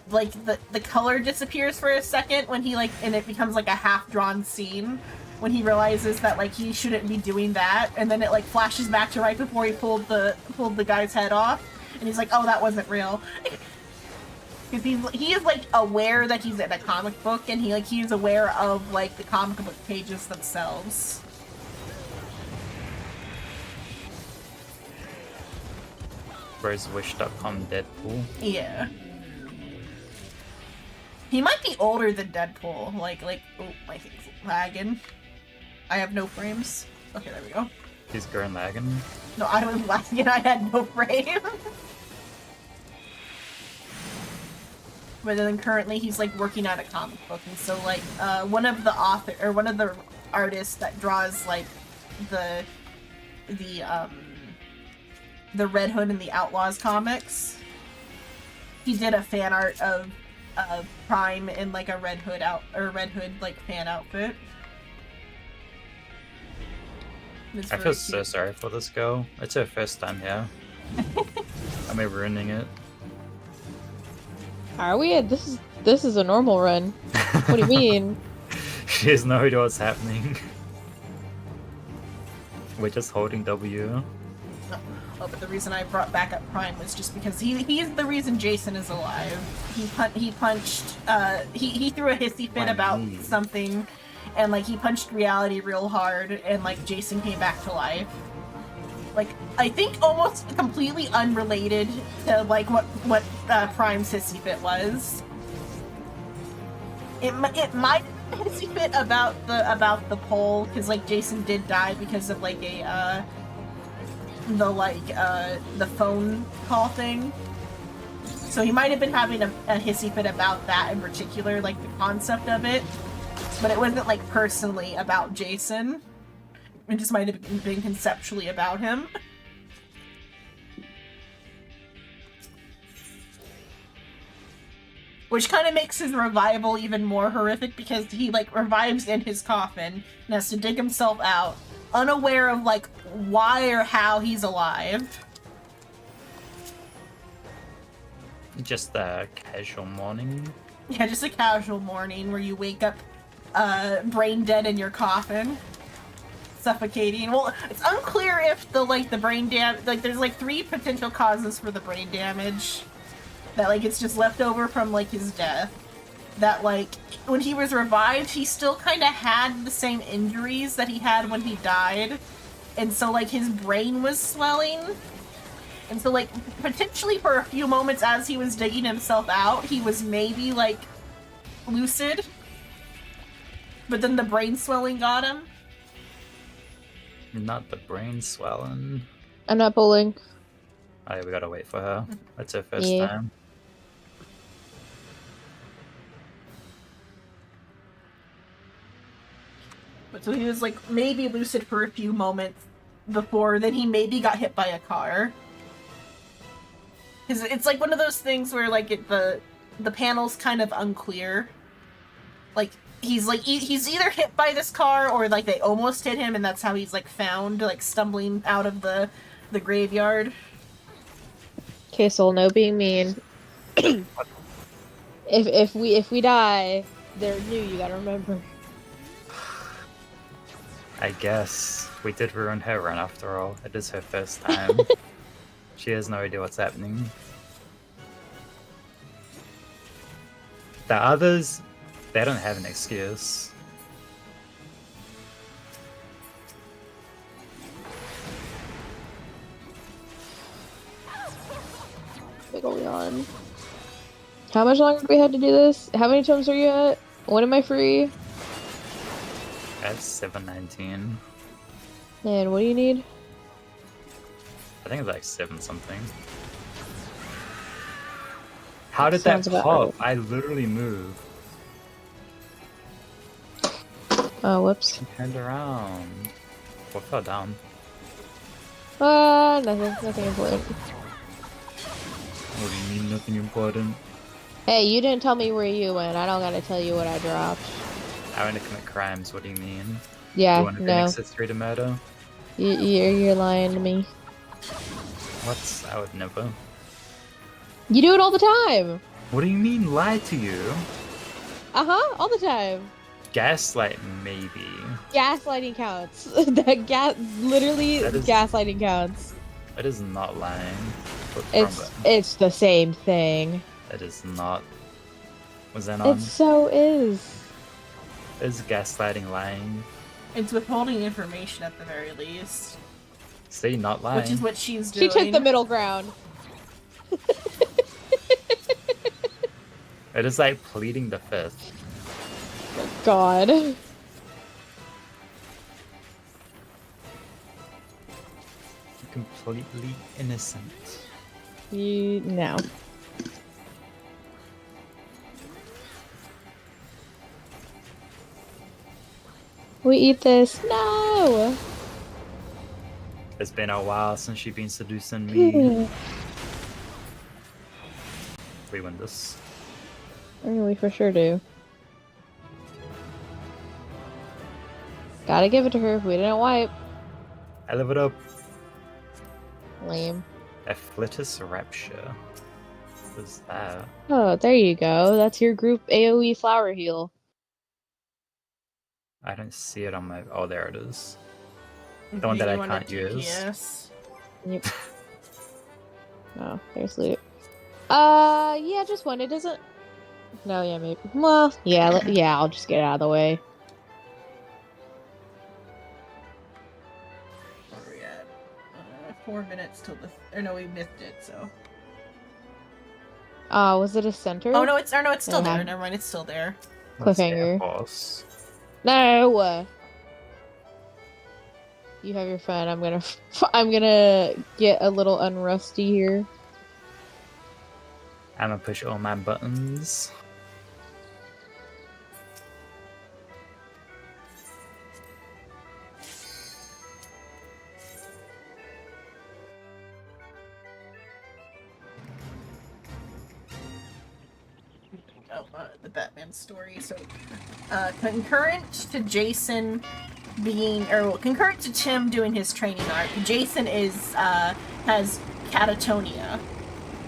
like the color disappears for a second when he like, and it becomes like a half-drawn scene when he realizes that like he shouldn't be doing that, and then it like flashes back to right before he pulled the guy's head off, and he's like, oh, that wasn't real. Because he is like aware that he's in a comic book, and he's aware of like the comic book pages themselves. Where's Wish.com Deadpool? Yeah. He might be older than Deadpool. Like oh, my thing's lagging. I have no frames. Okay, there we go. He's Gurren Lagann. No, I was lagging. I had no frame. But then currently he's like working on a comic book, and so like one of the artists that draws like the Red Hood and the Outlaws comics, he did a fan art of Prime in like a Red Hood like fan outfit. I feel so sorry for this girl. It's her first time here. Am I ruining it? Are we? This is a normal run. What do you mean? She has no idea what's happening. We're just holding W. Oh, but the reason I brought back up Prime was just because he's the reason Jason is alive. He punched he threw a hissy fit about something, and like he punched reality real hard, and like Jason came back to life. Like, I think almost completely unrelated to like what Prime's hissy fit was. It might hissy fit about the poll, because like Jason did die because of like a the phone call thing. So he might have been having a hissy fit about that in particular, like the concept of it, but it wasn't like personally about Jason. It just might have been conceptually about him. Which kind of makes his revival even more horrific, because he like revives in his coffin and has to dig himself out, unaware of like why or how he's alive. Just a casual morning. Yeah, just a casual morning where you wake up brain dead in your coffin. Suffocating. Well, it's unclear if the brain damage, there's 3 potential causes for the brain damage. That it's just left over from his death. That when he was revived, he still kind of had the same injuries that he had when he died. And so his brain was swelling. And so potentially for a few moments as he was digging himself out, he was maybe lucid. But then the brain swelling got him. Not the brain swelling. I'm not bowling. Oh, yeah, we gotta wait for her. That's her first Yeah. time. But so he was maybe lucid for a few moments before then he maybe got hit by a car. Cause it's one of those things where the panel's kind of unclear. He's he's either hit by this car or they almost hit him and that's how he's found stumbling out of the graveyard. Okay, Soul, no being mean. if we die, they're new, you gotta remember. I guess we did ruin her run after all. It is her first time. She has no idea what's happening. The others, they don't have an excuse. Big ol' yawn. How much longer do we have to do this? How many times are you at? When am I free? That's 719. And what do you need? I think it's 7 something. How did that Sounds about pop? right. I literally moved. Oh, whoops. I turned around. What fell down? Nothing important. What do you mean nothing important? Hey, you didn't tell me where you went. I don't gotta tell you what I dropped. I want to commit crimes, what do you mean? Yeah, You want to no. Phoenix history to murder? You're lying to me. What? I would never. You do it all the time! What do you mean lie to you? Uh-huh, all the time. Gaslight, maybe. Gaslighting counts. Literally, That is- gaslighting counts. That is not lying. What's wrong It's the same thing. That is not. Was that on? It so is. Is gaslighting lying? It's withholding information at the very least. See, not lying. Which is what she's doing. She took the middle ground. It is pleading the fifth. God. Completely innocent. No. We eat this. No. It's been a while since she's been seducing me. We win this. We for sure do. Gotta give it to her. We didn't wipe. I live it up. Lame. Afflitus Rapture. What is that? Oh, there you go. That's your group AoE flower heal. I don't see it on my. Oh, there it is. Okay, The one that I you want a can't use. DPS? Yep. Oh, there's loot. Yeah, just one. It doesn't. No, yeah, maybe. Well, yeah, yeah. I'll just get out of the way. Where are we at? 4 minutes till the. Or no, we missed it. So. Was it a center? Oh no, it's still Yeah. there. Never mind, it's still there. Let's get a Cliffhanger. boss. No. You have your fun. I'm gonna get a little unrusty here. I'm gonna push all my buttons. Oh, the Batman story. So, concurrent to Jason concurrent to Tim doing his training arc, Jason has catatonia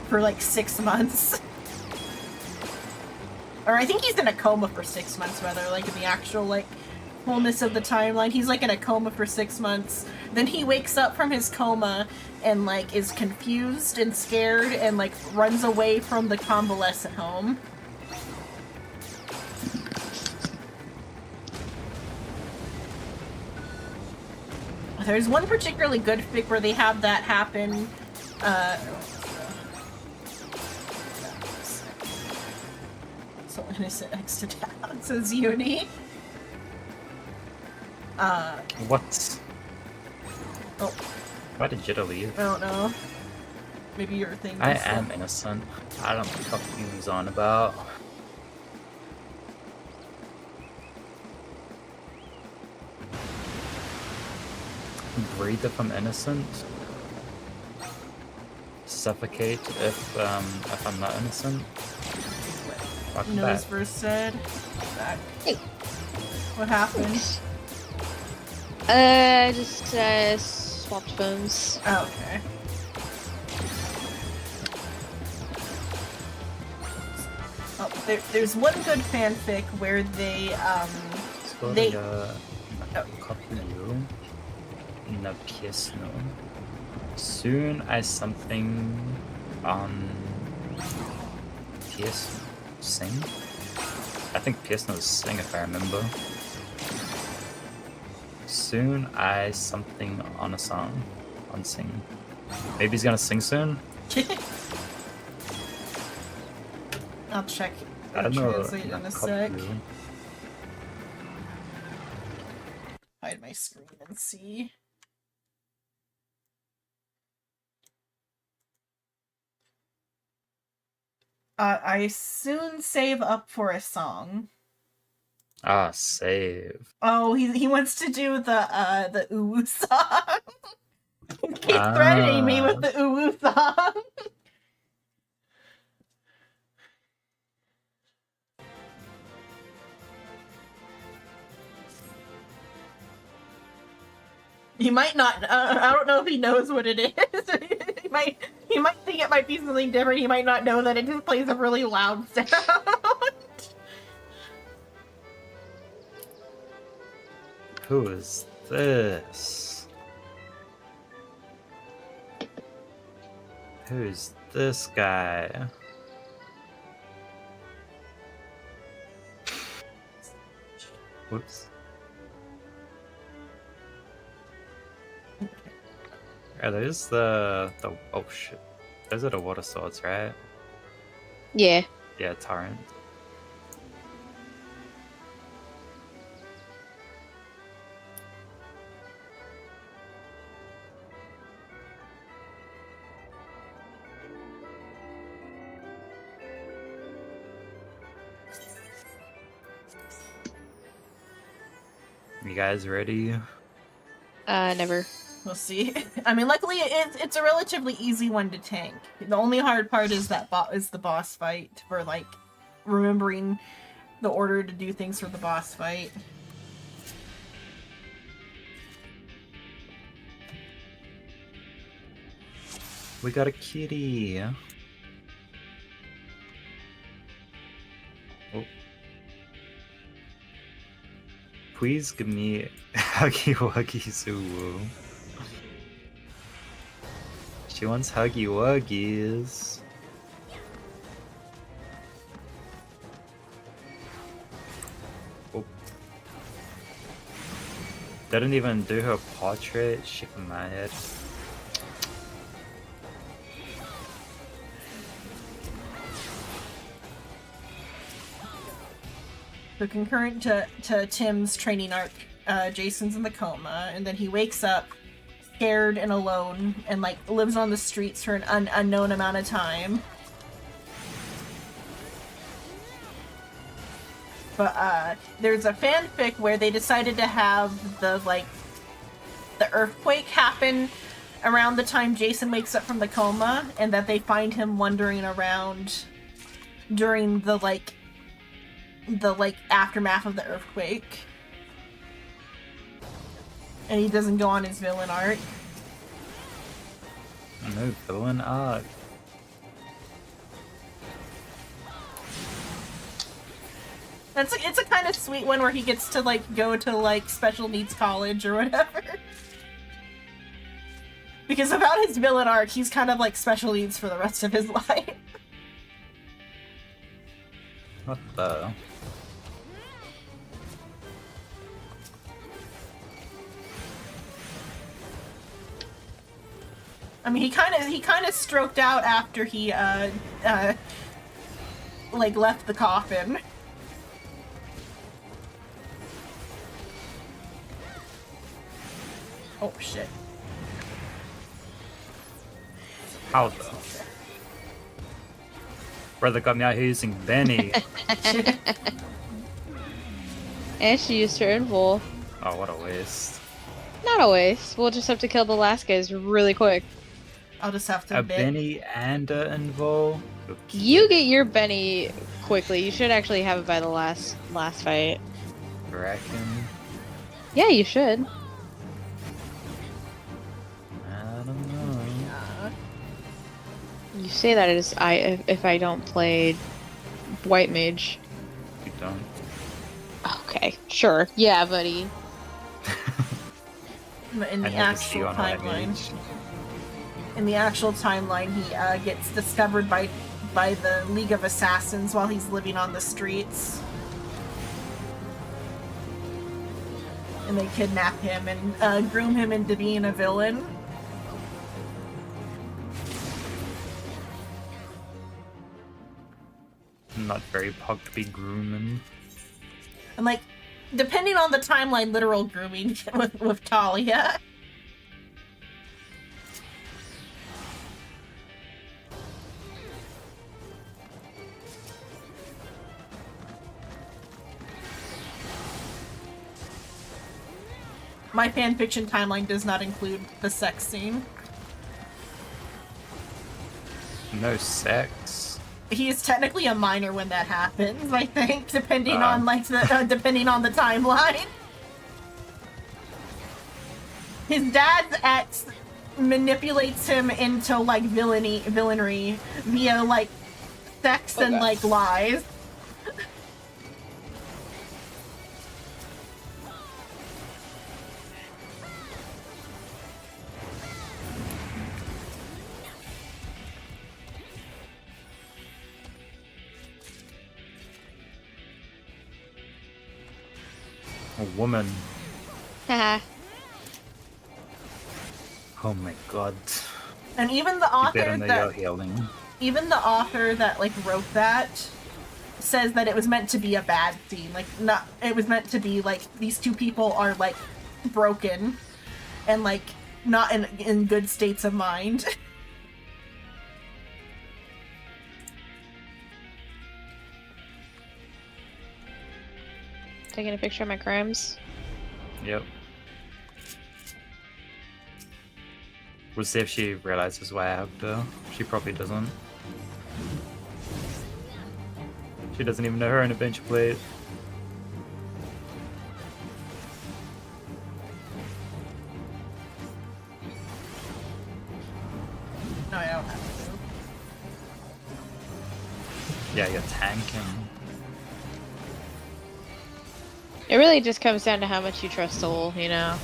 for like 6 months. Or I think he's in a coma for 6 months, rather, like in the actual, like, fullness of the timeline. He's like in a coma for 6 months. Then he wakes up from his coma and like is confused and scared and like runs away from the convalescent home. There's one particularly good fic where they have that happen. So innocent next to town, says Uni. What? Oh. Why did Jitta leave? I don't know. Maybe your thing. I am innocent. I don't know what the fuck he was on about. Breathe if I'm innocent. Suffocate if I'm not innocent. Welcome back. Nose verse said. Back. Hey. What happened? Just swapped phones. Oh, okay. Oh, there's one good fanfic where they Kapuyu na piesno. Soon as something on pies sing. I think piesno is sing if I remember. Soon I something on a song on sing. Maybe he's gonna sing soon. I'll check. I don't know. Translate in a sec. Hide my screen and see. I soon save up for a song. Ah, save. Oh, he wants to do the ooh song. He keeps threatening me with the ooh song. He might not. I don't know if he knows what it is. He might think it might be something different. He might not know that it just plays a really loud sound. Who is this? Who's this guy? Whoops. Are those the oh shit. Those are the water swords, right? Yeah. Yeah, torrent. You guys ready? Never. We'll see. I mean, luckily it's a relatively easy one to tank. The only hard part is is the boss fight, for like remembering the order to do things for the boss fight. We got a kitty. Oh. Please give me Huggy Wuggy Suwoo. She wants Huggy Wuggies. Oh. Didn't even do her portrait. Shaking my head. So concurrent to Tim's training arc, Jason's in the coma, and then he wakes up scared and alone and like lives on the streets for an unknown amount of time. But there's a fanfic where they decided to have the earthquake happen around the time Jason wakes up from the coma, and that they find him wandering around during the aftermath of the earthquake. And he doesn't go on his villain arc. No villain arc. It's a kind of sweet one where he gets to like go to like special needs college or whatever. Because without his villain arc, he's kind of like special needs for the rest of his life. What the? I mean, he kind of stroked out after he like left the coffin. Oh shit. How the? Brother got me out here using Benny. And she used her invul. Oh, what a waste. Not a waste. We'll just have to kill the last guys really quick. I'll just have to A admit. Benny and a Invol? You get your Benny quickly. You should actually have it by the last fight. Reckon? Yeah, you should. I don't know. You say that as if I don't play White Mage. You don't. Okay, sure. Yeah, buddy. In I the never see you actual on White timeline. Mage. In the actual timeline, he gets discovered by the League of Assassins while he's living on the streets. And they kidnap him and groom him into being a villain. Not very pog to be grooming. And like, depending on the timeline, literal grooming with Talia. My fanfiction timeline does not include the sex scene. No sex. He is technically a minor when that happens, I think, depending on like the depending on the timeline. His dad's ex manipulates him into like villainy via like sex and like lies. A woman. Haha. Oh my god. And even the You better author know that you're healing. even the author that like wrote that says that it was meant to be a bad scene. Like not it was meant to be like these two people are like broken and like not in good states of mind. Taking a picture of my crimes. Yep. We'll see if she realizes why I have to. She probably doesn't. She doesn't even know her own adventure plate. No, I don't have to. Yeah, you're tanking. It really just comes down to how much you trust Soul, you know?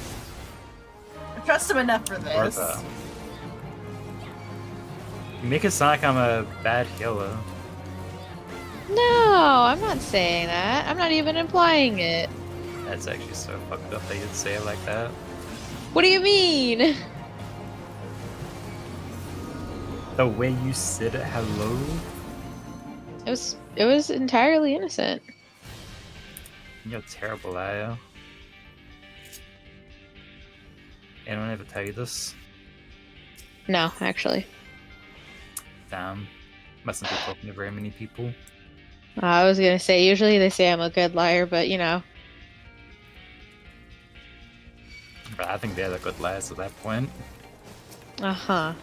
I trust him enough for this. Or you make it sound like I'm a bad healer. No, I'm not saying that. I'm not even implying it. That's actually so fucked up that you'd say it like that. What do you mean? The way you said it, hello? It was entirely innocent. You're a terrible liar. Anyone ever tell you this? No, actually. Damn. Mustn't be talking to very many people. I was gonna say, usually they say I'm a good liar, but you know. But I think they're the good liars at that point. Uh-huh.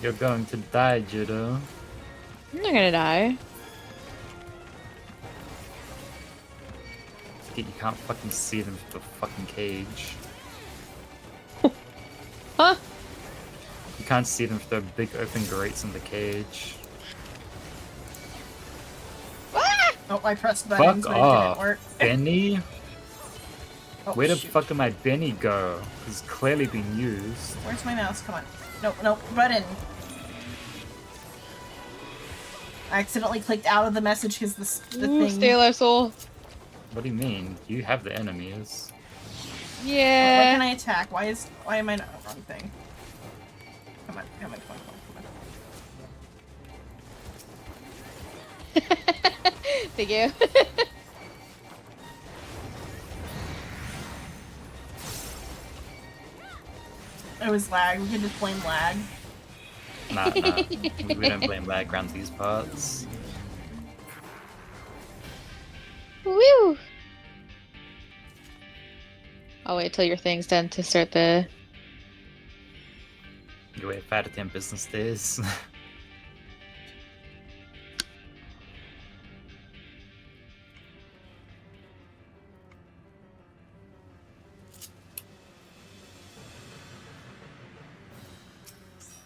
You're going to die, Judo. I'm not gonna die. it, you can't fucking see them through the fucking cage. Huh? You can't see them through the big open grates in the cage. Ah! Oh, I pressed buttons, Fuck but it didn't off, work. Benny. Oh, Where the shoot. fuck did my Benny go? It's clearly been used. Where's my mouse? Come on. Nope, nope, button. I accidentally clicked out of the message because the Ooh, thing. Stay alive, soul. What do you mean? You have the enemies. Why Yeah. can I attack? Why am I not wrong thing? Come on, come on, come on, come on. Thank you. It was lag. We could just blame lag. Nah, nah. We don't blame lag around these parts. Woo! I'll wait till your thing's done to start the. You wait 5 to 10 business days.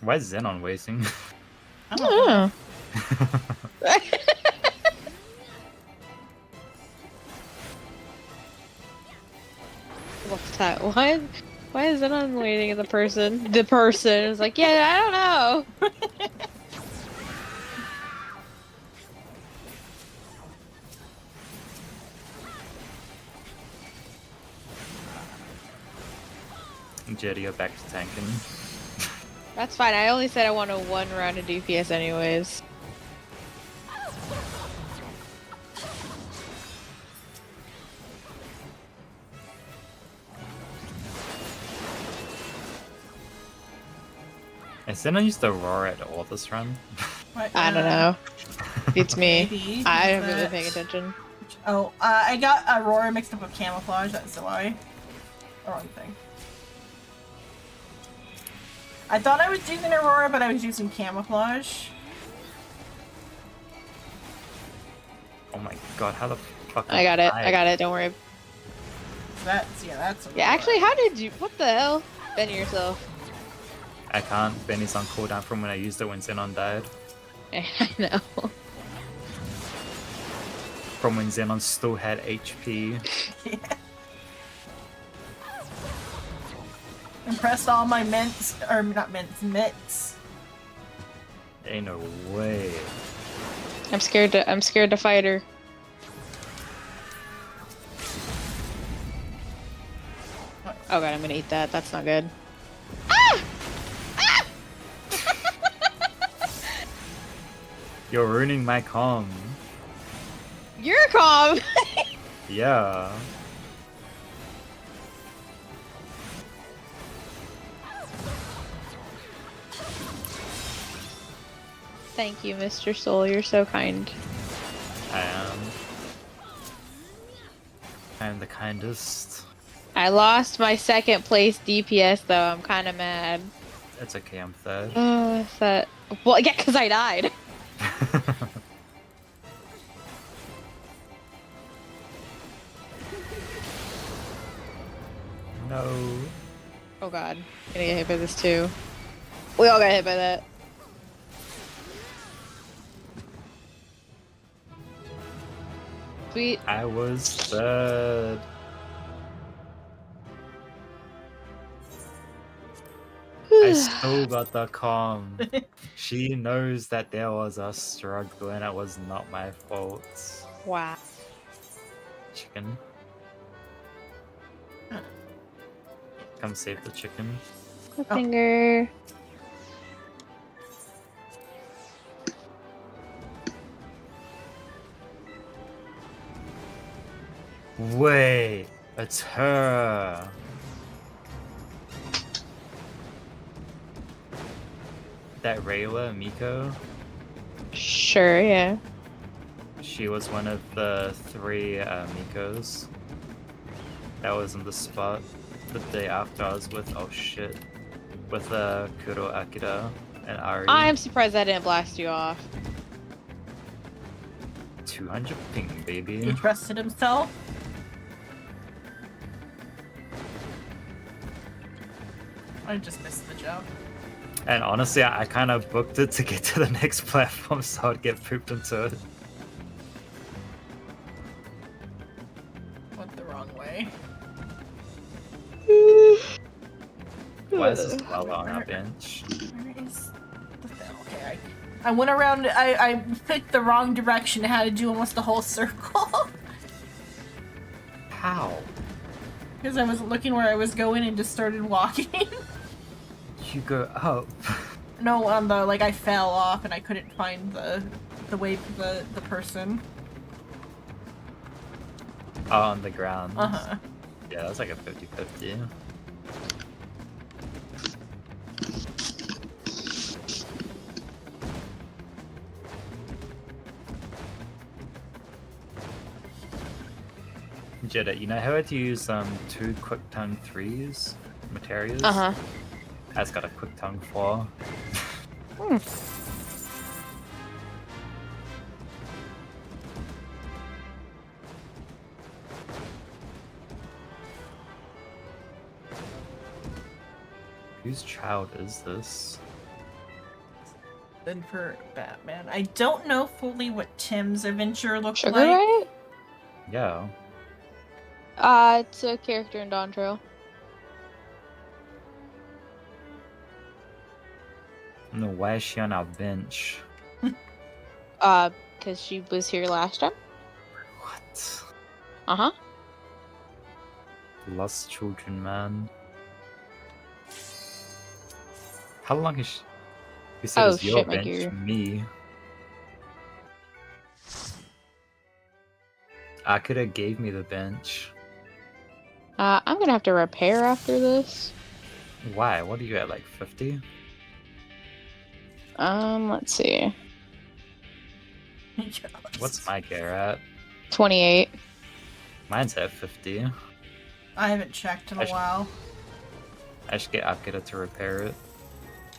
Why is Xenon waiting? I don't know. What's that? Why is it on waiting at the person? The person is like, yeah, I don't know. Jetty, you're back to tanking. That's fine. I only said I want a 1 round of DPS anyways. Is Xenon used to roar at all this run? What, I don't know. It's me. maybe. I Is haven't been that- paying attention. Oh, I got Aurora mixed up with camouflage. That's why. The wrong thing. I thought I was using Aurora, but I was using camouflage. Oh my god, how the fuck? I got it. I got it. Don't worry. That's Aurora. Yeah, actually, how did you? What the hell? Bend yourself. I can't. Benny's on cooldown from when I used it when Xenon died. I know. From when Xenon still had HP. Yeah. Impressed all my mints, or not mints, mitts. Ain't no way. I'm scared to fight her. Oh god, I'm gonna eat that. That's not good. Ah! Ah! You're ruining my comm. You're calm. Yeah. Thank you, Mr. Soul. You're so kind. I am. I am the kindest. I lost my 2nd place DPS though. I'm kind of mad. It's okay, I'm third. That. Well, yeah, because I died. No. Oh god, I'm gonna get hit by this too. We all got hit by that. Sweet. I was third. I still got the calm. She knows that there was a struggle and it was not my fault. Wow. Chicken. Come save the chicken. Finger. Wait, it's her. That Rayla, Miko, Sure, yeah. she was one of the 3 Mikos that was in the spot the day after I was with, oh shit, with Kuro, Akira, and Ari. I'm surprised I didn't blast you off. 200 ping, He baby. trusted himself. I just missed the jump. And honestly, I kind of booked it to get to the next platform so I'd get pooped into it. Went the wrong way. Why is this lava on our bench? Where is the thing? Okay, I went around. I picked the wrong direction. I had to do almost the whole circle. How? Because I wasn't looking where I was going and just started walking. You go up. No, on the like I fell off and I couldn't find the way for the person. Oh, on the ground. Uh-huh. Yeah, that's like a 50-50. Jetta, you know how to use 2 quick tongue 3s materials? Uh-huh. Has got a quick tongue 4. Hmm. Whose child is this? Then for Batman, I don't know fully what Tim's adventure looked Sugar, like. right? Yeah. It's a character in Dawn Trail. No, why is she on our bench? Because she was here last time. What? Uh-huh. Lost children, man. How long is she? You said Oh, it's your shit, my bench, gear. me. I could have gave me the bench. I'm gonna have to repair after this. Why? What are you at, like 50? Let's see. What's my gear at? 28. Mine's at 50. I haven't checked in a while. I should get Akira to repair it.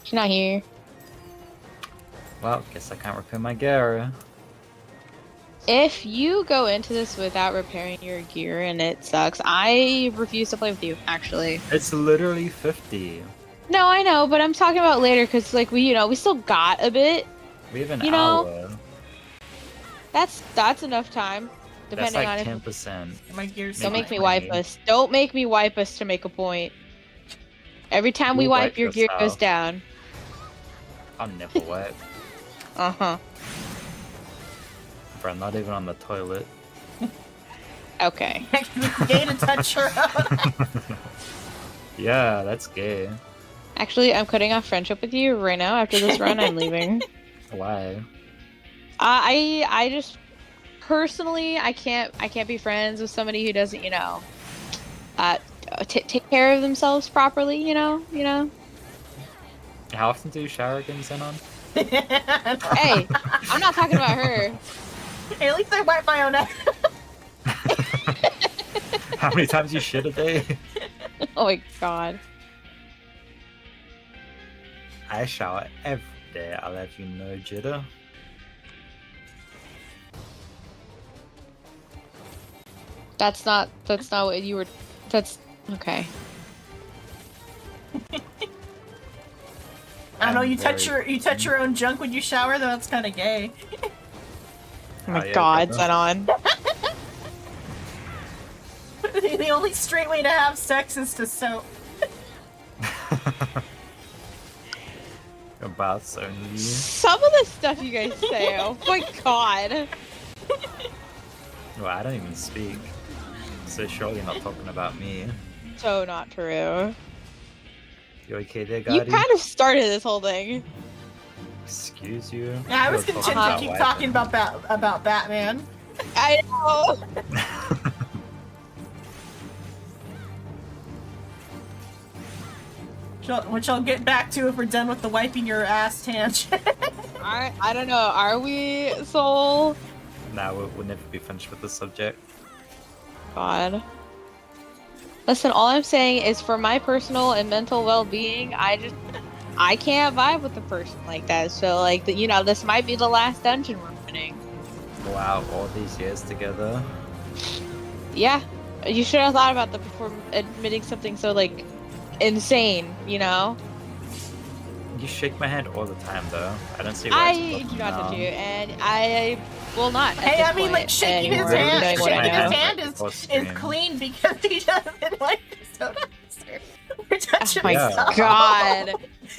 She's not here. Well, guess I can't repair my gear. If you go into this without repairing your gear and it sucks, I refuse to play with you, actually. It's literally 50. No, I know, but I'm talking about later because, like, we still got a bit. We have an You know, hour. That's enough time, That's depending like on 10%. My gear's Don't make me Maybe wipe 20. us. Don't make me wipe us to make a point. Every time we You wipe, wipe your gear goes yourself. down. I'll never wipe. Uh-huh. Bro, I'm not even on the toilet. Okay. Gay to touch her out. Yeah, that's gay. Actually, I'm cutting off friendship with you right now. After this run, I'm leaving. Why? I just personally I can't be friends with somebody who doesn't take care of themselves properly. You know. How often do you shower again, Xenon? Hey, I'm not talking about her. Hey, at least I wipe my own ass. How many times you shit a day? Oh my god. I shower every day, I'll have you know, Jitter. That's not what you were. That's okay. I don't know. You I'm touch your own junk when you shower. Though that's kind of gay. Oh my yeah, god, brother. Xenon. The only straight way to have sex is to soap. Baths only. Some of the stuff you guys say, oh my god. Well, I don't even speak. So surely you're not talking about me. So not true. You okay there, You Gotti? kind of started this whole thing. Excuse you? Yeah, I was You were content to about keep wiping. talking about Batman. I know. Which I'll get back to if we're done with the wiping your ass tangent. I don't know. Are we, Soul? Nah, we'll never be finished with this subject. God. Listen, all I'm saying is for my personal and mental well-being, I can't vibe with a person like that. So, like, this might be the last dungeon we're running. Wow, all these years together. Yeah. You should have thought about that before admitting something so, like, insane, you know? You shake my hand all the time, though. I don't see why it's a I problem do not now. touch you, and I will not. At Hey, this I mean, like point shaking his anymore, hand, knowing what I shaking his know. hand Before is stream. clean because he doesn't like the soda master. We're touching Oh my himself. god.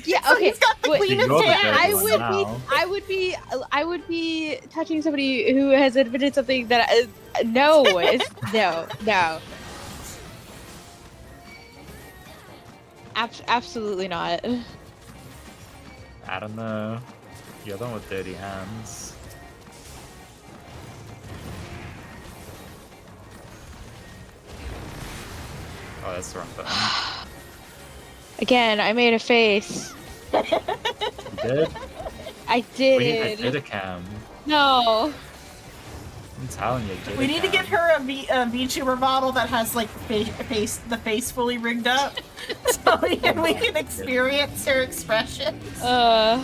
Yeah, So okay. he's got the wait, cleanest You're the hand. dirty I one would now. I would be touching somebody who has admitted something that no, no. Absolutely not. I don't know. You're the one with dirty hands. Oh, that's the wrong button. Again, I made a face. You did? I We need a did. data cam. No. I'm telling you, data We need to get cam. her a VTuber model that has like the face fully rigged up, so we can experience her expressions. How'd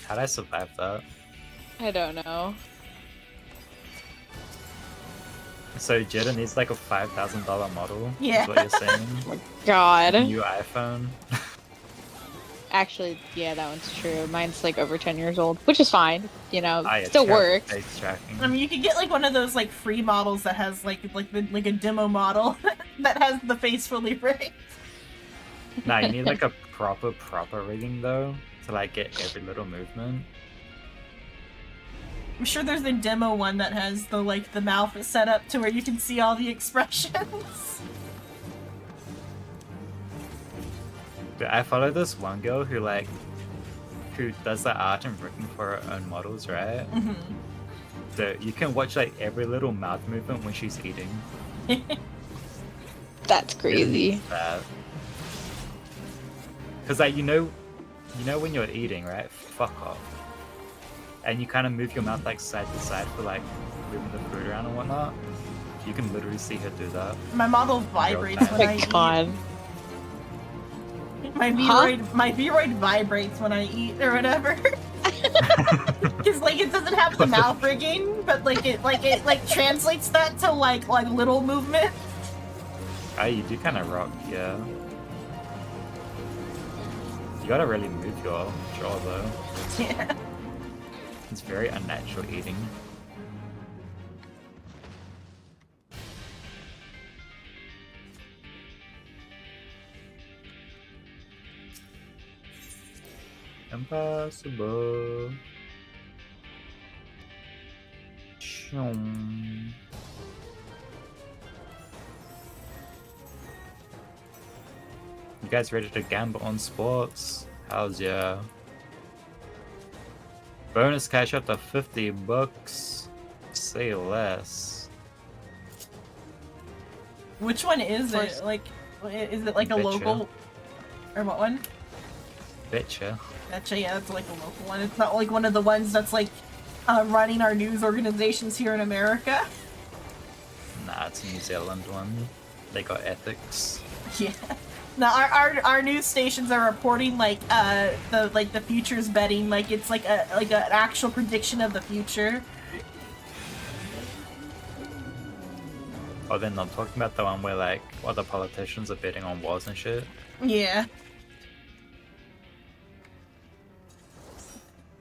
I survive that? I don't know. So Jetta needs like a $5,000 model. Yeah. Is what you're saying? God. New iPhone. Actually, yeah, that one's true. Mine's like over 10 years old, which is fine. You know, Ah, yeah, still check out works. face tracking. I mean, you could get like one of those like free models that has like a demo model that has the face fully rigged. Nah, you need like a proper rigging though to like get every little movement. I'm sure there's a demo one that has the mouth set up to where you can see all the expressions. Dude, I follow this one girl who does the art and written for her own models, right? Mm-hmm. So you can watch like every little mouth movement when she's eating. That's crazy. Because like you know when you're eating, right? Fuck off. And you kind of move your mouth like side to side for like moving the food around and whatnot. You can literally see her do that. My model vibrates Oh when my I god. eat. My Vroid vibrates when I eat or whatever. Because like it doesn't have the mouth rigging, but it translates that to like little movement. Ah, you do kind of rock, yeah. You gotta really move your jaw though. Yeah. It's very unnatural eating. Impossible. Shoom. You guys ready to gamble on sports? How's ya? Bonus cash up to $50. Say less. Which one is First- it? Like, is it like a Betcha. local? Or what one? Betcha. Actually, yeah, that's like a local one. It's not like one of the ones that's like running our news organizations here in America. Nah, it's a New Zealand one. They got ethics. Yeah. Now our news stations are reporting like the futures betting, like it's like an actual prediction of the future. Oh, they're not talking about the one where like other politicians are betting on wars and shit. Yeah.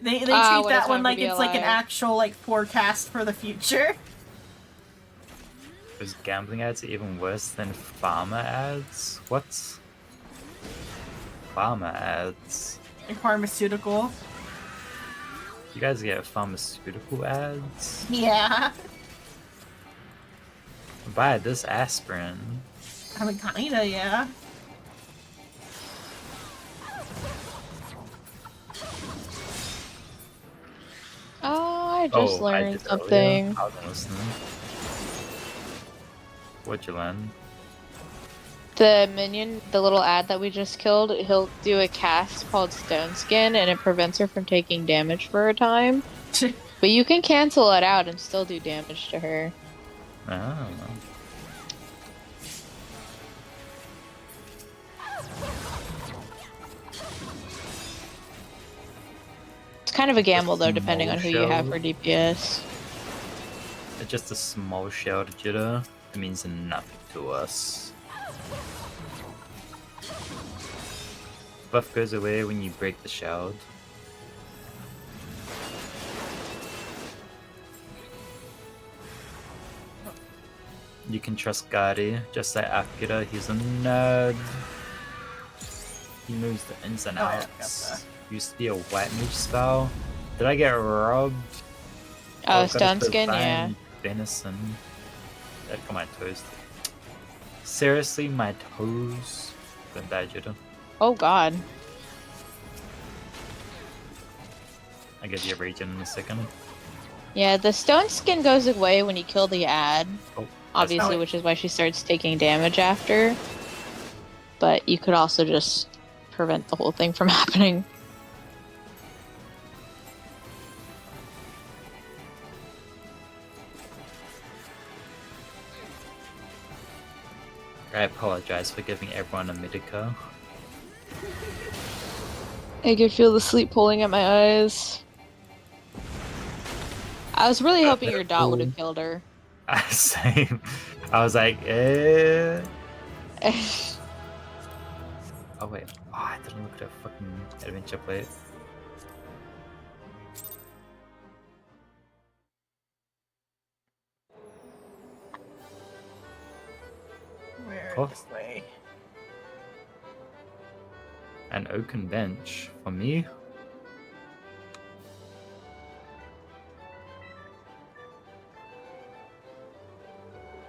They treat What a that time one to like be it's like an alive. actual like forecast for the future. Those gambling ads are even worse than farmer ads? What? Farmer ads? Like pharmaceutical. You guys get pharmaceutical ads? Yeah. Buy this aspirin. I mean, kinda, yeah. Oh, I just Oh, I learned did earlier. something. I wasn't listening. What'd you learn? The minion, the little ad that we just killed, he'll do a cast called Stone Skin, and it prevents her from taking damage for a time. But you can cancel it out and still do damage to her. Oh. It's kind of a gamble, though, Small depending on who you have shell. for DPS. It's just a small shield jitter. It means nothing to us. Buff goes away when you break the shell. You can trust Guardi, just like Akira, he's a nerd. He knows the ins and Oh, yeah, outs. Used to be a white mage spell. Did I get robbed? Oh, I've got stone to skin, find yeah. Venison. That got my toes. Seriously, my toes. Don't die, Judah. Oh god. I get your regen in a second. Yeah, the stone skin goes away when you kill the ad, Oh, obviously, which is why she starts taking damage after. But you could also just prevent the whole thing from happening. I apologize for giving everyone a Medica. I could feel the sleep pulling at my eyes. I was really hoping your dot would have killed her. Same. I was like, eh. Oh wait. Oh, I didn't look at a fucking adventure plate. Where Oh. this way? An oaken bench for me.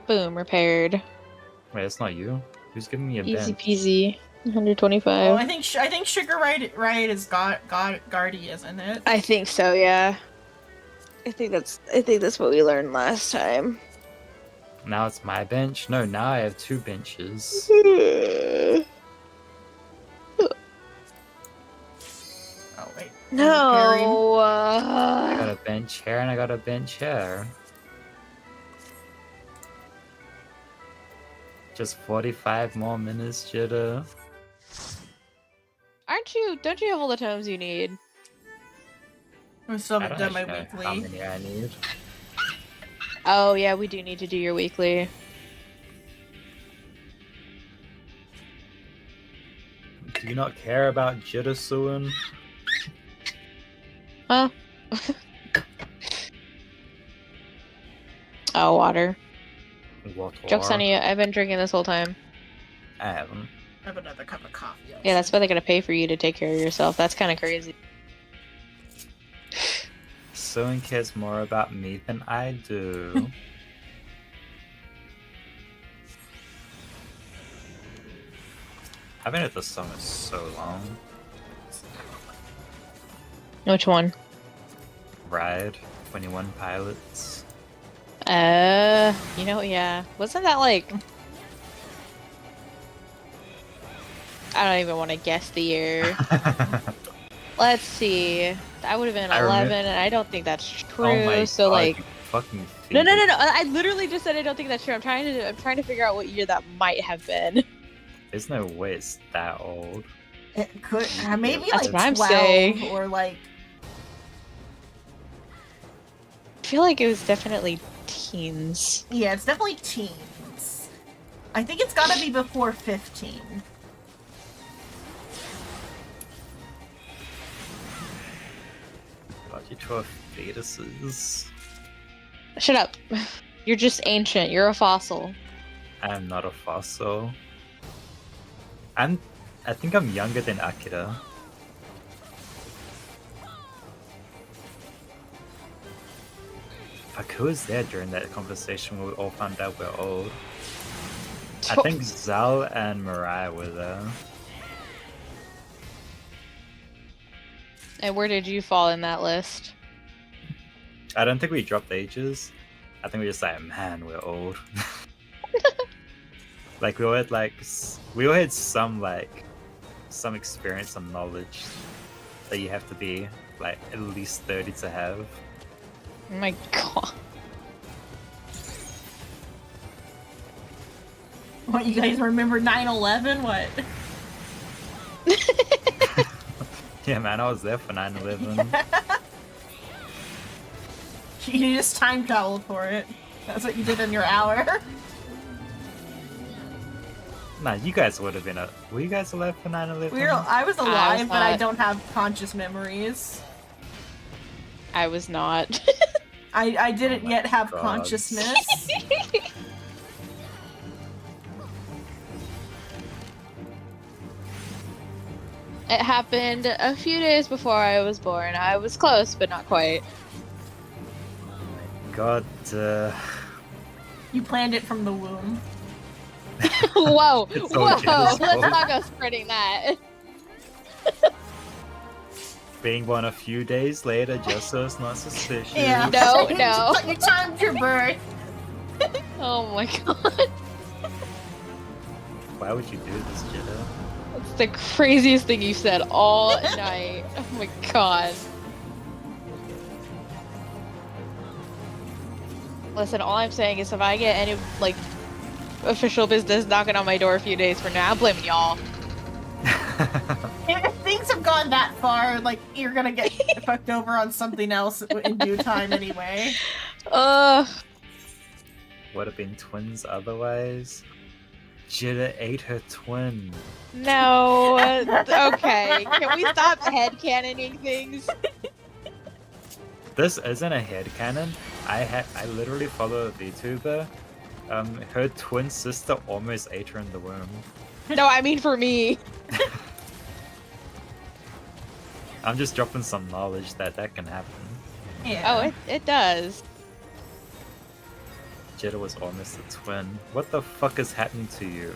Boom, repaired. Wait, that's not you. Who's giving me a Easy bench? peasy. 125. Oh, I think Sugar Riot is Guardi, isn't it? I think so, yeah. I think that's what we learned last time. Now it's my bench? No, now I have two benches. Oh wait. No. I got a bench here and I got a bench here. Just 45 more minutes, Jitter. Don't you have all the tomes you need? I still I haven't don't done my actually know how weekly. many I need. Oh yeah, we do need to do your weekly. Do you not care about Jitter Suin? Huh? Oh, water. What? Joke's on you, I've been drinking this whole time. I haven't. I have another cup of coffee. Yeah, that's why they're gonna pay for you to take care of yourself. That's kind of crazy. Suin cares more about me than I do. I've been at this song is so long. Which one? Ride 21 Pilots. You know, yeah. Wasn't that like... I don't even want to guess the year. Let's see. That would have been 11, and I don't think that's true. Oh my so God, like, you fucking no. thief. I literally just said I don't think that's true. I'm trying to figure out what year that might have been. There's no way it's that old. It could maybe That's like what I'm 12 saying. or like. I feel like it was definitely teens. Yeah, it's definitely teens. I think it's gotta be before 15. God, you 12 fetuses. Shut up. You're just ancient. You're a fossil. I am not a fossil. I think I'm younger than Akira. Fuck, who was there during that conversation where we all found out we're old? I think Zal and Mariah were there. And where did you fall in that list? I don't think we dropped ages. I think we just like, man, we're old. Like we all had some experience, some knowledge that you have to be like at least 30 to have. Oh my god. What, you guys remember 9/11? What? Yeah, man, I was there for 9/11. You just time traveled for it. That's what you did in your hour. Nah, you guys would have been. Were you guys alive for 9/11? I was I alive, was but I not. don't have conscious memories. I was not. I didn't my yet have God. consciousness. It happened a few days before I was born. I was close, but not quite. God, You planned it from the womb. Whoa, It's all whoa! Jenna's Let's fault. not go spreading that. being born a few days later just so it's not suspicious. Yeah. No, no. You timed your birth. Oh my god. Why would you do this, Jetta? That's the craziest thing you said all night. Oh my god. Listen, all I'm saying is if I get any, like, official business knocking on my door a few days from now, I'm blaming y'all. If things have gone that far, like, you're gonna get fucked over on something else in due time anyway. Ugh. Would have been twins otherwise. Jetta ate her twin. No. Okay. Can we stop headcanoning things? This isn't a headcanon. I literally follow a VTuber. Her twin sister almost ate her in the womb. No, I mean for me. I'm just dropping some knowledge that can happen. Yeah. Oh, it does. Jetta was almost a twin. What the fuck is happening to you?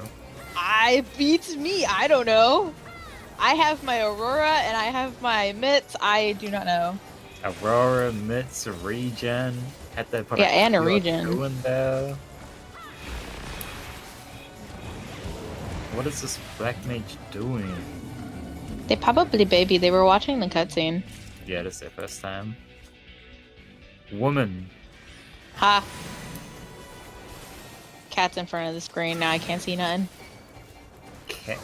I beats me. I don't know. I have my Aurora and I have my Mitts. I do not know. Aurora, Mitts, regen. Had to put Yeah, and a Q regen. in there. What is this black mage doing? They probably baby. They were watching the cutscene. Yeah, this is their first time. Woman. Ha. Cat's in front of the screen. Now I can't see nothing. Cat.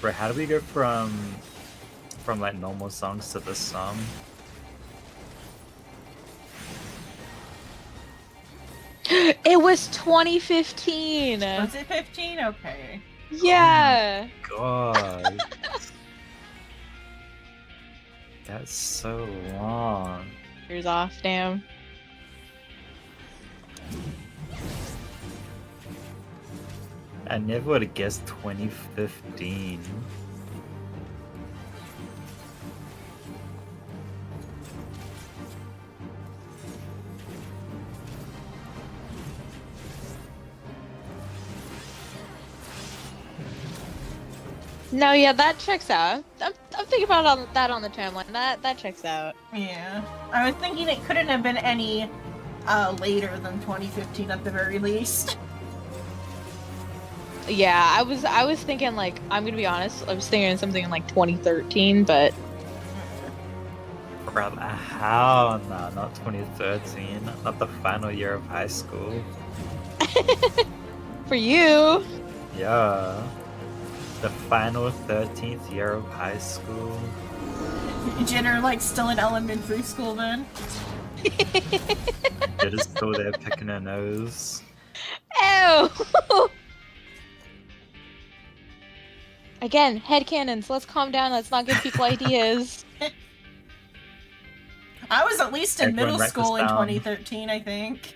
Bro, how do we go from like normal songs to this song? It was 2015. Was it 15? Okay. Yeah. God. That's so long. Years off. Damn. I never would have guessed 2015. No, yeah, that checks out. I'm thinking about that on the timeline. That checks out. Yeah. I was thinking it couldn't have been any later than 2015 at the very least. Yeah, I was thinking, like, I'm gonna be honest, I was thinking something in like 2013, but Brother, how? No, not 2013. Not the final year of high school. for you. Yeah. The final 13th year of high school. Jenner, like, still in elementary school then? They're just still there picking her nose. Ew. Again, headcanons. Let's calm down. Let's not give people ideas. I was at least in Everyone middle write this school in down. 2013, I think.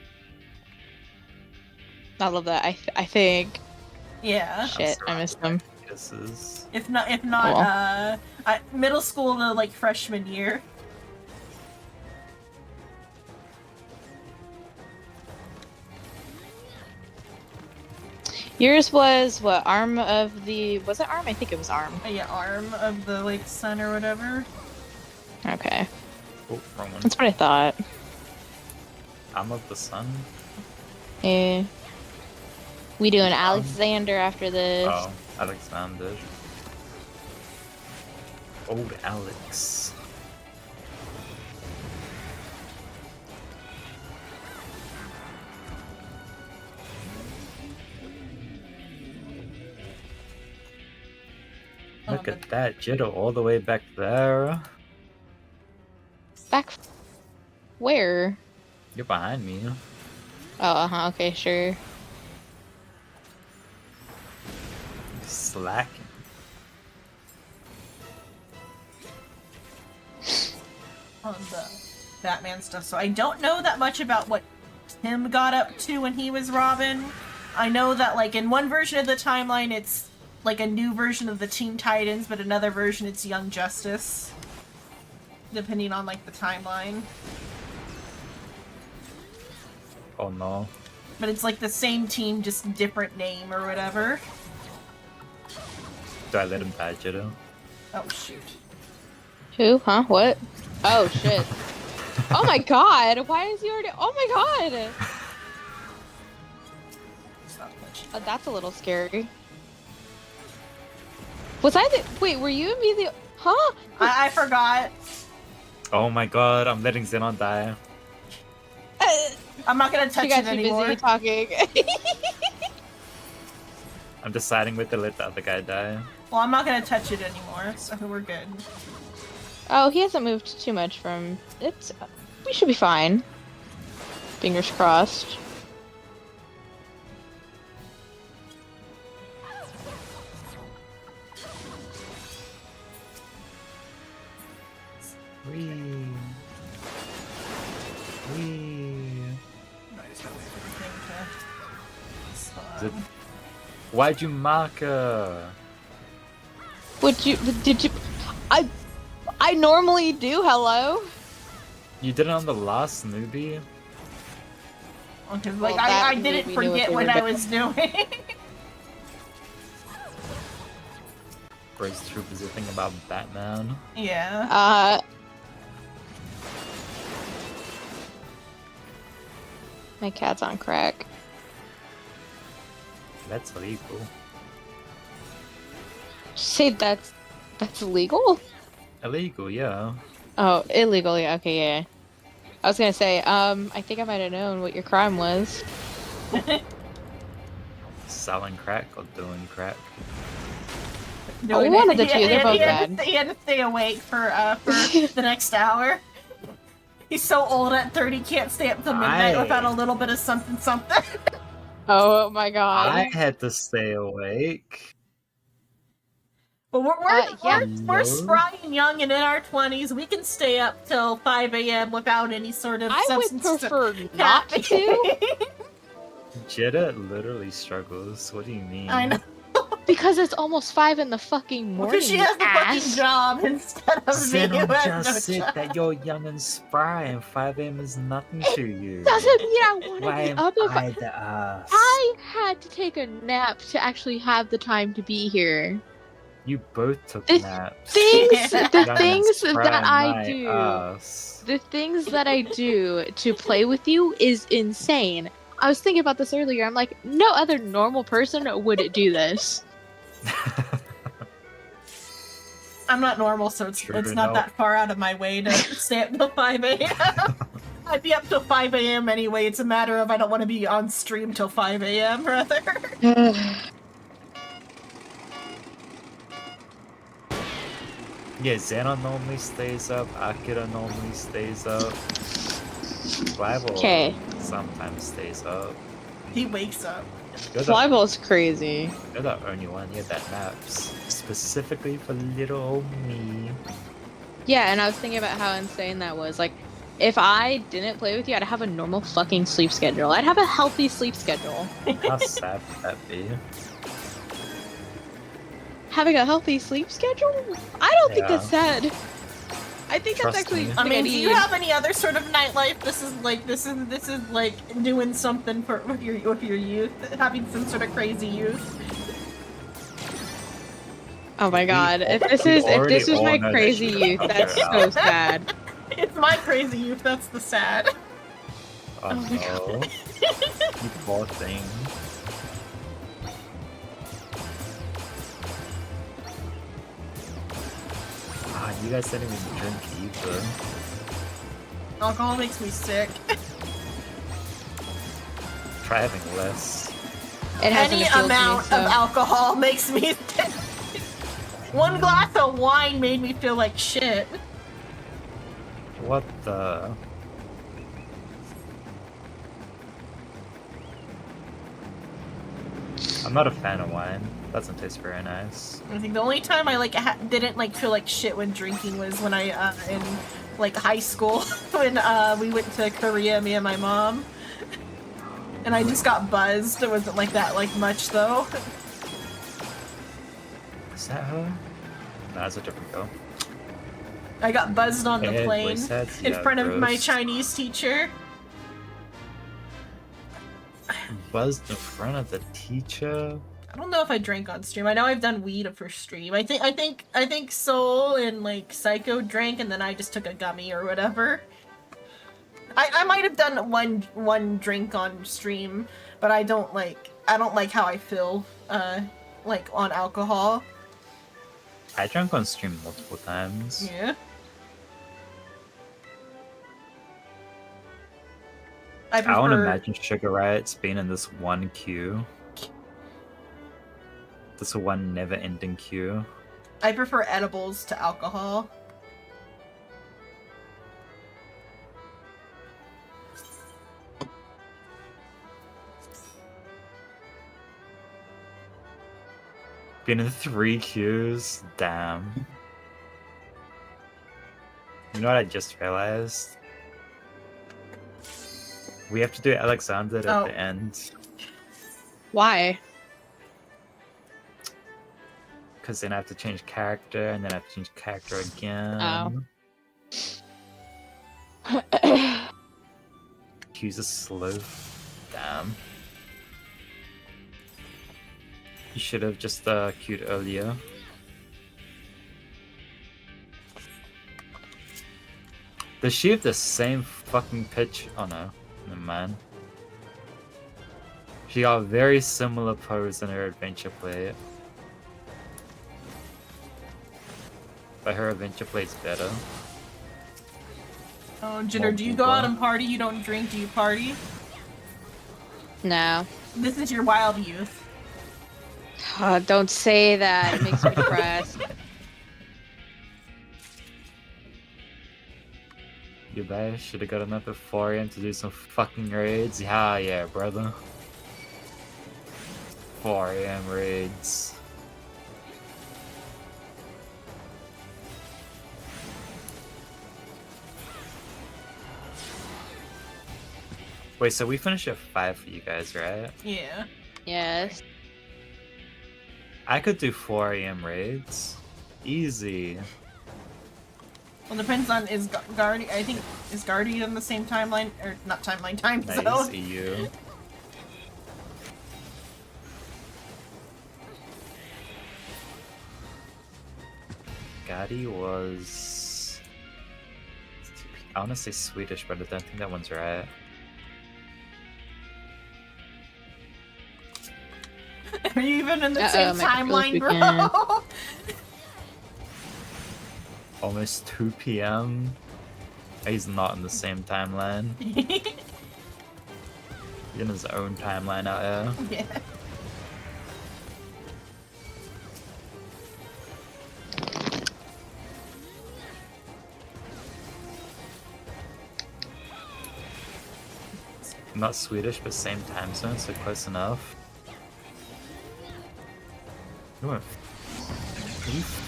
I love that. I think. Yeah. Shit, I missed them. Kisses. If not, Cool. middle school to, like, freshman year. Yours was what? Arm of the... Was it Arm? I think it was Arm. Yeah, arm of the, like, sun or whatever. Okay. Oh, wrong one. That's what I thought. I'm of the sun. Yeah. We doing Alexander after this. Oh, Alexander. Old Alex. Look at that, Jetta all the way back there. Back... Where? You're behind me. Oh, okay, sure. Slacking. On the Batman stuff. So I don't know that much about what Tim got up to when he was Robin. I know that, like, in one version of the timeline, it's like a new version of the Teen Titans, but another version it's Young Justice. Depending on, like, the timeline. Oh no. But it's like the same team, just different name or whatever. Do I let him badge it? Oh, shoot. Who? Huh? What? Oh, shit. Oh my god! Why is he already- Oh my god! Stop touching. That's a little scary. Was I the- Wait, were you and me the- Huh? I forgot. Oh my god, I'm letting Xenon die. I'm not gonna touch She got it too anymore. busy talking. I'm deciding whether to let the other guy die. Well, I'm not gonna touch it anymore, so we're good. Oh, he hasn't moved too much from... It's... We should be fine. Fingers crossed. Wee. Wee. I just gotta wait for the thing to Is it- Why'd you mark her? Would you... Did you... I normally do, hello? You did it on the last newbie? Okay, Well, like, that I maybe didn't knew forget what what they I were was doing. Bro's true thing about Batman. Yeah. My cat's on crack. That's illegal. Say that's illegal? Illegal, yeah. Oh, illegal, yeah, okay, yeah. I was gonna say, I think I might have known what your crime was. Selling crack or doing crack. Oh, one of the two, they're both bad. He had to stay awake for the next hour. He's so old at 30, can't stay up till midnight without a little bit of something something. Oh my god. I had to stay awake. But yeah. we're spry and young and in our 20s. We can stay up till 5 a.m. without any sort of I would substance. prefer not to, Jetta literally struggles. What do you mean? I know. because it's almost 5 in the fucking morning. Because she has the ass. fucking job instead of me. Xenon who has just no said job. that you're young and spry and 5 a.m. is nothing to you. Doesn't mean I want Why to am be up if I the ass? I had to take a nap to actually have the time to be here. You both took The naps. Things, Yeah. the Young and things spry, that I my do, ass. the things that I do to play with you is insane. I was thinking about this earlier. I'm like, no other normal person would do this. I'm not normal, so it's Sure not no. that far out of my way to stay up till 5 a.m. I'd be up till 5 a.m. anyway. It's a matter of I don't want to be on stream till 5 a.m. rather. Yeah, Xenon normally stays up, Akira normally stays up. Flyable Okay. sometimes stays up. He wakes up. You're the, Flyball's crazy. you're the only one here that naps. Specifically for little old me. Yeah, and I was thinking about how insane that was. Like, if I didn't play with you, I'd have a normal fucking sleep schedule. I'd have a healthy sleep schedule. How sad would that be? Having a healthy sleep schedule? I don't think that's sad. I think Trust that's actually me. I mean, do you need. have any other sort of nightlife? This is like doing something for with your youth, having some sort of crazy youth. Oh my god! If this we is already my all know that crazy shit youth, out that's there, so Al. sad. It's my crazy youth. That's the sad. Oh my no. You poor thing. Ah, you guys didn't even drink either. Alcohol makes me sick. Try having less. It hasn't Any appealed to me, amount so- of alcohol makes me sick. One glass of wine made me feel like shit. What the? I'm not a fan of wine. Doesn't taste very nice. I think the only time I like didn't like feel like shit when drinking was when I in like high school when we went to Korea, me and my mom, and I just got buzzed. It wasn't like that like much though. Is that her? No, that's a different girl. I got buzzed on the Hey, plane voice heads? in Yeah, front of my gross. Chinese teacher. Buzzed in front of the teacher. I don't know if I drank on stream. I know I've done weed for stream. I think Soul and like Psycho drank, and then I just took a gummy or whatever. I might have done one drink on stream, but I don't like how I feel like on alcohol. I drank on stream multiple times. Yeah. I prefer... I want to imagine Sugar Riots being in this one queue. This one never-ending queue. I prefer edibles to alcohol. Being in 3 queues? Damn. You know what I just realized? We have to do Alexander at Oh. the end. Why? Because then I have to change character, and then I have to change character again. Oh. Queues are slow. Damn. You should have just queued earlier. Does she have the same fucking pitch? Oh no, never mind. She got a very similar pose in her adventure play. But her adventure play's better. Oh, Jitter, do you go out and party? You don't drink, do you party? No. This is your wild youth. Don't say that. It makes me depressed. You guys should have got another 4 AM to do some fucking raids. Yeah, brother. 4 AM raids. Wait, so we finished at 5 for you guys, right? Yeah. Yes. I could do 4 AM raids. Easy. Well, depends on is Guardian. I think is Guardian on the same timeline or not timeline time Nice, zone. EU. Gotti was... I want to say Swedish, but I don't think that one's right. Are you even in the same my timeline, controls bro? Almost 2 PM. He's not in the same timeline. He's in his own timeline out here. Yeah. Not Swedish, but same time zone, so close enough. You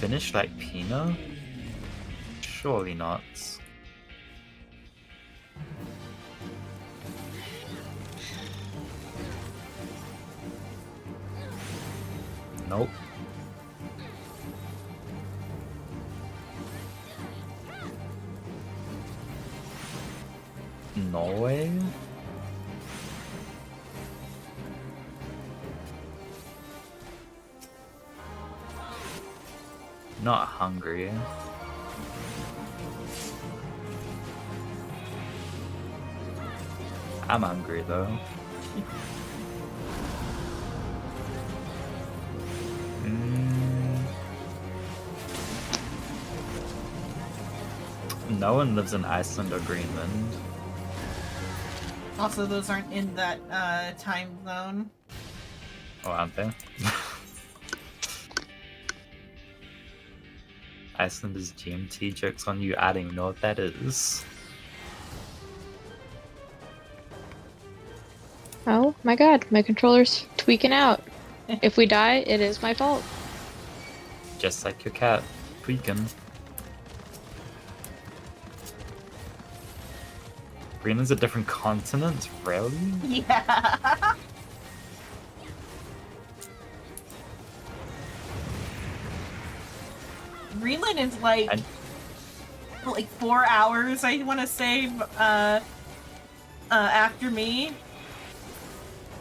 finished like Pina? Surely not. Nope. Norway? Not Hungary. I'm hungry though. No one lives in Iceland or Greenland. Also, those aren't in that time zone. Oh, aren't they? Iceland is GMT. Jokes on you. I don't even know what that is. Oh my god, my controller's tweaking out. If we die, it is my fault. Just like your cat, tweaking. Greenland's a different continent? Really? Yeah. Greenland is like 4 hours, I want to say, after me.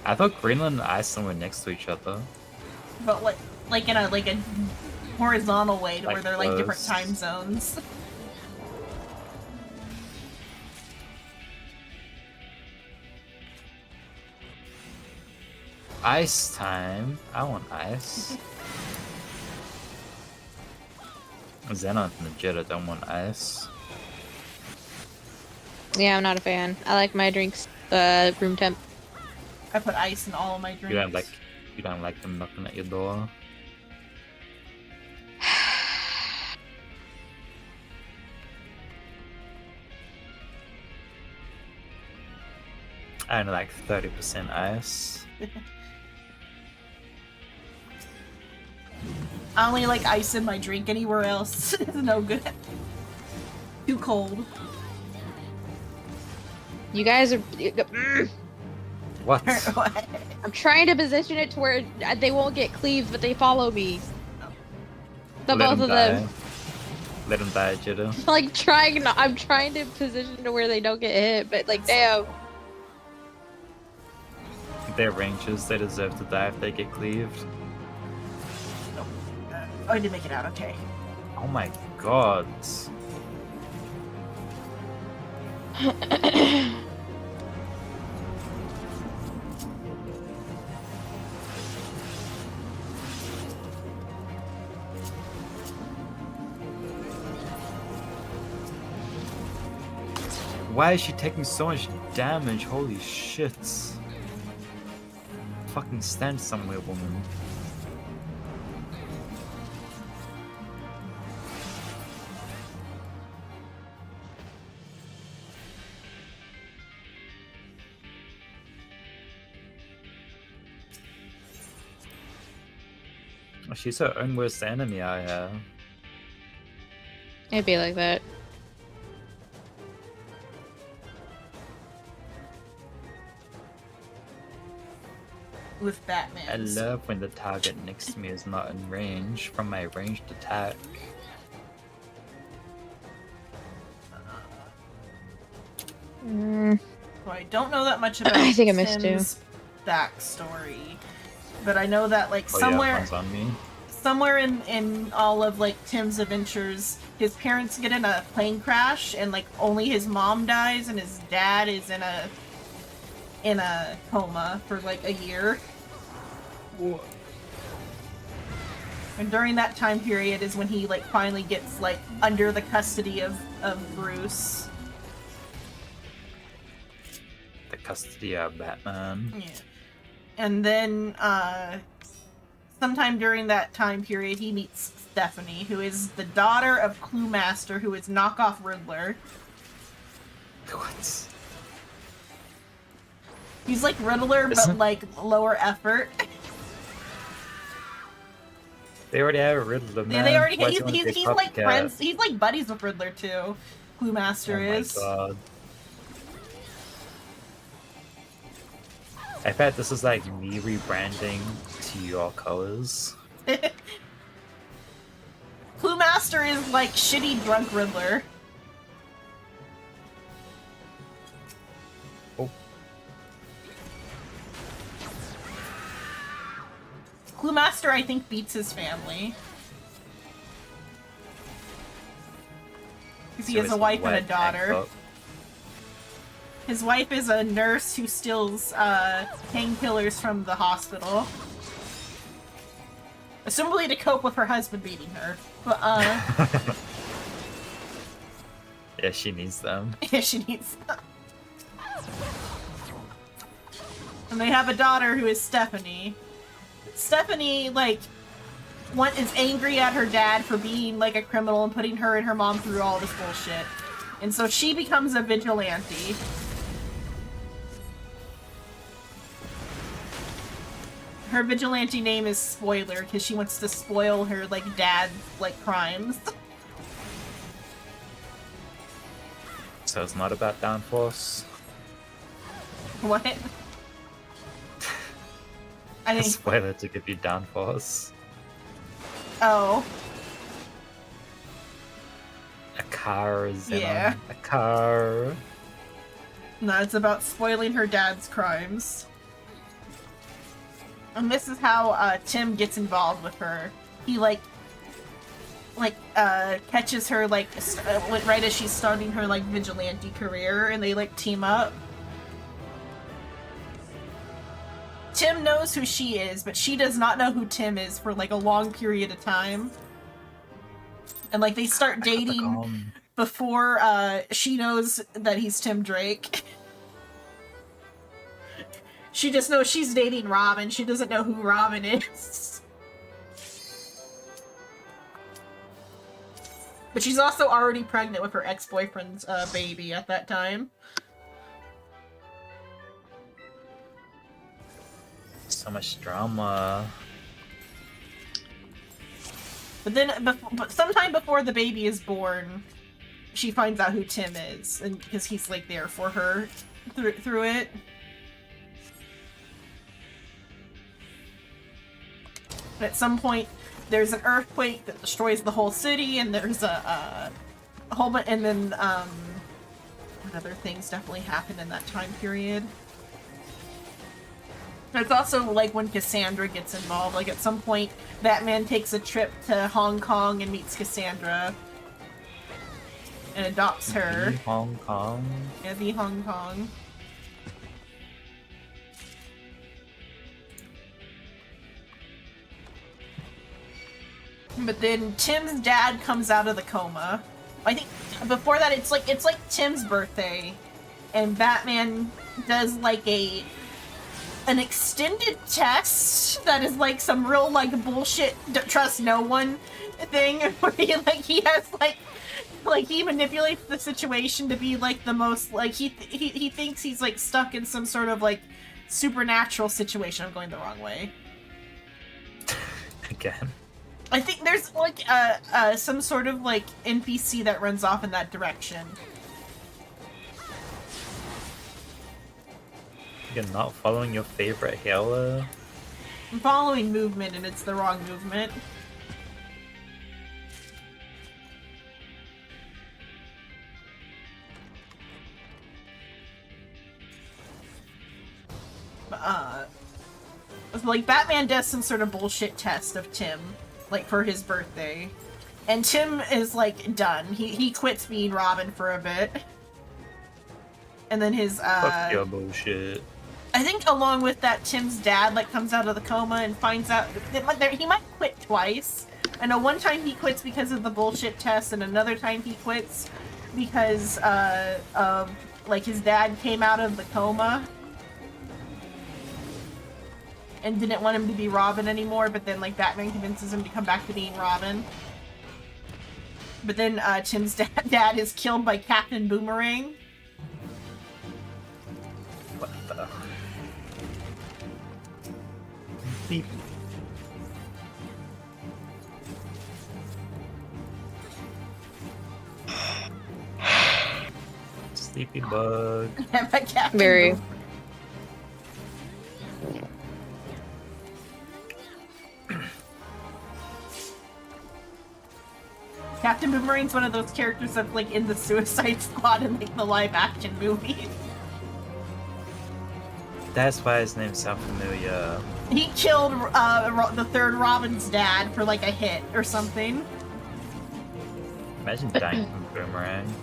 I thought Greenland and Iceland were next to each other. But like in a horizontal way, to Like where they're like different close. time zones. Ice time. I want ice. Xenon and Jetta don't want ice. Yeah, I'm not a fan. I like my drinks room temp. I put ice in all of my drinks. You don't like them knocking at your door. I only like 30% ice. I only like ice in my drink. Anywhere else is no good. Too cold. You guys are. What? What? I'm trying to position it to where they won't get cleaved, but they follow me. The Let both 'em of die. them. Let them die, Jetta. Like I'm trying to position to where they don't get hit, but like damn. They're rangers. They deserve to die if they get cleaved. Oh, I did make it out. Okay. Oh my god. Why is she taking so much damage? Holy shit. Fucking stand somewhere, woman. Oh, she's her own worst enemy, I have. It'd be like that. With Batman. I love when the target next to me is not in range from my ranged attack. Mm. So I don't know that much about I think I missed Tim's backstory, but I know that like Oh somewhere, yeah, one's on me. somewhere in all of like Tim's adventures, his parents get in a plane crash and like only his mom dies and his dad is in a coma for like a year. And during that time period is when he like finally gets like under the custody of Bruce. The custody of Batman. Yeah. And then sometime during that time period he meets Stephanie, who is the daughter of Clue Master, who is knockoff Riddler. What? He's like Riddler, but like lower effort. They already have a Riddler, man. Yeah, they already Why do you want to he's be a like copycat? friends. He's like buddies with Riddler too. Clue Master Oh my is. god. I bet this is like me rebranding to your colors. Clue Master is like shitty drunk Riddler. Oh. Clue Master, I think, beats his family. Because he So has a it's wife and a wet daughter. up. His wife is a nurse who steals painkillers from the hospital. Assumably to cope with her husband beating her. But, Yeah, she needs them. yeah, she needs them. And they have a daughter who is Stephanie. Stephanie, like, is angry at her dad for being, like, a criminal and putting her and her mom through all this bullshit. And so she becomes a vigilante. Her vigilante name is Spoiler because she wants to spoil her like dad's like crimes. So it's not about downforce. What? I A think. spoiler to give you downforce. Oh. A car is Xenon. Yeah. A car. No, it's about spoiling her dad's crimes. And this is how Tim gets involved with her. He catches her right as she's starting her like vigilante career, and they like team up. Tim knows who she is, but she does not know who Tim is for like a long period of time. And like they start dating before she knows that he's Tim Drake. She just knows she's dating Robin. She doesn't know who Robin is. But she's also already pregnant with her ex-boyfriend's baby at that time. So much drama. But then, but sometime before the baby is born, she finds out who Tim is, and because he's like there for her through it. At some point, there's an earthquake that destroys the whole city, and there's a whole bunch, and then other things definitely happen in that time period. It's also like when Cassandra gets involved. Like at some point, Batman takes a trip to Hong Kong and meets Cassandra and adopts her. The Hong Kong. Yeah, the Hong Kong. But then Tim's dad comes out of the coma. I think before that it's like Tim's birthday, and Batman does like an extended test that is like some real like bullshit trust no one thing where he manipulates the situation to be like the most like he thinks he's like stuck in some sort of like supernatural situation. I'm going the wrong way. Again. I think there's like some sort of like NPC that runs off in that direction. You're not following your favorite healer? I'm following movement and it's the wrong movement. Like Batman does some sort of bullshit test of Tim, like for his birthday. And Tim is like done. He quits being Robin for a bit. And then his Fuck your bullshit. I think along with that, Tim's dad like comes out of the coma and finds out that he might quit twice. I know one time he quits because of the bullshit test, and another time he quits because like his dad came out of the coma and didn't want him to be Robin anymore, but then like Batman convinces him to come back to being Robin. But then Tim's dad is killed by Captain Boomerang. What the? Beep. Sleepy bug. Yeah, by Captain Very. Boomerang. Captain Boomerang's one of those characters that's like in the Suicide Squad in like the live action movie. That's why his name sounds familiar. He killed the third Robin's dad for like a hit or something. Imagine dying from Boomerang.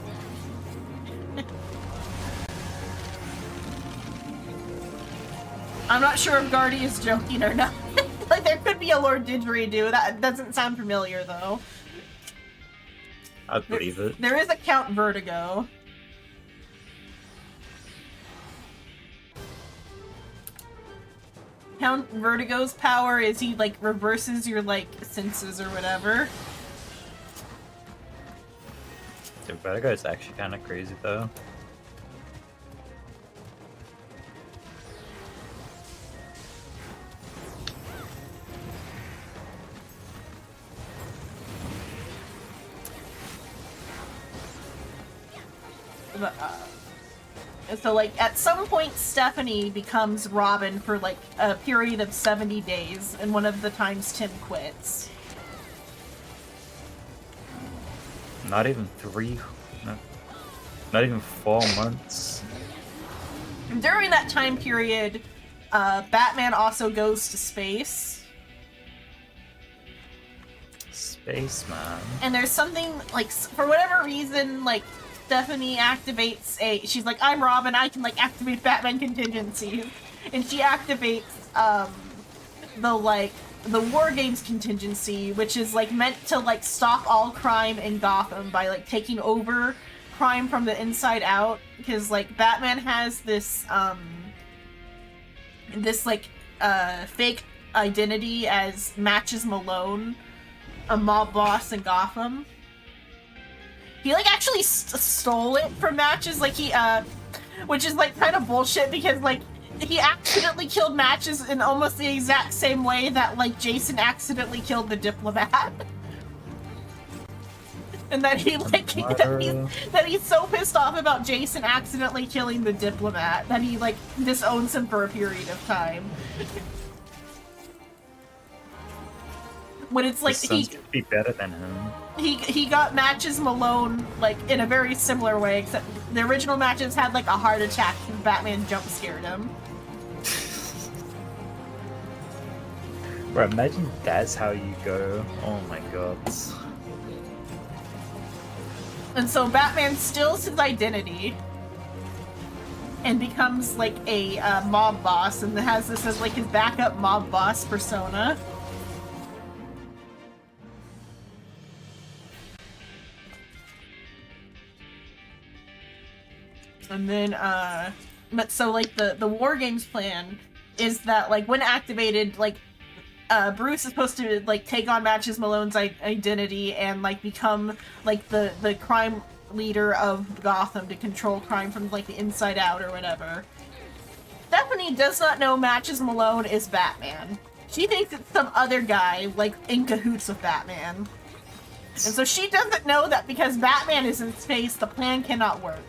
I'm not sure if Guardy is joking or not. Like there could be a Lord Didgeridoo. That doesn't sound familiar though. I'd believe it. There is a Count Vertigo. Count Vertigo's power is he like reverses your like senses or whatever. The Vertigo is actually kind of crazy though. So, like, at some point, Stephanie becomes Robin for, like, a period of 70 days, and one of the times Tim quits. Not even 3... Not even 4 months. During that time period, Batman also goes to space. Spaceman. And there's something, like, for whatever reason, like, Stephanie activates she's like, I'm Robin, I can, like, activate Batman contingencies. And she activates, the War Games contingency, which is, like, meant to, like, stop all crime in Gotham by, like, taking over crime from the inside out. Because, like, Batman has this, fake identity as Matches Malone, a mob boss in Gotham. He, like, actually stole it from Matches, like, which is, like, kind of bullshit, because, like, he accidentally killed Matches in almost the exact same way that, like, Jason accidentally killed the diplomat. And that he, like, that he's so pissed off about Jason accidentally killing the diplomat that he, like, disowns him for a period of time. When it's like he could be better than him. He got Matches Malone, like, in a very similar way, except the original Matches had, like, a heart attack and Batman jump scared him. Bro, imagine that's how you go. Oh my god. And so Batman steals his identity and becomes, like, a mob boss, and has this as, like, his backup mob boss persona. And then, but so, like, the War Games plan is that, like, when activated, like, Bruce is supposed to, like, take on Matches Malone's identity and, like, become, like, the crime leader of Gotham to control crime from, like, the inside out or whatever. Stephanie does not know Matches Malone is Batman. She thinks it's some other guy, like, in cahoots with Batman. And so she doesn't know that because Batman is in space, the plan cannot work.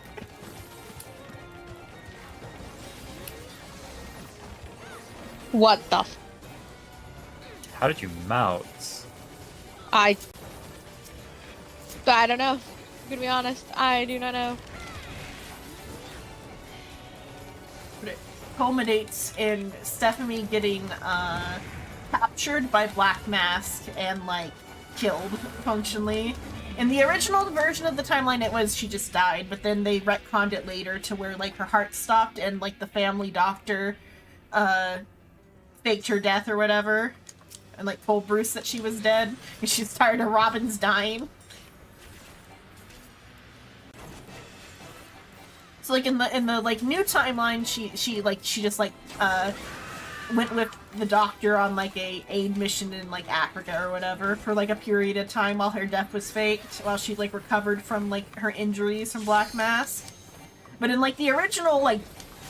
What the f- How did you mount? I don't know. I'm gonna be honest, I do not know. But it culminates in Stephanie getting captured by Black Mask and, like, killed, functionally. In the original version of the timeline, it was she just died, but then they retconned it later to where, like, her heart stopped and, like, the family doctor faked her death or whatever, and, like, told Bruce that she was dead, and she's tired of Robin's dying. So, like, in the like, new timeline, she just, like, went with the doctor on, like, a aid mission in, like, Africa or whatever for, like, a period of time while her death was faked, while she, like, recovered from, like, her injuries from Black Mask. But in, like, the original, like,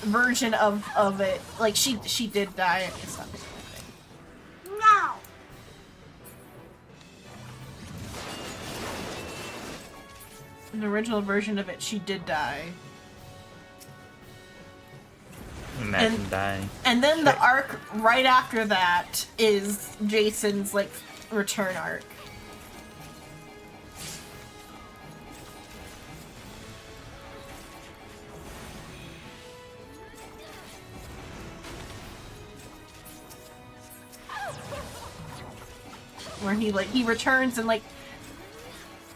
version of it, like, she did die. It's not no. In the original version of it, she did die. Imagine dying. And then the arc right after that is Jason's, like, return arc. Where he returns and, like,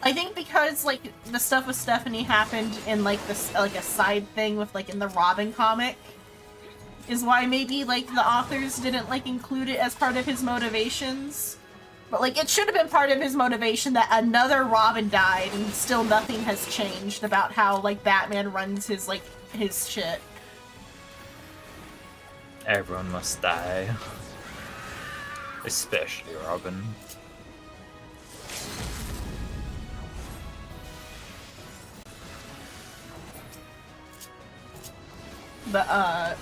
I think because, like, the stuff with Stephanie happened in, like, this, like, a side thing with, like, in the Robin comic, is why maybe, like, the authors didn't, like, include it as part of his motivations. But, like, it should have been part of his motivation that another Robin died and still nothing has changed about how, like, Batman runs his, like, his shit. Everyone must die. Especially Robin. But,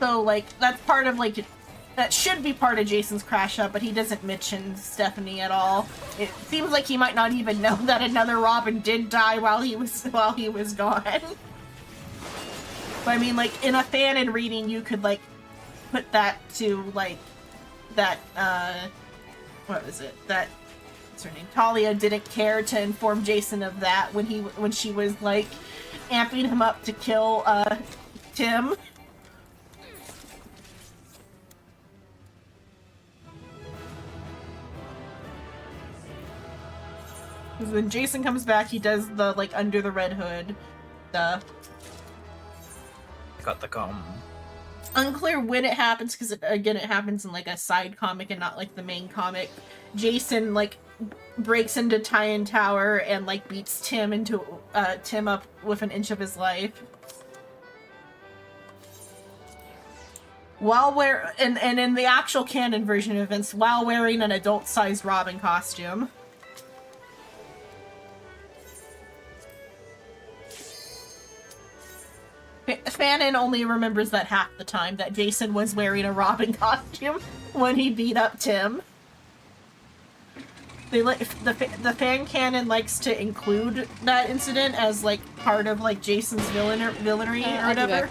so, like, that's part of, like, that should be part of Jason's crash up, but he doesn't mention Stephanie at all. It seems like he might not even know that another Robin did die while he was gone. But I mean, like, in a fanon reading, you could, like, put that to, like, that, what was it? That, what's her name? Talia didn't care to inform Jason of that when she was, like, amping him up to kill, Tim. Because when Jason comes back, he does the, like, under the red hood stuff. Got the gum. Unclear when it happens, because, again, it happens in, like, a side comic and not, like, the main comic. Jason, like, breaks into Tyan Tower and, like, beats Tim up with an inch of his life. And in the actual canon version of events, while wearing an adult-sized Robin costume. Fanon only remembers that half the time, that Jason was wearing a Robin costume when he beat up Tim. The fan canon likes to include that incident as, like, part of, like, Jason's villainy or whatever.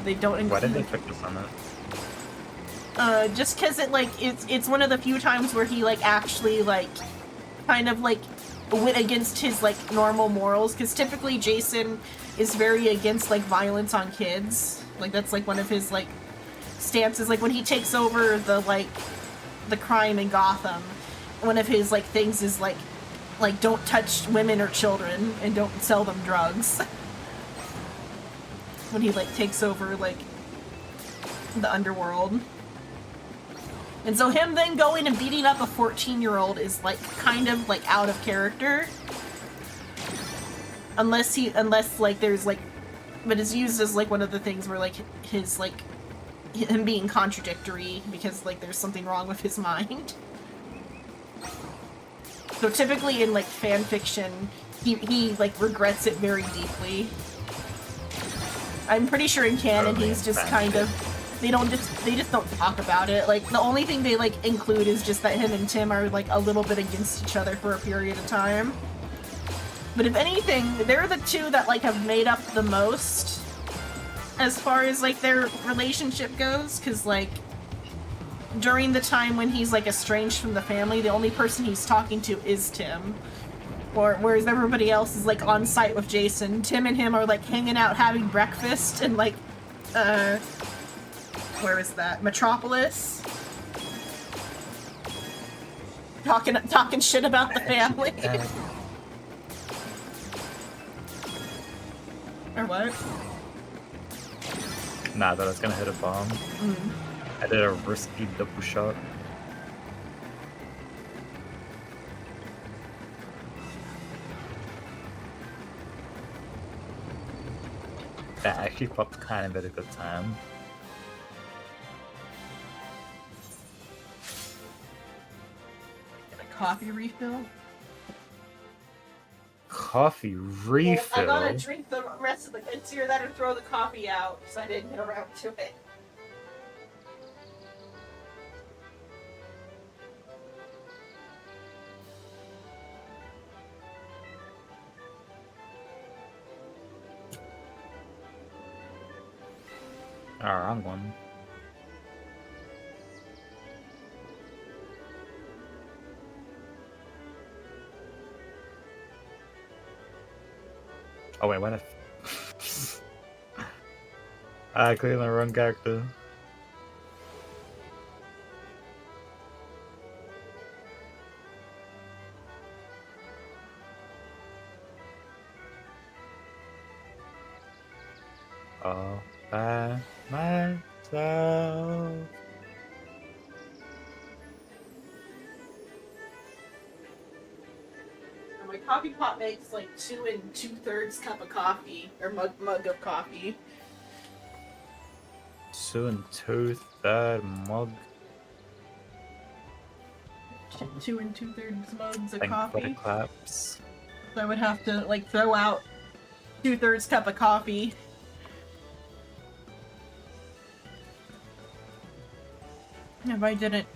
They don't include... Why did they focus on that? Just because it's one of the few times where he, like, actually, like, kind of, like, went against his, like, normal morals, because typically Jason is very against, like, violence on kids. Like, that's, like, one of his, like, stances. Like, when he takes over the, like, the crime in Gotham, one of his, like, things is, like, don't touch women or children, and don't sell them drugs. When he, like, takes over, like, the underworld. And so him then going and beating up a 14-year-old is, like, kind of, like, out of character. Unless, like, there's, like... But it's used as, like, one of the things where, like, his, like... him being contradictory because, like, there's something wrong with his mind. So typically in, like, fan fiction, he like, regrets it very deeply. I'm pretty sure in canon he's just kind of... They just don't talk about it. Like, the only thing they, like, include is just that him and Tim are, like, a little bit against each other for a period of time. But if anything, they're the two that, like, have made up the most as far as, like, their relationship goes, because, like, during the time when he's, like, estranged from the family, the only person he's talking to is Tim. Whereas everybody else is, like, on site with Jason. Tim and him are, like, hanging out having breakfast and, like, where is that? Metropolis? Talking shit about the family. Or what? Nah, that I was gonna hit a bomb. I did a risky double shot. That actually popped kind of at a good time. Get a coffee refill? Coffee refill? Well, I gotta drink the rest of it's either that or throw the coffee out, because I didn't get around to it. Oh, wrong one. Oh wait, what if... I clicked on the wrong character. All by myself. My coffee pot makes like 2 2/3 cup of coffee, or mug of coffee. 2 2/3 mug. 2 2/3 mugs of Thank for coffee. the claps. So I would have to like throw out 2/3 cup of coffee. If I didn't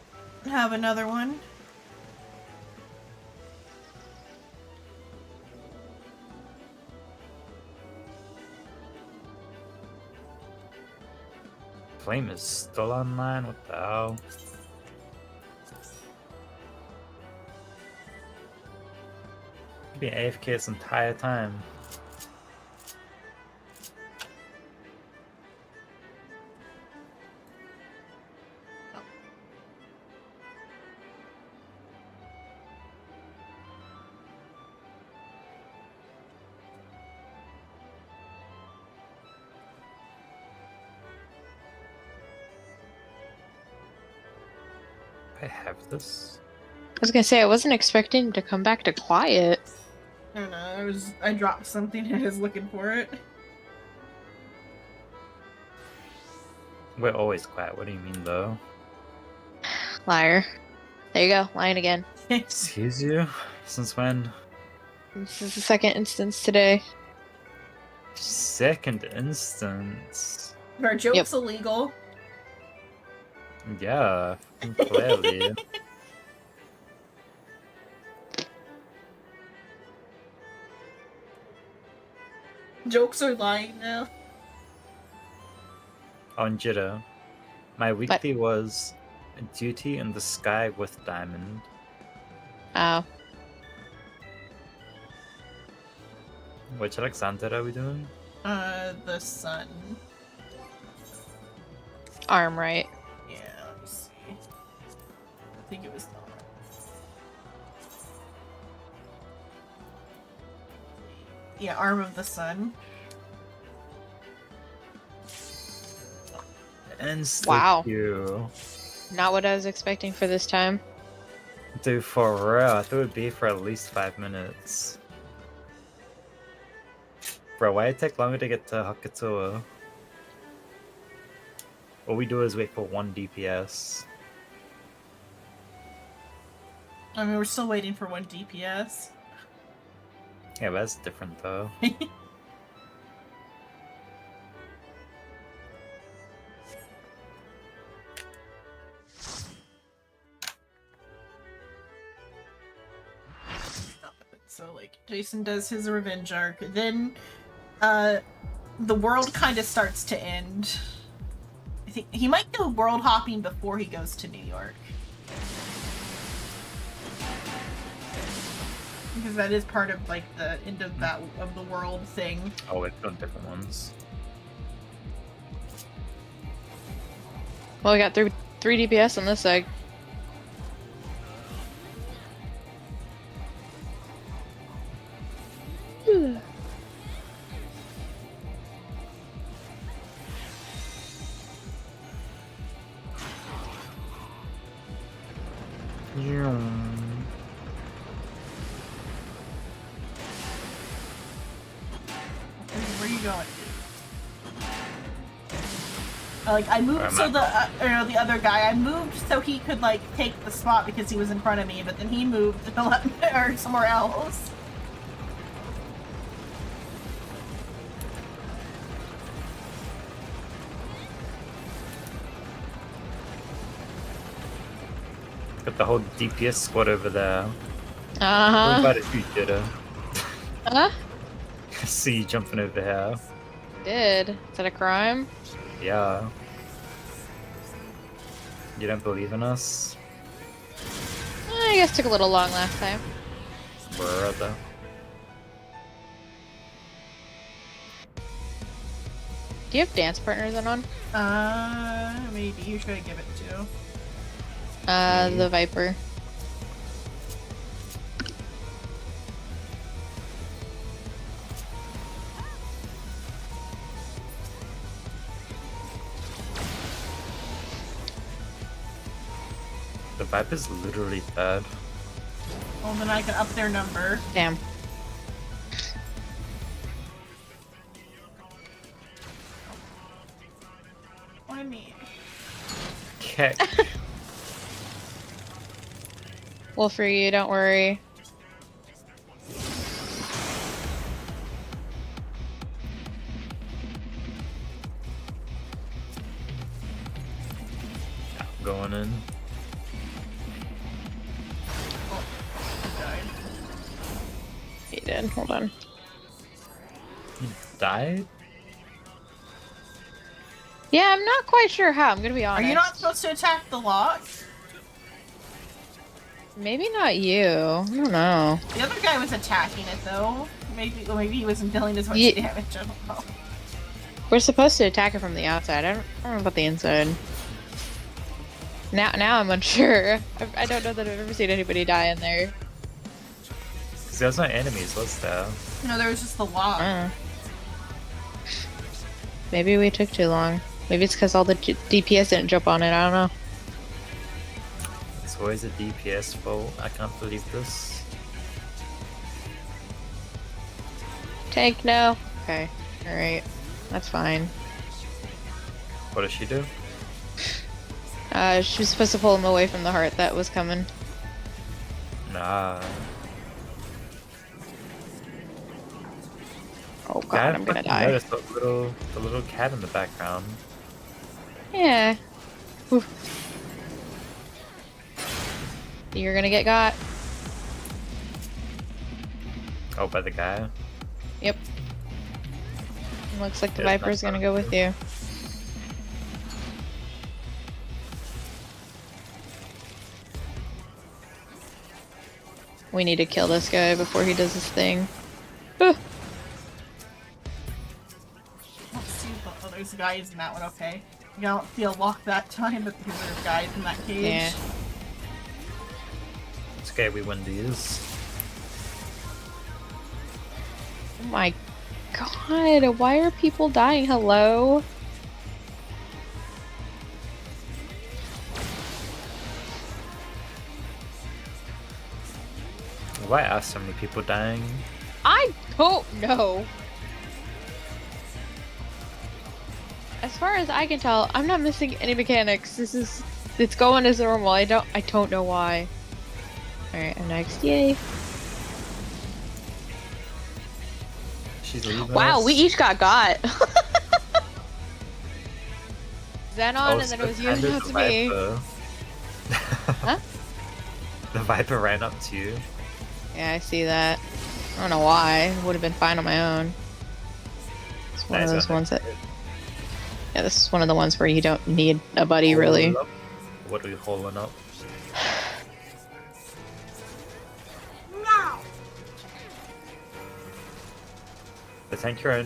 have another one. Flame is still online? What the hell? He's been AFK this entire time. I have this. I was gonna say I wasn't expecting to come back to quiet. I don't know, I dropped something and I was looking for it. We're always quiet. What do you mean, though? Liar. There you go, lying again. Excuse you? Since when? This is the second instance today. Second instance. Are jokes Yep. illegal? Yeah, clearly. Jokes are lying now. On Jitter, my weekly was duty in the sky with diamond. Oh. Which Alexander are we doing? The sun. Arm right. Yeah, let me see. I think it was the Yeah, Arm of the Sun. And Wow. you. Not what I was expecting for this time. Dude, for real, I thought it would be for at least 5 minutes. Bro, why did it take longer to get to Hakatoa? All we do is wait for 1 DPS. I mean, we're still waiting for 1 DPS. Yeah, but that's different though. So, like, Jason does his revenge arc, then, the world kind of starts to end. I think he might go world hopping before he goes to New York. Because that is part of, like, the end of the world thing. Oh, we've done different ones. Well, we got three DPS on this side. Where are you going? Like, I moved so the other guy, I moved so he could, like, take the spot because he was in front of me, but then he moved or somewhere else. Got the whole DPS squad over there. What Uh-huh. about if you did it? Huh? See you jumping over here. Did. Is that a crime? Yeah. You don't believe in us? I guess took a little long last time. Brother. Do you have dance partners on? Maybe. Who should I give it to? The Viper. The vibe is literally bad. Well, then I can up their number. Damn. Why me? Okay. Well, for you, don't worry. going in. Oh, I died. He did. Hold on. He died? Yeah, I'm not quite sure how. I'm gonna be Are honest. you not supposed to attack the lock? Maybe not you. I don't know. The other guy was attacking it though. Maybe he wasn't dealing as much Ye- damage. I don't know. We're supposed to attack it from the outside. I don't know about the inside. Now I'm unsure. I don't know that I've ever seen anybody die in there. Because there's no enemies, was there? No, there was just the lock. Maybe we took too long. Maybe it's because all the DPS didn't jump on it. I don't know. It's always a DPS fault. I can't believe this. Tank, no. Okay. Alright. That's fine. What does she do? She was supposed to pull him away from the heart that was coming. Nah. Oh god, I'm gonna die. Noticed the little cat in the background. Yeah. Oof. You're gonna get got. Oh, by the guy? Yep. Looks like the Yeah, Viper's that's gonna not go with you. We need to kill this guy before he does his thing. Let's see the other guys in that one, okay? You don't feel locked that time, but because there's guys in that cage. Yeah. It's okay, we win these. Oh my god, why are people dying? Hello? Why are so many people dying? I don't know. As far as I can tell, I'm not missing any mechanics. It's going as normal. I don't know why. Alright, I'm next. Yay. She's leaving Wow, us. we each got. Xenon, Oh, and then it was you and and it's now it's me. Viper. Huh? The Viper ran up to you. Yeah, I see that. I don't know why. It would have been fine on my own. It's one of Nice those on ones that... it. Yeah, this is one of the ones where you don't need a buddy, really. Hole up. What are we holding up? No! The tank you're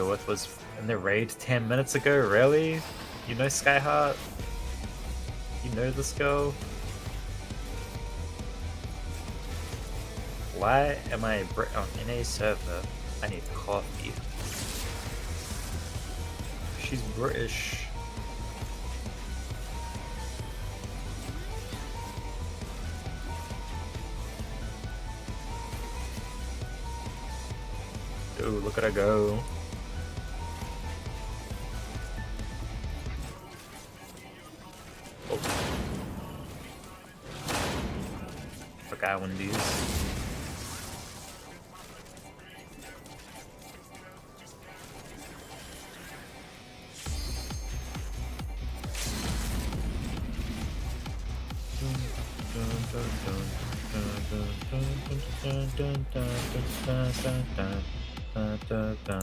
with was in the raid 10 minutes ago, really? You know Skyheart? You know this girl? Why am I on NA server? I need coffee. She's British. Ooh, look at her go. Oh. Forgot I won these.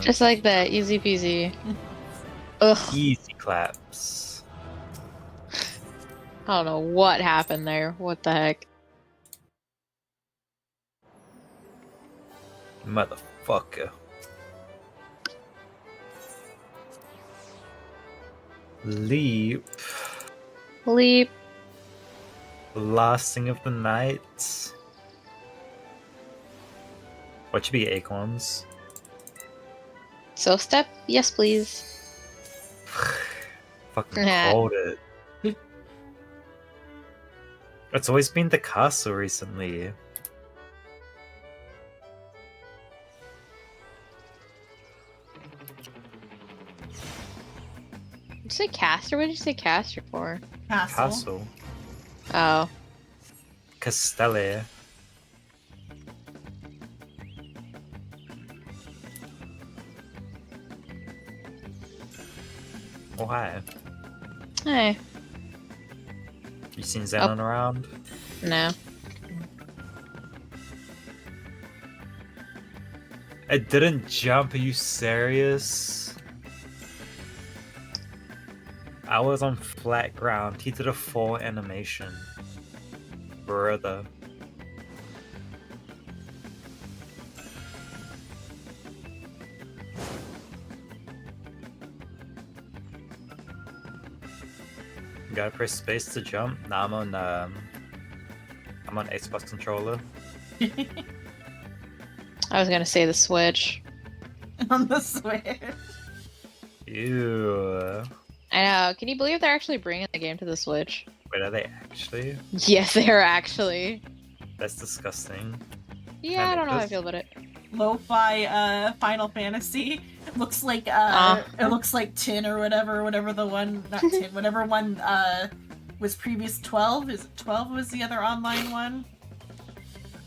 Just like that, easy peasy. Ugh, Easy claps. I don't know what happened there. What the heck? Motherfucker. Leap. Leap. Last thing of the night. What should be acorns? So step, yes please. Fucking Nah. called it. It's always been the castle recently. Did you say caster? What did you say caster for? Castle. Castle. Oh. Castelli. Oh, hi. Hey. seen Xenon around? No. It didn't jump, are you serious? I was on flat ground. He did a full animation. Brother. You gotta press space to jump. Nah, I'm on Xbox controller. I was gonna say the Switch. On the Switch. Ew. I know. Can you believe they're actually bringing the game to the Switch? Wait, are they actually? Yes, they are actually. That's disgusting. Yeah, I don't know how I This- feel about it. Lo-fi Final Fantasy. Looks like it looks like 10 or whatever the one, not 10, whatever one was previous 12. Is it 12 was the other online one?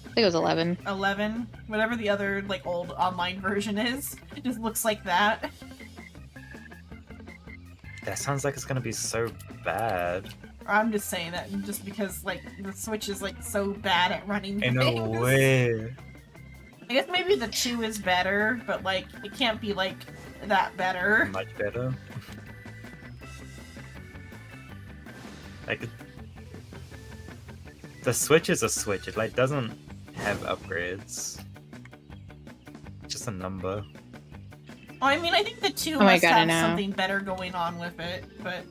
I think it was 11. 11, whatever the other like old online version is. It just looks like that. That sounds like it's gonna be so bad. Or I'm just saying that just because like the Switch is like so bad at running In things. a way. I guess maybe the 2 is better, but like it can't be like that better. Much better. Like the Switch is a Switch. It like doesn't have upgrades. It's just a number. Oh, I mean, I think the 2 Oh my must God, I have know. something better going on with it, but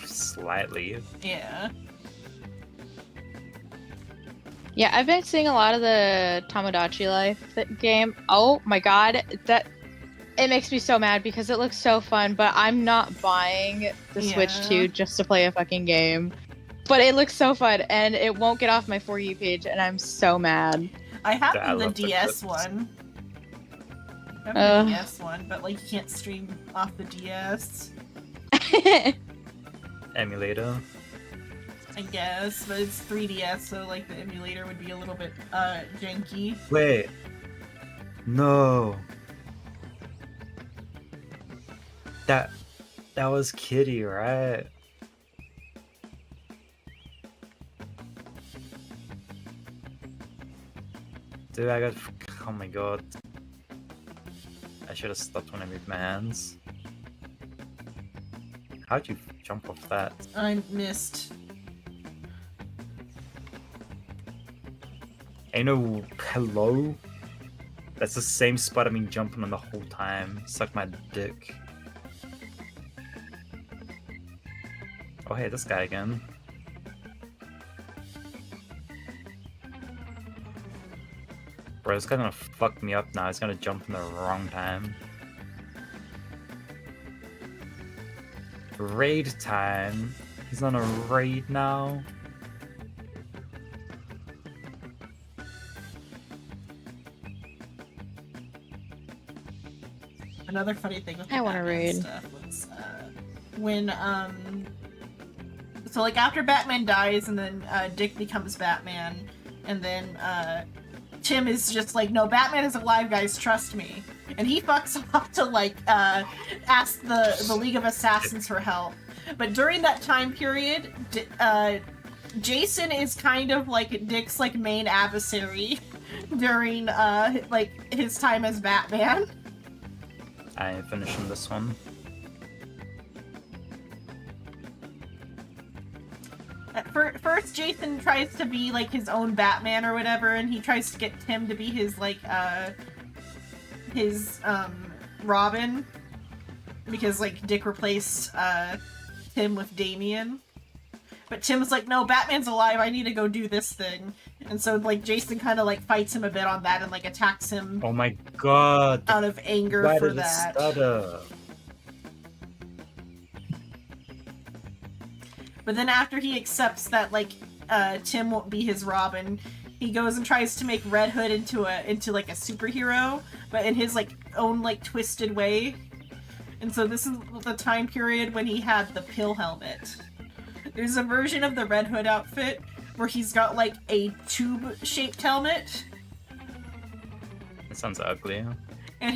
Slightly. yeah. Yeah, I've been seeing a lot of the Tomodachi Life game. Oh my god, it makes me so mad because it looks so fun, but I'm not buying the Switch Yeah. 2 just to play a fucking game. But it looks so fun, and it won't get off my For You page, and I'm so mad. I have Yeah, I the love the DS clips. one. I have Ugh. the DS one, but like you can't stream off the DS, Emulator. I guess. But it's 3DS, so like the emulator would be a little bit janky. Wait. No. That was Kitty, right? Dude, I got. Oh my god. I should have stopped when I moved my hands. How'd you jump off that? I missed. Ain't no hello? That's the same spot I've been jumping on the whole time. Suck my dick. Oh hey, this guy again. Bro, this guy's gonna fuck me up now. He's gonna jump in the wrong time. Raid time. He's on a raid now. Another funny thing with the I wanna Batman read. stuff was when so like after Batman dies and then Dick becomes Batman and then Tim is just like, no, Batman is alive, guys, trust me. And he fucks off to like ask the League of Assassins for help. But during that time period, Jason is kind of like Dick's like main adversary during like his time as Batman. I ain't finishing this one. At first, Jason tries to be like his own Batman or whatever, and he tries to get Tim to be his like Robin, because like Dick replaced Tim with Damian. But Tim's like, no, Batman's alive, I need to go do this thing. And so like Jason kind of like fights him a bit on that and like attacks him Oh my god. out of anger Why for did it that. stutter? But then after he accepts that like Tim won't be his Robin, he goes and tries to make Red Hood into like a superhero, but in his like own like twisted way. And so this is the time period when he had the pill helmet. There's a version of the Red Hood outfit where he's got like a tube-shaped helmet, It sounds ugly. and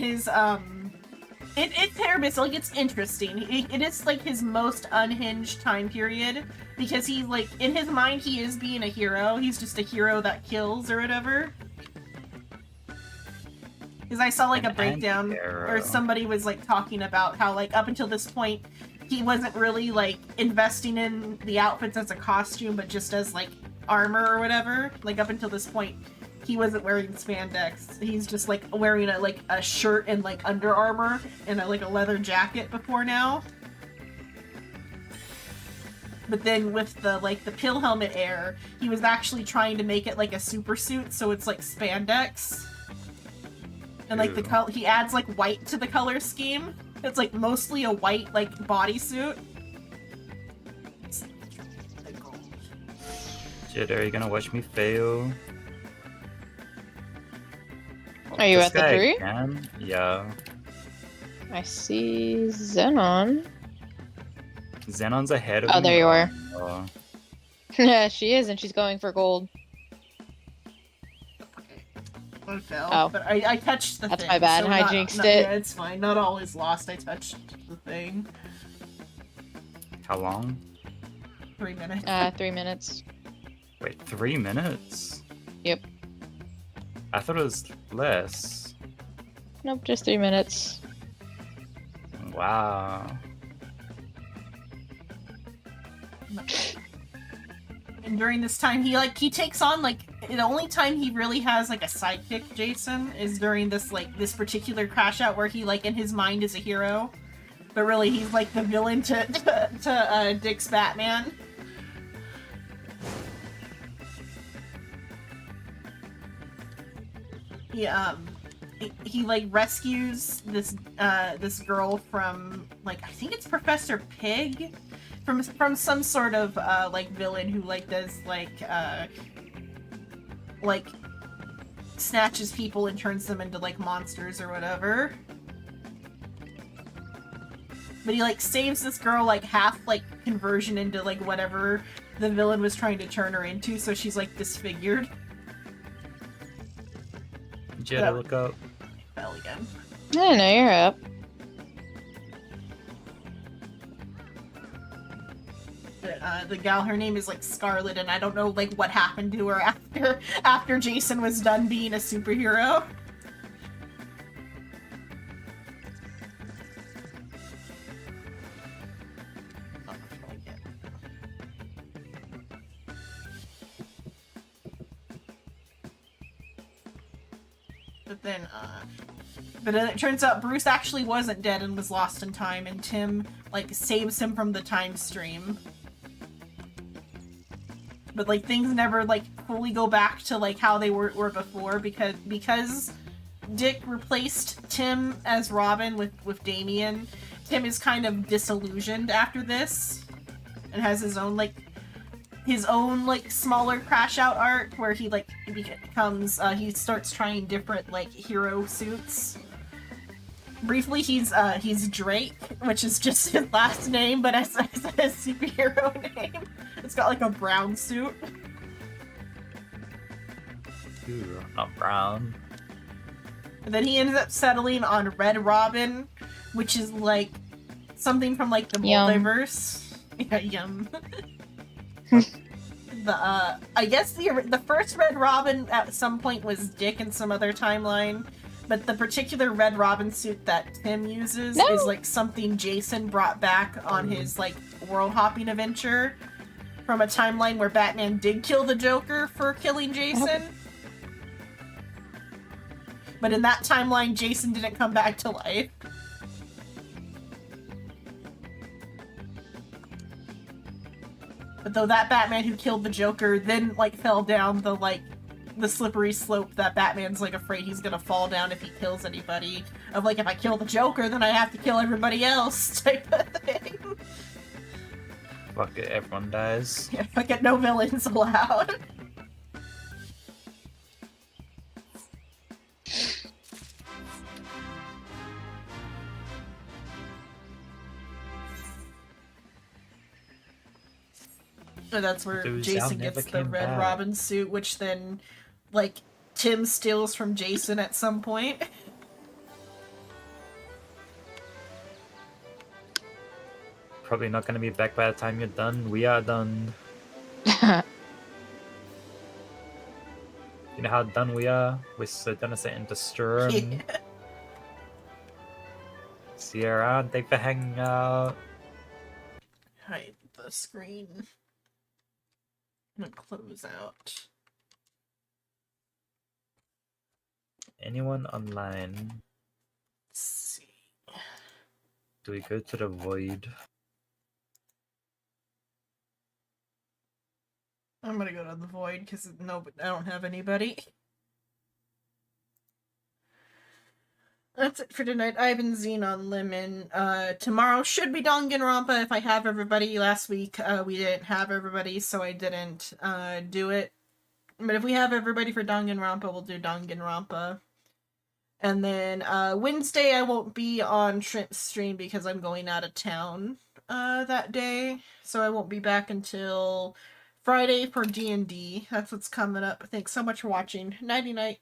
It's terrible. Like, it's interesting. It is like his most unhinged time period because he like in his mind he is being a hero. He's just a hero that kills or whatever. Because I saw like a breakdown where somebody was like talking about how like up until this point he wasn't really like investing in the outfits as a costume, but just as like armor or whatever. Like up until this point, he wasn't wearing spandex. He's just like wearing a shirt and like Under Armour and like a leather jacket before now. But then with the pill helmet air, he was actually trying to make it like a super suit, so it's like spandex. And like the color, he adds like white to the color scheme. It's like mostly a white like bodysuit. Shit, are you gonna watch me fail? Are you This at the guy tree? can? Yeah. I see Xenon. Xenon's ahead of Oh, me. there you are. Oh. Yeah, she is, and she's going for gold. I fell, Oh. but I touched the That's thing. my bad. So I not- jinxed not- it. Yeah, it's fine. Not all is lost. I touched the thing. How long? 3 minutes. 3 minutes. Wait, 3 minutes? Yep. I thought it was less. Nope, just 3 minutes. Wow. And during this time, he takes on the only time he really has like a sidekick, Jason, is during this particular crash out where he in his mind is a hero, but really he's like the villain to Dick's Batman. He rescues this girl from I think it's Professor Pig from some sort of villain who does snatches people and turns them into monsters or whatever. But he saves this girl half conversion into whatever the villain was trying to turn her into, so she's disfigured. Jetta, look up. Fell again. I know, you're up. The gal, her name is Scarlet, and I don't know what happened to her after Jason was done being a superhero. But then it turns out Bruce actually wasn't dead and was lost in time, and Tim saves him from the time stream. But things never fully go back to how they were before because Dick replaced Tim as Robin with Damian. Tim is kind of disillusioned after this and has his own smaller crash out arc where he becomes he starts trying different hero suits. Briefly, he's Drake, which is just his last name, but as his superhero name. It's got a brown suit. Ooh, not brown. And then he ends up settling on Red Robin, which is something from the Yum. multiverse. Yeah, yum. I guess the first Red Robin at some point was Dick in some other timeline. But the particular Red Robin suit that Tim uses is something Jason brought back on his world hopping adventure from a timeline where Batman did kill the Joker for killing Jason. But in that timeline, Jason didn't come back to life. But though that Batman who killed the Joker then fell down the slippery slope that Batman's afraid he's gonna fall down if he kills anybody. Of if I kill the Joker, then I have to kill everybody else type of thing. Fuck it, everyone dies. Yeah, no villains allowed. So that's where Dude, Jason Sal never gets the came Red back. Robin suit, which then Tim steals from Jason at some point. probably not going to be back by the time you're done. We are done. You know how done we are? We're so done as into Sturm. Yeah. See you around. Thanks for hanging out. Hide the screen. I'm gonna close out. Anyone online? Let's see. Do we go to the void? I'm gonna go to the void because no, I don't have anybody. That's it for tonight. I've been Xenon Lemon. Tomorrow should be Danganronpa if I have everybody. Last week we didn't have everybody, so I didn't do it. But if we have everybody for Danganronpa, we'll do Danganronpa. And then Wednesday I won't be on Shrimp stream because I'm going out of town that day, so I won't be back until Friday for D&D. That's what's coming up. Thanks so much for watching. Nighty night.